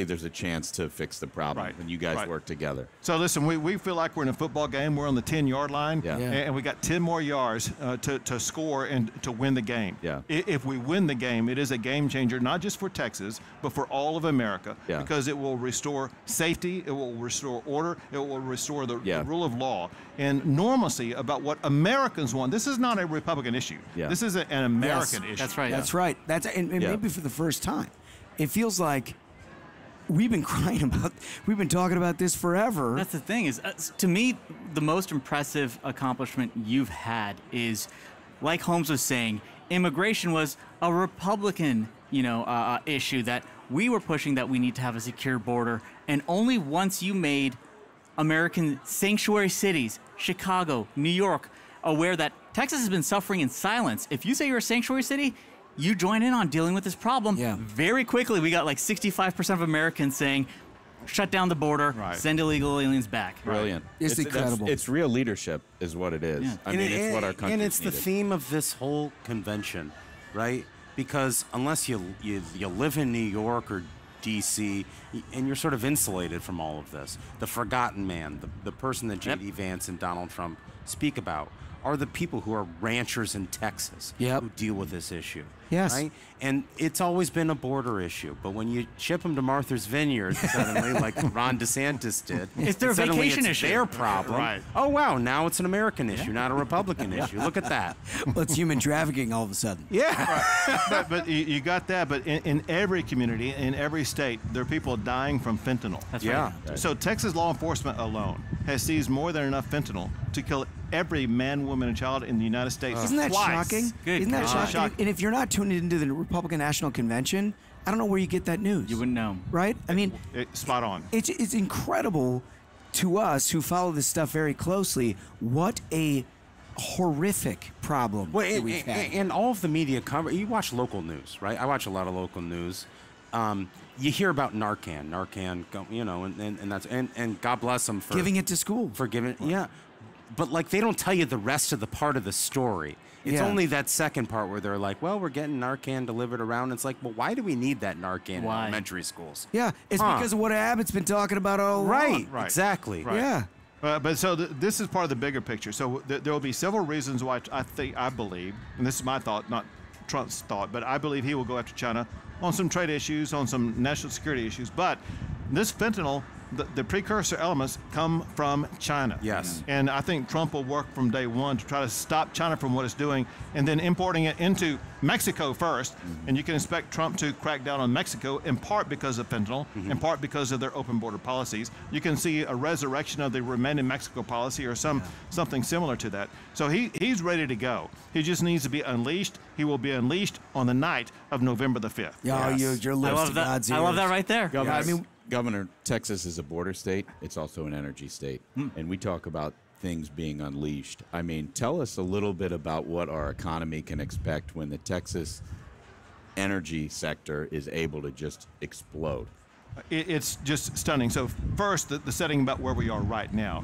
S8: there's a chance to fix the problem when you guys work together.
S21: So listen, we feel like we're in a football game. We're on the 10-yard line, and we got 10 more yards to score and to win the game. If we win the game, it is a game changer, not just for Texas, but for all of America, because it will restore safety, it will restore order, it will restore the rule of law and normalcy about what Americans want. This is not a Republican issue. This is an American issue.
S5: That's right. That's right. And maybe for the first time, it feels like we've been we've been talking about this forever.
S4: That's the thing is, to me, the most impressive accomplishment you've had is, like Holmes was saying, immigration was a Republican, issue that we were pushing, that we need to have a secure border. And only once you made American sanctuary cities, Chicago, New York, aware that Texas has been suffering in silence. If you say you're a sanctuary city, you join in on dealing with this problem. Very quickly, we got like 65% of Americans saying, shut down the border, send illegal aliens back.
S8: Brilliant.
S5: It's incredible.
S8: It's real leadership is what it is. I mean, it's what our country
S7: And it's the theme of this whole convention, right? Because unless you live in New York or D.C., and you're sort of insulated from all of this, the forgotten man, the person that J.D. Vance and Donald Trump speak about, are the people who are ranchers in Texas who deal with this issue. Right? And it's always been a border issue. But when you ship them to Martha's Vineyard suddenly, like Ron DeSantis did,
S4: it's their vacation issue.
S7: Their problem. Oh, wow, now it's an American issue, not a Republican issue. Look at that.
S5: Well, it's human trafficking all of a sudden.
S21: But you got that. But in every community, in every state, there are people dying from fentanyl.
S4: That's right.
S21: So Texas law enforcement alone has seized more than enough fentanyl to kill every man, woman, and child in the United States.
S5: Isn't that
S21: twice.
S5: shocking? Isn't that shocking? And if you're not tuned into the Republican National Convention, I don't know where you get that news.
S4: You wouldn't know.
S5: Right? I mean,
S21: spot on.
S5: It's incredible to us who follow this stuff very closely what a horrific problem that we've had.
S7: And all of the media cover. You watch local news, right? I watch a lot of local news. You hear about Narcan, and that's and God bless them for
S5: giving it to school.
S7: For giving, but like they don't tell you the rest of the part of the story. It's only that second part where they're like, well, we're getting Narcan delivered around. It's like, well, why do we need that Narcan in elementary schools?
S5: Yeah, it's because of what Abbott's been talking about all along.
S7: Right, exactly.
S21: Right.
S5: Yeah.
S21: But so this is part of the bigger picture. So there will be several reasons why I believe, and this is my thought, not Trump's thought, but I believe he will go after China on some trade issues, on some national security issues. But this fentanyl, the precursor elements come from China.
S7: Yes.
S21: And I think Trump will work from day one to try to stop China from what it's doing and then importing it into Mexico first. And you can expect Trump to crack down on Mexico in part because of fentanyl, in part because of their open border policies. You can see a resurrection of the Remain in Mexico policy or something similar to that. So he's ready to go. He just needs to be unleashed. He will be unleashed on the night of November the 5th.
S5: Yeah, your lips to God's ears.
S4: I love that right there.
S8: Governor, Texas is a border state. It's also an energy state. And we talk about things being unleashed. I mean, tell us a little bit about what our economy can expect when the Texas energy sector is able to just explode.
S21: It's just stunning. So first, the setting about where we are right now.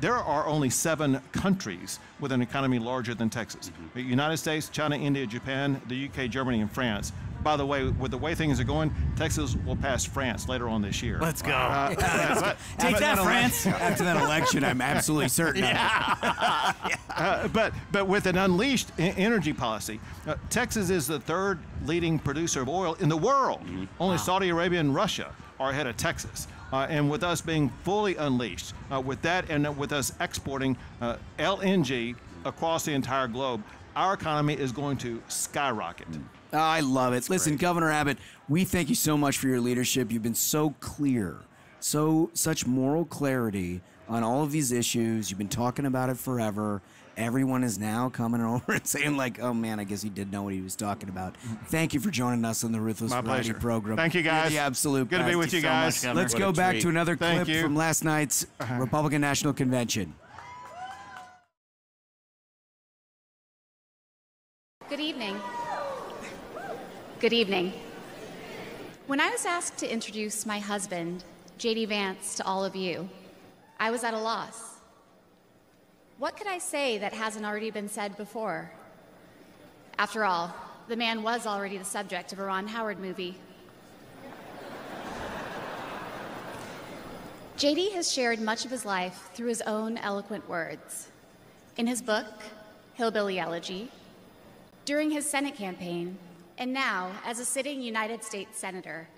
S21: There are only 7 countries with an economy larger than Texas. The United States, China, India, Japan, the UK, Germany, and France. by the way, with the way things are going, Texas will pass France later on this year.
S5: Let's go.
S4: Take that, France.
S5: After that election, I'm absolutely certain of it.
S21: But with an unleashed energy policy, Texas is the third leading producer of oil in the world. Only Saudi Arabia and Russia are ahead of Texas. And with us being fully unleashed, with that and with us exporting LNG across the entire globe, our economy is going to skyrocket.
S5: I love it. Listen, Governor Abbott, we thank you so much for your leadership. You've been so clear, such moral clarity on all of these issues. You've been talking about it forever. Everyone is now coming over and saying, like, oh, man, I guess he did know what he was talking about. Thank you for joining us on the Ruthless Variety program.
S21: Thank you, guys.
S5: You're the absolute
S21: Good to be with you guys.
S5: Let's go back to another clip from last night's Republican National Convention.
S3: Good evening. Good evening. When I was asked to introduce my husband, J.D. Vance, to all of you, I was at a loss. What could I say that hasn't already been said before? After all, the man was already the subject of a Ron Howard movie. J.D. has shared much of his life through his own eloquent words. In his book, Hillbilly Elegy, during his Senate campaign, and now as a sitting United States Senator.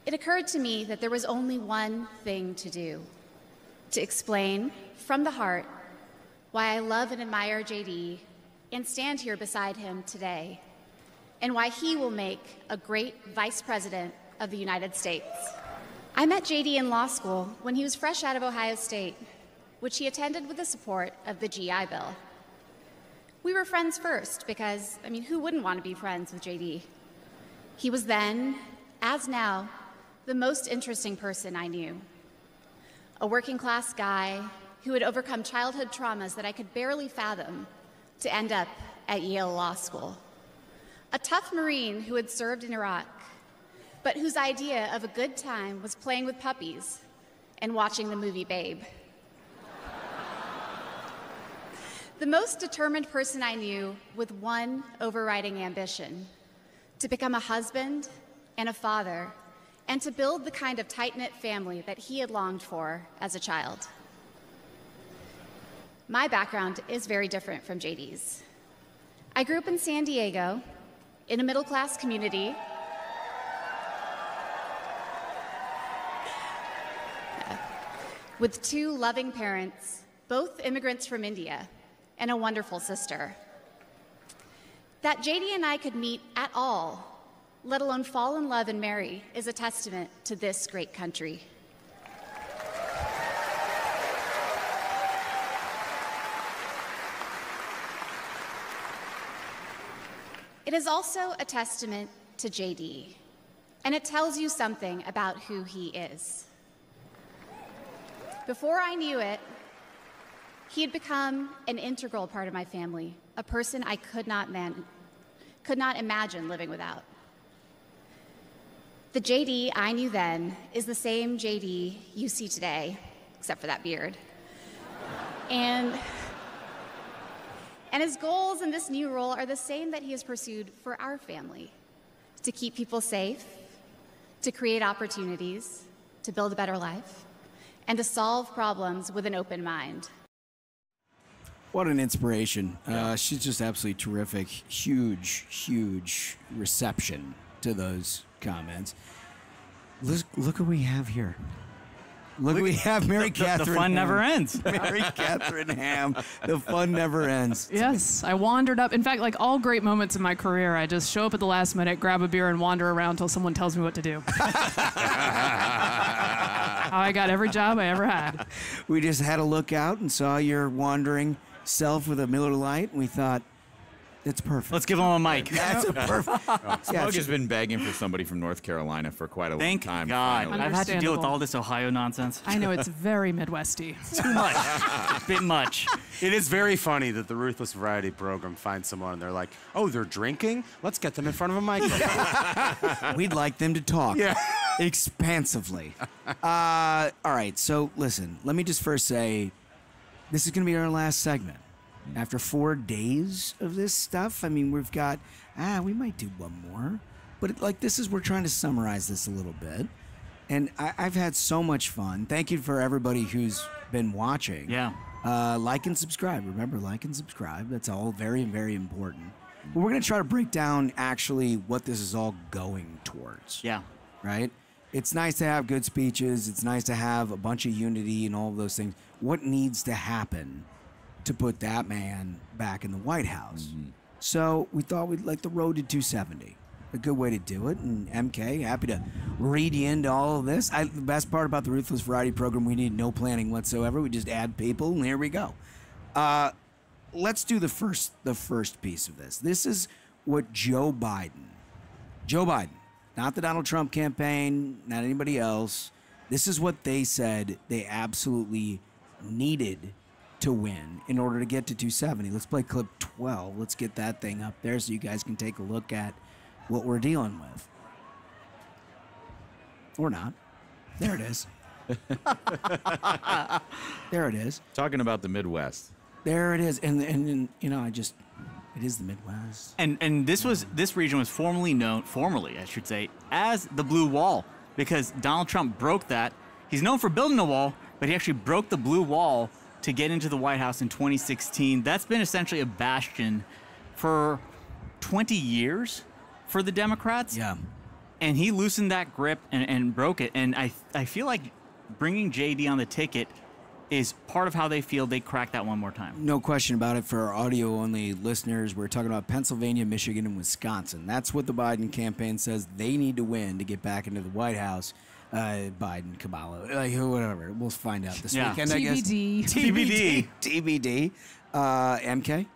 S3: It occurred to me that there was only one thing to do: to explain from the heart why I love and admire J.D. and stand here beside him today, and why he will make a great Vice President of the United States. I met J.D. in law school when he was fresh out of Ohio State, which he attended with the support of the GI Bill. We were friends first because, who wouldn't want to be friends with J.D.? He was then, as now, the most interesting person I knew. A working-class guy who had overcome childhood traumas that I could barely fathom to end up at Yale Law School. A tough Marine who had served in Iraq, but whose idea of a good time was playing with puppies and watching the movie Babe. The most determined person I knew with one overriding ambition: to become a husband and a father, and to build the kind of tight-knit family that he had longed for as a child. My background is very different from JD's. I grew up in San Diego, in a middle-class community. With two loving parents, both immigrants from India, and a wonderful sister. That JD and I could meet at all, let alone fall in love and marry, is a testament to this great country. It is also a testament to JD, and it tells you something about who he is. Before I knew it, he had become an integral part of my family, a person I could not imagine living without. The JD I knew then is the same JD you see today, except for that beard. And his goals in this new role are the same that he has pursued for our family: to keep people safe, to create opportunities, to build a better life, and to solve problems with an open mind.
S5: What an inspiration. She's just absolutely terrific. Huge, huge reception to those comments. Look what we have here. Look what we have, Mary Catherine.
S4: The fun never ends.
S5: Mary Catherine Ham. The fun never ends.
S20: Yes, I wandered up. In fact, like all great moments in my career, I just show up at the last minute, grab a beer, and wander around until someone tells me what to do. I got every job I ever had.
S5: We just had a look out and saw your wandering self with a Miller Lite, and we thought, it's perfect.
S4: Let's give him a mic.
S5: That's a perfect.
S8: Smug has been begging for somebody from North Carolina for quite a long time.
S4: Thank God.
S8: Finally.
S4: I've had to deal with all this Ohio nonsense.
S20: I know, it's very Midwesty.
S4: Too much. A bit much.
S7: It is very funny that the Ruthless Variety program finds someone and they're like, oh, they're drinking? Let's get them in front of a microphone.
S5: We'd like them to talk.
S7: Yeah.
S5: Expansively. All right, so listen, let me just first say, this is going to be our last segment. After 4 days of this stuff, I mean, we've got, we might do one more. But we're trying to summarize this a little bit. And I've had so much fun. Thank you for everybody who's been watching.
S4: Yeah.
S5: Like and subscribe. Remember, like and subscribe. That's all very, very important. But we're going to try to break down actually what this is all going towards.
S4: Yeah.
S5: Right? It's nice to have good speeches. It's nice to have a bunch of unity and all of those things. What needs to happen to put that man back in the White House? So we thought we'd like the road to 270. A good way to do it. And MK, happy to read you into all of this. The best part about the Ruthless Variety program, we need no planning whatsoever. We just add people, and here we go. Let's do the first piece of this. This is what Joe Biden, not the Donald Trump campaign, not anybody else. This is what they said they absolutely needed to win in order to get to 270. Let's play clip 12. Let's get that thing up there so you guys can take a look at what we're dealing with. Or not. There it is. There it is.
S8: Talking about the Midwest.
S5: There it is. And it is the Midwest.
S4: And this region was formerly known, I should say, as the Blue Wall, because Donald Trump broke that. He's known for building a wall, but he actually broke the Blue Wall to get into the White House in 2016. That's been essentially a bastion for 20 years for the Democrats.
S5: Yeah.
S4: And he loosened that grip and broke it. And I feel like bringing JD on the ticket is part of how they feel they cracked that one more time.
S5: No question about it. For our audio-only listeners, we're talking about Pennsylvania, Michigan, and Wisconsin. That's what the Biden campaign says they need to win to get back into the White House. Biden, Kamala, whatever. We'll find out this weekend, I guess. TBD. MK?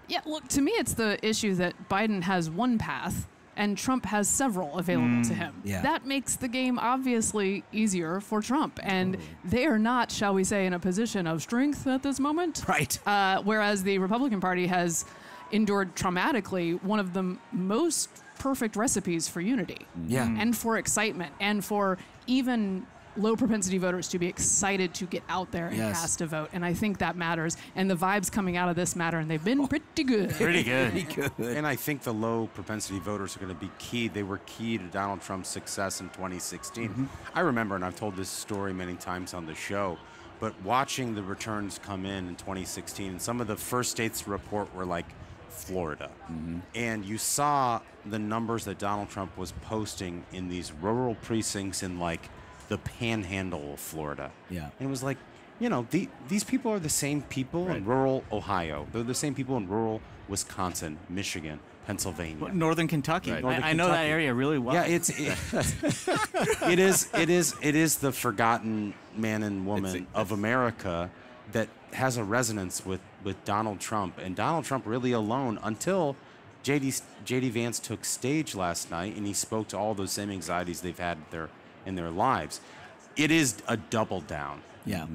S20: Yeah, look, to me, it's the issue that Biden has one path and Trump has several available to him.
S5: Yeah.
S20: That makes the game obviously easier for Trump. And they are not, shall we say, in a position of strength at this moment.
S5: Right.
S20: Whereas the Republican Party has endured traumatically one of the most perfect recipes for unity.
S5: Yeah.
S20: And for excitement and for even low propensity voters to be excited to get out there and cast a vote. And I think that matters. And the vibes coming out of this matter, and they've been pretty good.
S4: Pretty good.
S7: And I think the low propensity voters are going to be key. They were key to Donald Trump's success in 2016. I remember, and I've told this story many times on the show, but watching the returns come in 2016, and some of the first states to report were like Florida. And you saw the numbers that Donald Trump was posting in these rural precincts in like the panhandle of Florida.
S5: Yeah.
S7: And it was like, these people are the same people in rural Ohio. They're the same people in rural Wisconsin, Michigan, Pennsylvania.
S4: Northern Kentucky.
S7: Right.
S4: I know that area really well.
S7: Yeah, it is the forgotten man and woman of America that has a resonance with Donald Trump. And Donald Trump really alone until J.D. Vance took stage last night and he spoke to all those same anxieties they've had in their lives. It is a double down.
S5: Yeah.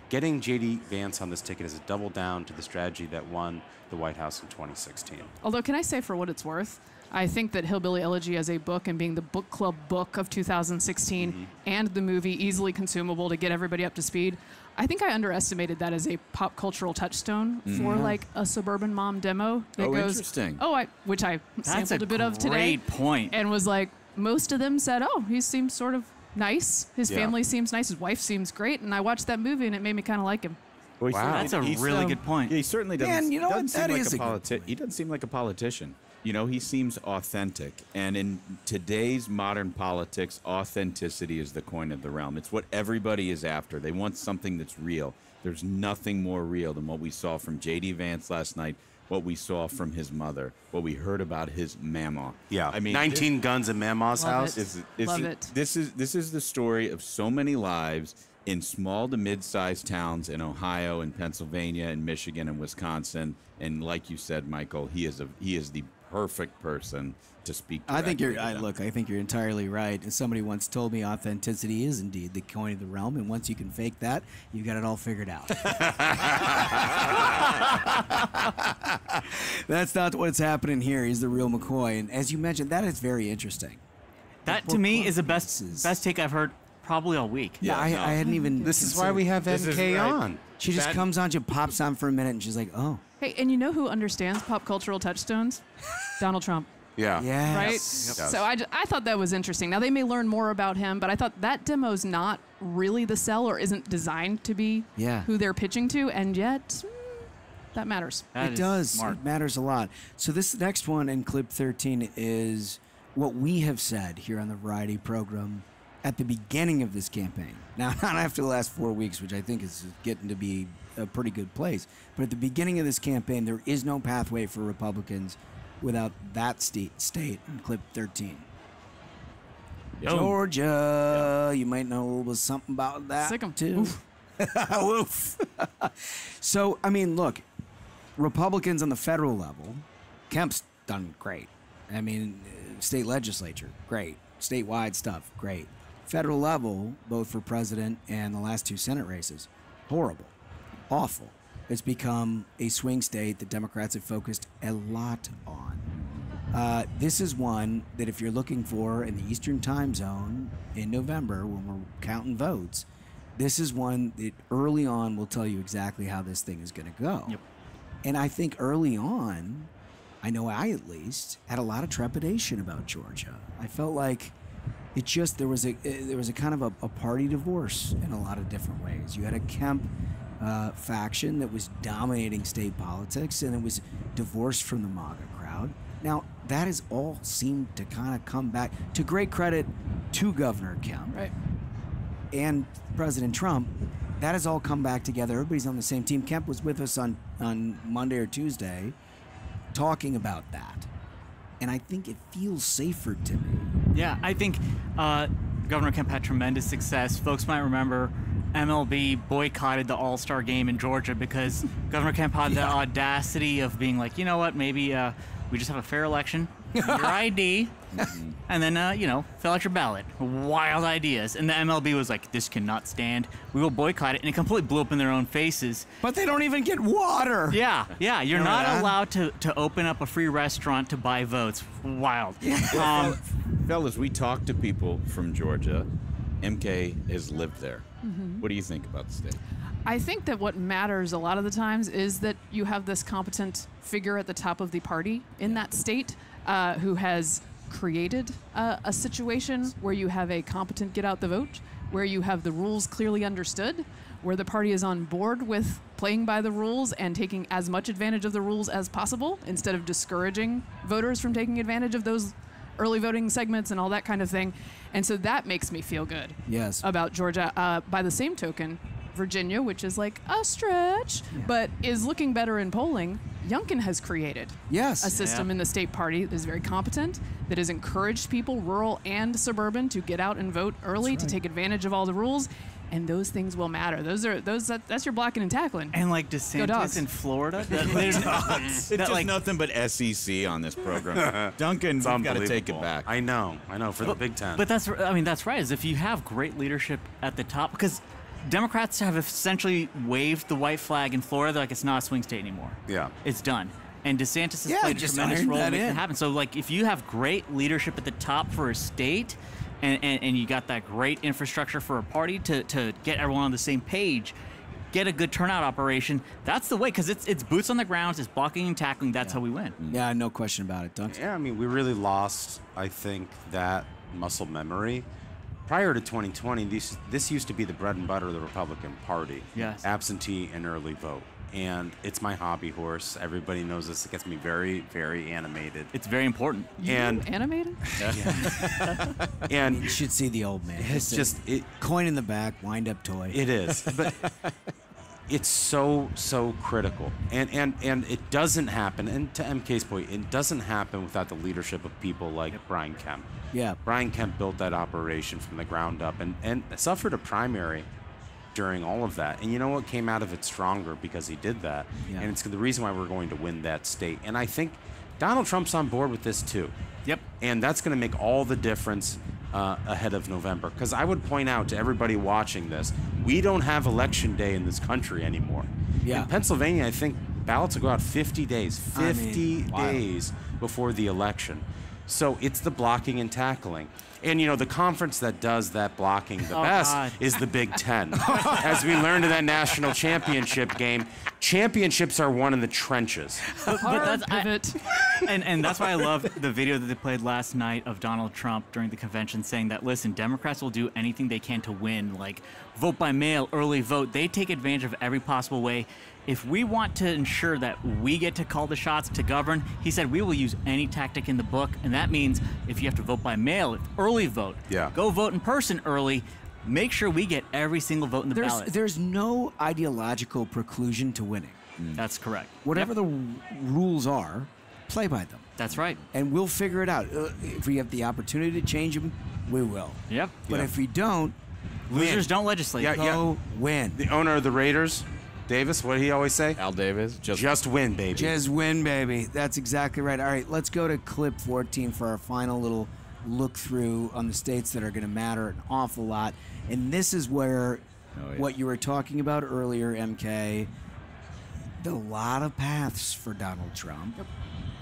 S7: Getting J.D. Vance on this ticket is a double down to the strategy that won the White House in 2016.
S20: Although, can I say for what it's worth, I think that Hillbilly Elegy as a book and being the book club book of 2016 and the movie easily consumable to get everybody up to speed, I think I underestimated that as a pop cultural touchstone for like a suburban mom demo that goes,
S8: interesting.
S20: Which I sampled a bit of today.
S4: Great point.
S20: And was like, most of them said, he seems sort of nice. His family seems nice. His wife seems great. And I watched that movie and it made me kind of like him.
S8: Well,
S4: that's a really good point.
S8: Yeah, he certainly doesn't.
S5: Man, you know what? That is a good point.
S8: He doesn't seem like a politician. He seems authentic. And in today's modern politics, authenticity is the coin of the realm. It's what everybody is after. They want something that's real. There's nothing more real than what we saw from J.D. Vance last night, what we saw from his mother, what we heard about his mama.
S7: Yeah,
S8: I mean,
S7: 19 guns in Mama's house.
S20: Love it.
S8: This is the story of so many lives in small to mid-sized towns in Ohio and Pennsylvania and Michigan and Wisconsin. And like you said, Michael, he is the perfect person to speak to.
S5: I think you're entirely right. And somebody once told me authenticity is indeed the coin of the realm, and once you can fake that, you've got it all figured out. That's not what's happening here. He's the real McCoy, and as you mentioned, that is very interesting.
S4: That to me is the best take I've heard probably all week.
S5: Yeah, I hadn't even.
S7: This is why we have MK on.
S5: She just comes on, she pops on for a minute, and she's like, oh.
S20: Hey, and you know who understands pop cultural touchstones? Donald Trump.
S7: Yeah.
S5: Yes.
S20: Right?
S5: Yep.
S20: So I thought that was interesting. Now, they may learn more about him, but I thought that demo's not really the sell or isn't designed to be who they're pitching to, and yet that matters.
S5: It does. Smart. It matters a lot. So this next one in clip 13 is what we have said here on the Variety program at the beginning of this campaign. Now, not after the last 4 weeks, which I think is getting to be a pretty good place, but at the beginning of this campaign, there is no pathway for Republicans without that state in clip 13. Georgia, you might know a little something about that
S20: Sick 'em.
S5: too. Oof. So, I mean, look, Republicans on the federal level, Kemp's done great. I mean, state legislature, great. Statewide stuff, great. Federal level, both for president and the last 2 Senate races, horrible, awful. It's become a swing state that Democrats have focused a lot on. This is one that if you're looking for in the Eastern time zone in November when we're counting votes, this is one that early on will tell you exactly how this thing is going to go.
S4: Yep.
S5: And I think early on, I know I at least had a lot of trepidation about Georgia. I felt like it just there was a kind of a party divorce in a lot of different ways. You had a Kemp faction that was dominating state politics, and it was divorced from the MAGA crowd. Now, that has all seemed to kind of come back, to great credit to Governor Kemp and President Trump. That has all come back together. Everybody's on the same team. Kemp was with us on Monday or Tuesday talking about that. And I think it feels safer to me.
S4: Yeah, I think Governor Kemp had tremendous success. Folks might remember MLB boycotted the All-Star game in Georgia because Governor Kemp had the audacity of being like, you know what, maybe we just have a fair election, your ID, and then, fill out your ballot. Wild ideas. And the MLB was like, this cannot stand. We will boycott it. And it completely blew up in their own faces.
S5: But they don't even get water.
S4: Yeah. You're not allowed to open up a free restaurant to buy votes. Wild.
S8: Fellas, we talked to people from Georgia. MK has lived there.
S20: Mm-hmm.
S8: What do you think about the state?
S20: I think that what matters a lot of the times is that you have this competent figure at the top of the party in that state who has created a situation where you have a competent get out the vote, where you have the rules clearly understood, where the party is on board with playing by the rules and taking as much advantage of the rules as possible instead of discouraging voters from taking advantage of those early voting segments and all that kind of thing. And so that makes me feel good about Georgia. By the same token, Virginia, which is like a stretch, but is looking better in polling, Youngkin has created a system in the state party that is very competent, that has encouraged people, rural and suburban, to get out and vote early, to take advantage of all the rules. And those things will matter. That's your blocking and tackling.
S4: And like DeSantis in Florida,
S8: it's just nothing but SEC on this program. Duncan, we've got to take it back.
S7: I know, for the Big Ten.
S4: But that's right. Is if you have great leadership at the top, because Democrats have essentially waved the white flag in Florida. They're like, it's not a swing state anymore.
S7: Yeah,
S4: it's done. And DeSantis has played a tremendous role to make it happen. So like, if you have great leadership at the top for a state, and you got that great infrastructure for a party to get everyone on the same page, get a good turnout operation, that's the way, because it's boots on the ground, it's blocking and tackling, that's how we win.
S5: Yeah, no question about it, Duncan.
S7: Yeah, I mean, we really lost, I think, that muscle memory. Prior to 2020, this used to be the bread and butter of the Republican Party.
S4: Yes.
S7: Absentee and early vote. And it's my hobby horse. Everybody knows this. It gets me very, very animated.
S4: It's very important.
S20: Animated?
S7: Yeah. And
S5: you should see the old man.
S7: It's just
S5: coin in the back, wind up toy.
S7: It is, but it's so critical, and it doesn't happen. And to MK's point, it doesn't happen without the leadership of people like Brian Kemp.
S5: Yeah,
S7: Brian Kemp built that operation from the ground up, and suffered a primary during all of that. And you know what came out of it stronger because he did that. Yeah. And it's the reason why we're going to win that state. And I think Donald Trump's on board with this too.
S4: Yep.
S7: And that's going to make all the difference ahead of November. Because I would point out to everybody watching this, we don't have election day in this country anymore.
S5: Yeah.
S7: In Pennsylvania, I think ballots will go out 50 days. 50 days before the election. So it's the blocking and tackling. And, the conference that does that blocking the best is the Big Ten. As we learned in that national championship game, championships are won in the trenches.
S4: But that's and that's why I love the video that they played last night of Donald Trump during the convention saying that, listen, Democrats will do anything they can to win, like vote by mail, early vote. They take advantage of every possible way. If we want to ensure that we get to call the shots to govern, he said we will use any tactic in the book, and that means if you have to vote by mail, early vote.
S7: Yeah.
S4: Go vote in person early. Make sure we get every single vote in the ballot.
S5: There's no ideological preclusion to winning.
S4: That's correct.
S5: Whatever the rules are, play by them.
S4: That's right.
S5: And we'll figure it out. If we have the opportunity to change them, we will.
S4: Yep.
S5: But if we don't,
S4: losers don't legislate.
S5: Go win.
S7: The owner of the Raiders, Davis, what did he always say?
S8: Al Davis.
S7: Just win, baby.
S5: Just win, baby. That's exactly right. All right, let's go to clip 14 for our final little look through on the states that are going to matter an awful lot. And this is where what you were talking about earlier, MK, a lot of paths for Donald Trump.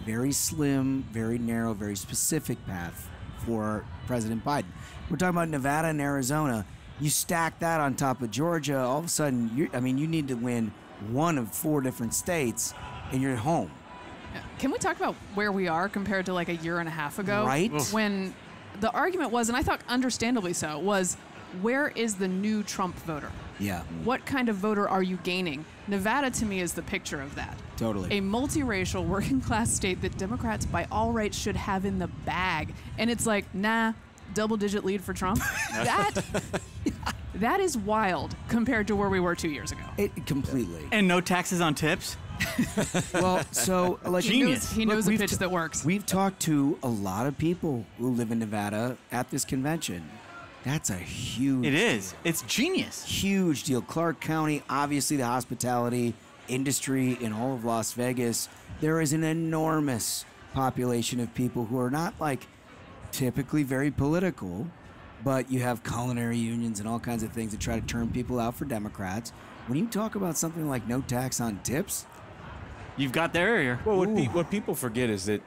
S5: Very slim, very narrow, very specific path for President Biden. We're talking about Nevada and Arizona. You stack that on top of Georgia, all of a sudden, you need to win one of 4 different states, and you're home.
S20: Can we talk about where we are compared to like a year and a half ago?
S5: Right.
S20: When the argument was, and I thought understandably so, was where is the new Trump voter?
S5: Yeah.
S20: What kind of voter are you gaining? Nevada, to me, is the picture of that.
S5: Totally.
S20: A multiracial, working-class state that Democrats, by all rights, should have in the bag. And it's like, nah, double-digit lead for Trump. That is wild compared to where we were 2 years ago.
S5: Completely.
S4: And no taxes on tips?
S5: Well, so like
S4: genius.
S20: He knows a pitch that works.
S5: We've talked to a lot of people who live in Nevada at this convention. That's a huge
S4: It is. It's genius.
S5: Huge deal. Clark County, obviously the hospitality industry in all of Las Vegas. There is an enormous population of people who are not like typically very political, but you have culinary unions and all kinds of things that try to turn people out for Democrats. When you talk about something like no tax on tips,
S4: you've got their area.
S8: Well, what people forget is that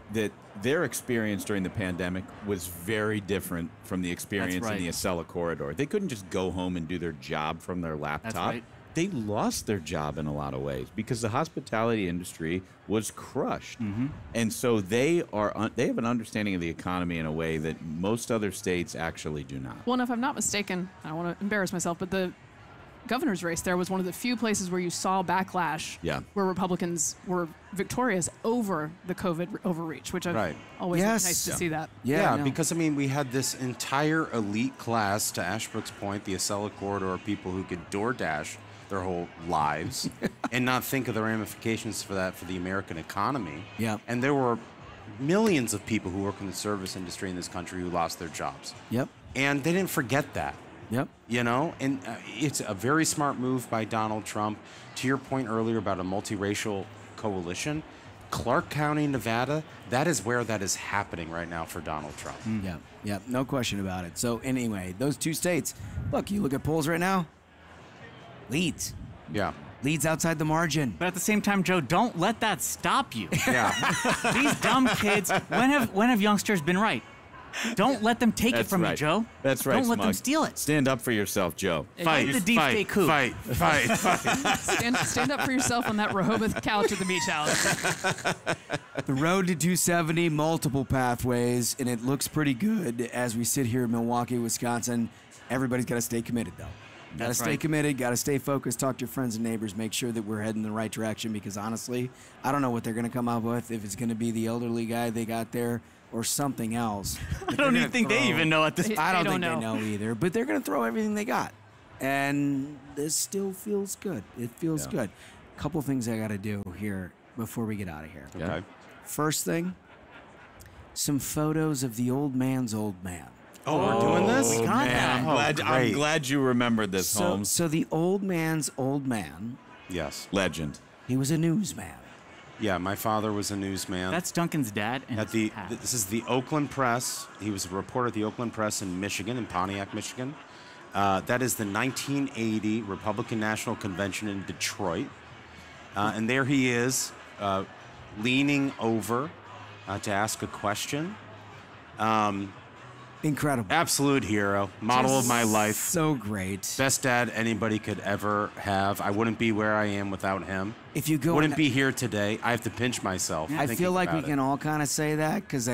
S8: their experience during the pandemic was very different from the experience in the Acela corridor. They couldn't just go home and do their job from their laptop.
S4: That's right.
S8: They lost their job in a lot of ways because the hospitality industry was crushed. And so they have an understanding of the economy in a way that most other states actually do not.
S20: Well, and if I'm not mistaken, I don't want to embarrass myself, but the governor's race there was one of the few places where you saw backlash where Republicans were victorious over the COVID overreach, which I've always been nice to see that.
S7: Yeah, because, we had this entire elite class, to Ashbrook's point, the Acela corridor, people who could DoorDash their whole lives and not think of the ramifications for that for the American economy.
S5: Yeah.
S7: And there were millions of people who work in the service industry in this country who lost their jobs.
S5: Yep.
S7: And they didn't forget that.
S5: Yep.
S7: And it's a very smart move by Donald Trump. To your point earlier about a multiracial coalition, Clark County, Nevada, that is where that is happening right now for Donald Trump.
S5: Yeah, no question about it. So anyway, those 2 states, look, you look at polls right now, leads.
S7: Yeah.
S5: Leads outside the margin.
S4: But at the same time, Joe, don't let that stop you.
S7: Yeah.
S4: These dumb kids, when have youngsters been right? Don't let them take it from you, Joe.
S8: That's right,
S4: Don't let them
S8: Smug.
S4: steal it.
S8: Stand up for yourself, Joe.
S4: Fight the deep state coup.
S7: Fight.
S20: Stand up for yourself on that Rehoboth couch at the beach house.
S5: The road to 270, multiple pathways, and it looks pretty good as we sit here in Milwaukee, Wisconsin. Everybody's got to stay committed, though. Got to stay committed, got to stay focused, talk to your friends and neighbors, make sure that we're heading in the right direction because, honestly, I don't know what they're going to come up with, if it's going to be the elderly guy they got there or something else.
S4: I don't even think they even know at this point.
S5: I don't think they know either, but they're going to throw everything they got. And this still feels good. It feels good. A couple things I got to do here before we get out of here.
S7: Okay.
S5: First thing, some photos of the old man's old man.
S7: Oh, we're doing this?
S4: We got that.
S8: I'm glad you remembered this, Holmes.
S5: So the old man's old man.
S7: Yes.
S8: Legend.
S5: He was a newsman.
S7: Yeah, my father was a newsman.
S4: That's Duncan's dad. And
S7: this is the Oakland Press. He was a reporter at the Oakland Press in Michigan, in Pontiac, Michigan. That is the 1980 Republican National Convention in Detroit. And there he is, leaning over to ask a question.
S5: Incredible.
S7: Absolute hero. Model of my life.
S5: So great.
S7: Best dad anybody could ever have. I wouldn't be where I am without him.
S5: If you go,
S7: wouldn't be here today. I have to pinch myself.
S5: I feel like we can all kind of say that because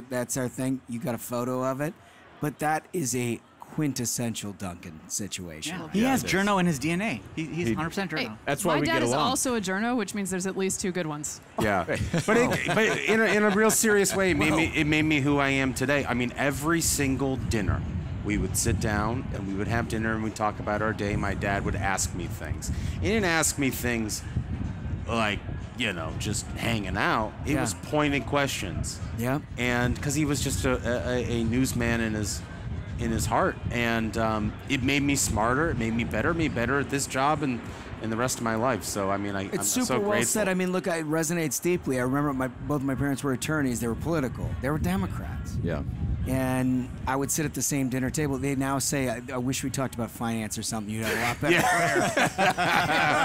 S5: that's our thing. You got a photo of it, but that is a quintessential Duncan situation.
S4: Yeah. He has journo in his DNA. He's 100% journo.
S20: Hey,
S8: that's why we get along.
S20: My dad is also a journo, which means there's at least 2 good ones.
S7: Yeah, but in a real serious way, it made me who I am today. I mean, every single dinner, we would sit down and we would have dinner and we'd talk about our day. My dad would ask me things. He didn't ask me things like, just hanging out. It was pointed questions.
S5: Yeah.
S7: And because he was just a newsman in his heart, and it made me smarter. It made me better at this job and the rest of my life. So I mean, I'm
S5: super
S7: so
S5: well
S7: grateful.
S5: said. I mean, look, it resonates deeply. I remember both my parents were attorneys. They were political. They were Democrats.
S8: Yeah.
S5: And I would sit at the same dinner table. They now say, I wish we talked about finance or something. You'd have a lot better career.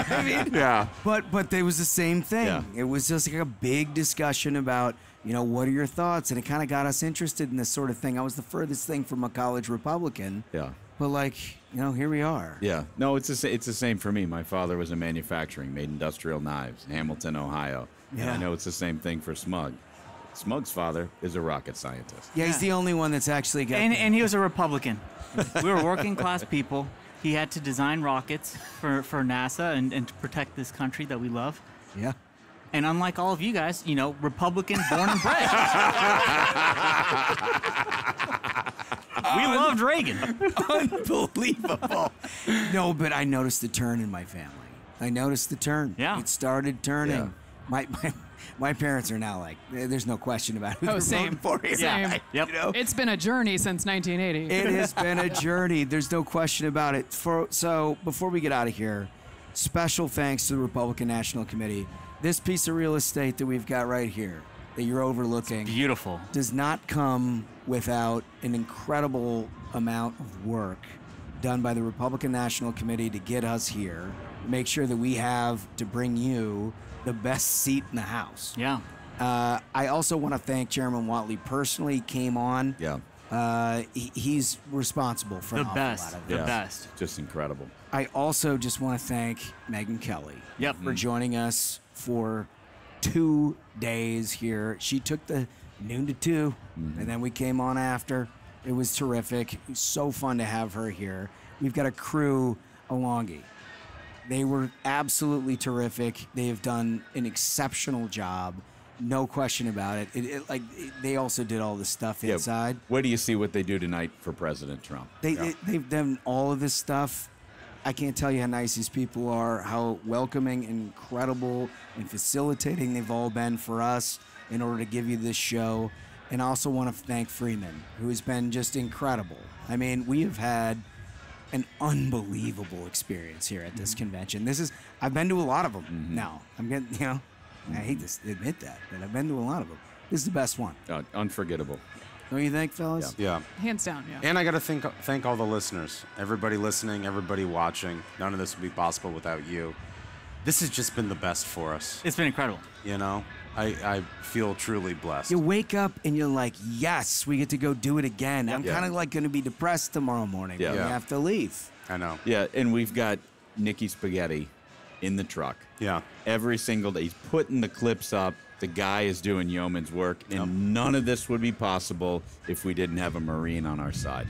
S5: I mean,
S7: yeah.
S5: But it was the same thing.
S8: Yeah.
S5: It was just like a big discussion about, what are your thoughts? And it kind of got us interested in this sort of thing. I was the furthest thing from a college Republican.
S8: Yeah.
S5: But here we are.
S8: Yeah. No, it's the same for me. My father was in manufacturing, made industrial knives, Hamilton, Ohio.
S5: Yeah.
S8: And I know it's the same thing for Smug. Smug's father is a rocket scientist.
S5: Yeah, he's the only one that's actually got...
S4: And he was a Republican. We were working class people. He had to design rockets for NASA and to protect this country that we love.
S5: Yeah.
S4: And unlike all of you guys, Republican born and bred. We loved Reagan.
S5: Unbelievable. No, but I noticed the turn in my family. I noticed the turn.
S4: Yeah.
S5: It started turning.
S8: Yeah.
S5: My parents are now like, there's no question about who they're
S20: same.
S5: voting for.
S20: Same.
S4: Yep.
S20: It's been a journey since 1980.
S5: It has been a journey. There's no question about it. So before we get out of here, special thanks to the Republican National Committee. This piece of real estate that we've got right here that you're overlooking,
S4: it's beautiful,
S5: does not come without an incredible amount of work done by the Republican National Committee to get us here, make sure that we have to bring you the best seat in the House.
S4: Yeah.
S5: I also want to thank Chairman Whatley personally. He came on.
S8: Yeah.
S5: He's responsible for
S4: the
S5: an awful
S4: best.
S5: lot of
S4: The
S5: this.
S4: best.
S8: Just incredible.
S5: I also just want to thank Megyn Kelly for joining us for 2 days here. She took the noon to 2, and then we came on after. It was terrific. It was so fun to have her here. We've got a crew along. They were absolutely terrific. They have done an exceptional job. No question about it. They also did all the stuff inside.
S8: Where do you see what they do tonight for President Trump?
S5: They've done all of this stuff. I can't tell you how nice these people are, how welcoming and incredible and facilitating they've all been for us in order to give you this show. And I also want to thank Freeman, who has been just incredible. I mean, we have had an unbelievable experience here at this convention. I've been to a lot of them now. I'm getting, I hate to admit that, but I've been to a lot of them. This is the best one.
S8: Unforgettable.
S5: Don't you think, fellas?
S7: Yeah.
S20: Hands down, yeah.
S7: And I got to thank all the listeners, everybody listening, everybody watching. None of this would be possible without you. This has just been the best for us.
S4: It's been incredible.
S7: I feel truly blessed.
S5: You wake up and you're like, yes, we get to go do it again. I'm kind of like going to be depressed tomorrow morning when we have to leave.
S7: I know.
S8: Yeah, and we've got Nikki Spaghetti in the truck.
S7: Yeah.
S8: Every single day. He's putting the clips up. The guy is doing yeoman's work, and none of this would be possible if we didn't have a Marine on our side.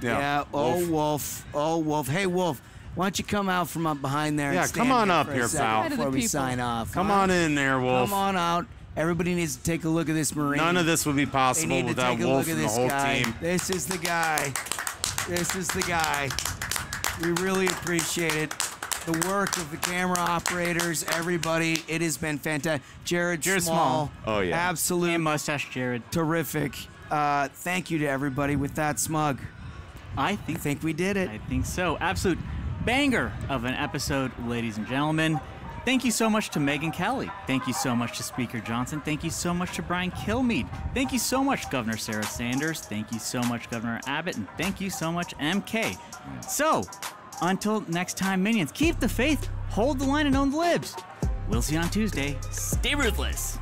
S5: Yeah. Wolf. Oh, Wolf. Hey, Wolf, why don't you come out from up behind there?
S7: Yeah,
S5: and
S7: come
S5: stand
S7: on
S5: here
S7: up
S5: for a
S7: here,
S5: second
S7: pal.
S5: Before we sign off.
S7: Come on in there, Wolf.
S5: Come on out. Everybody needs to take a look at this Marine.
S7: None of this would be possible
S5: They need to
S7: without
S5: take a
S7: Wolf
S5: look at
S7: and the
S5: this
S7: whole
S5: guy.
S7: team.
S5: This is the guy. This is the guy. We really appreciate it. The work of the camera operators, everybody. It has been fantastic. Jared Small.
S8: Oh, yeah.
S5: Absolute.
S4: And Mustache Jared.
S5: Terrific. Thank you to everybody with that, Smug.
S4: I think
S5: we did it.
S4: I think so. Absolute banger of an episode, ladies and gentlemen. Thank you so much to Megyn Kelly. Thank you so much to Speaker Johnson. Thank you so much to Brian Kilmeade. Thank you so much, Governor Sarah Sanders. Thank you so much, Governor Abbott. And thank you so much, MK. So, until next time, minions, keep the faith, hold the line, and own the libs. We'll see you on Tuesday. Stay ruthless.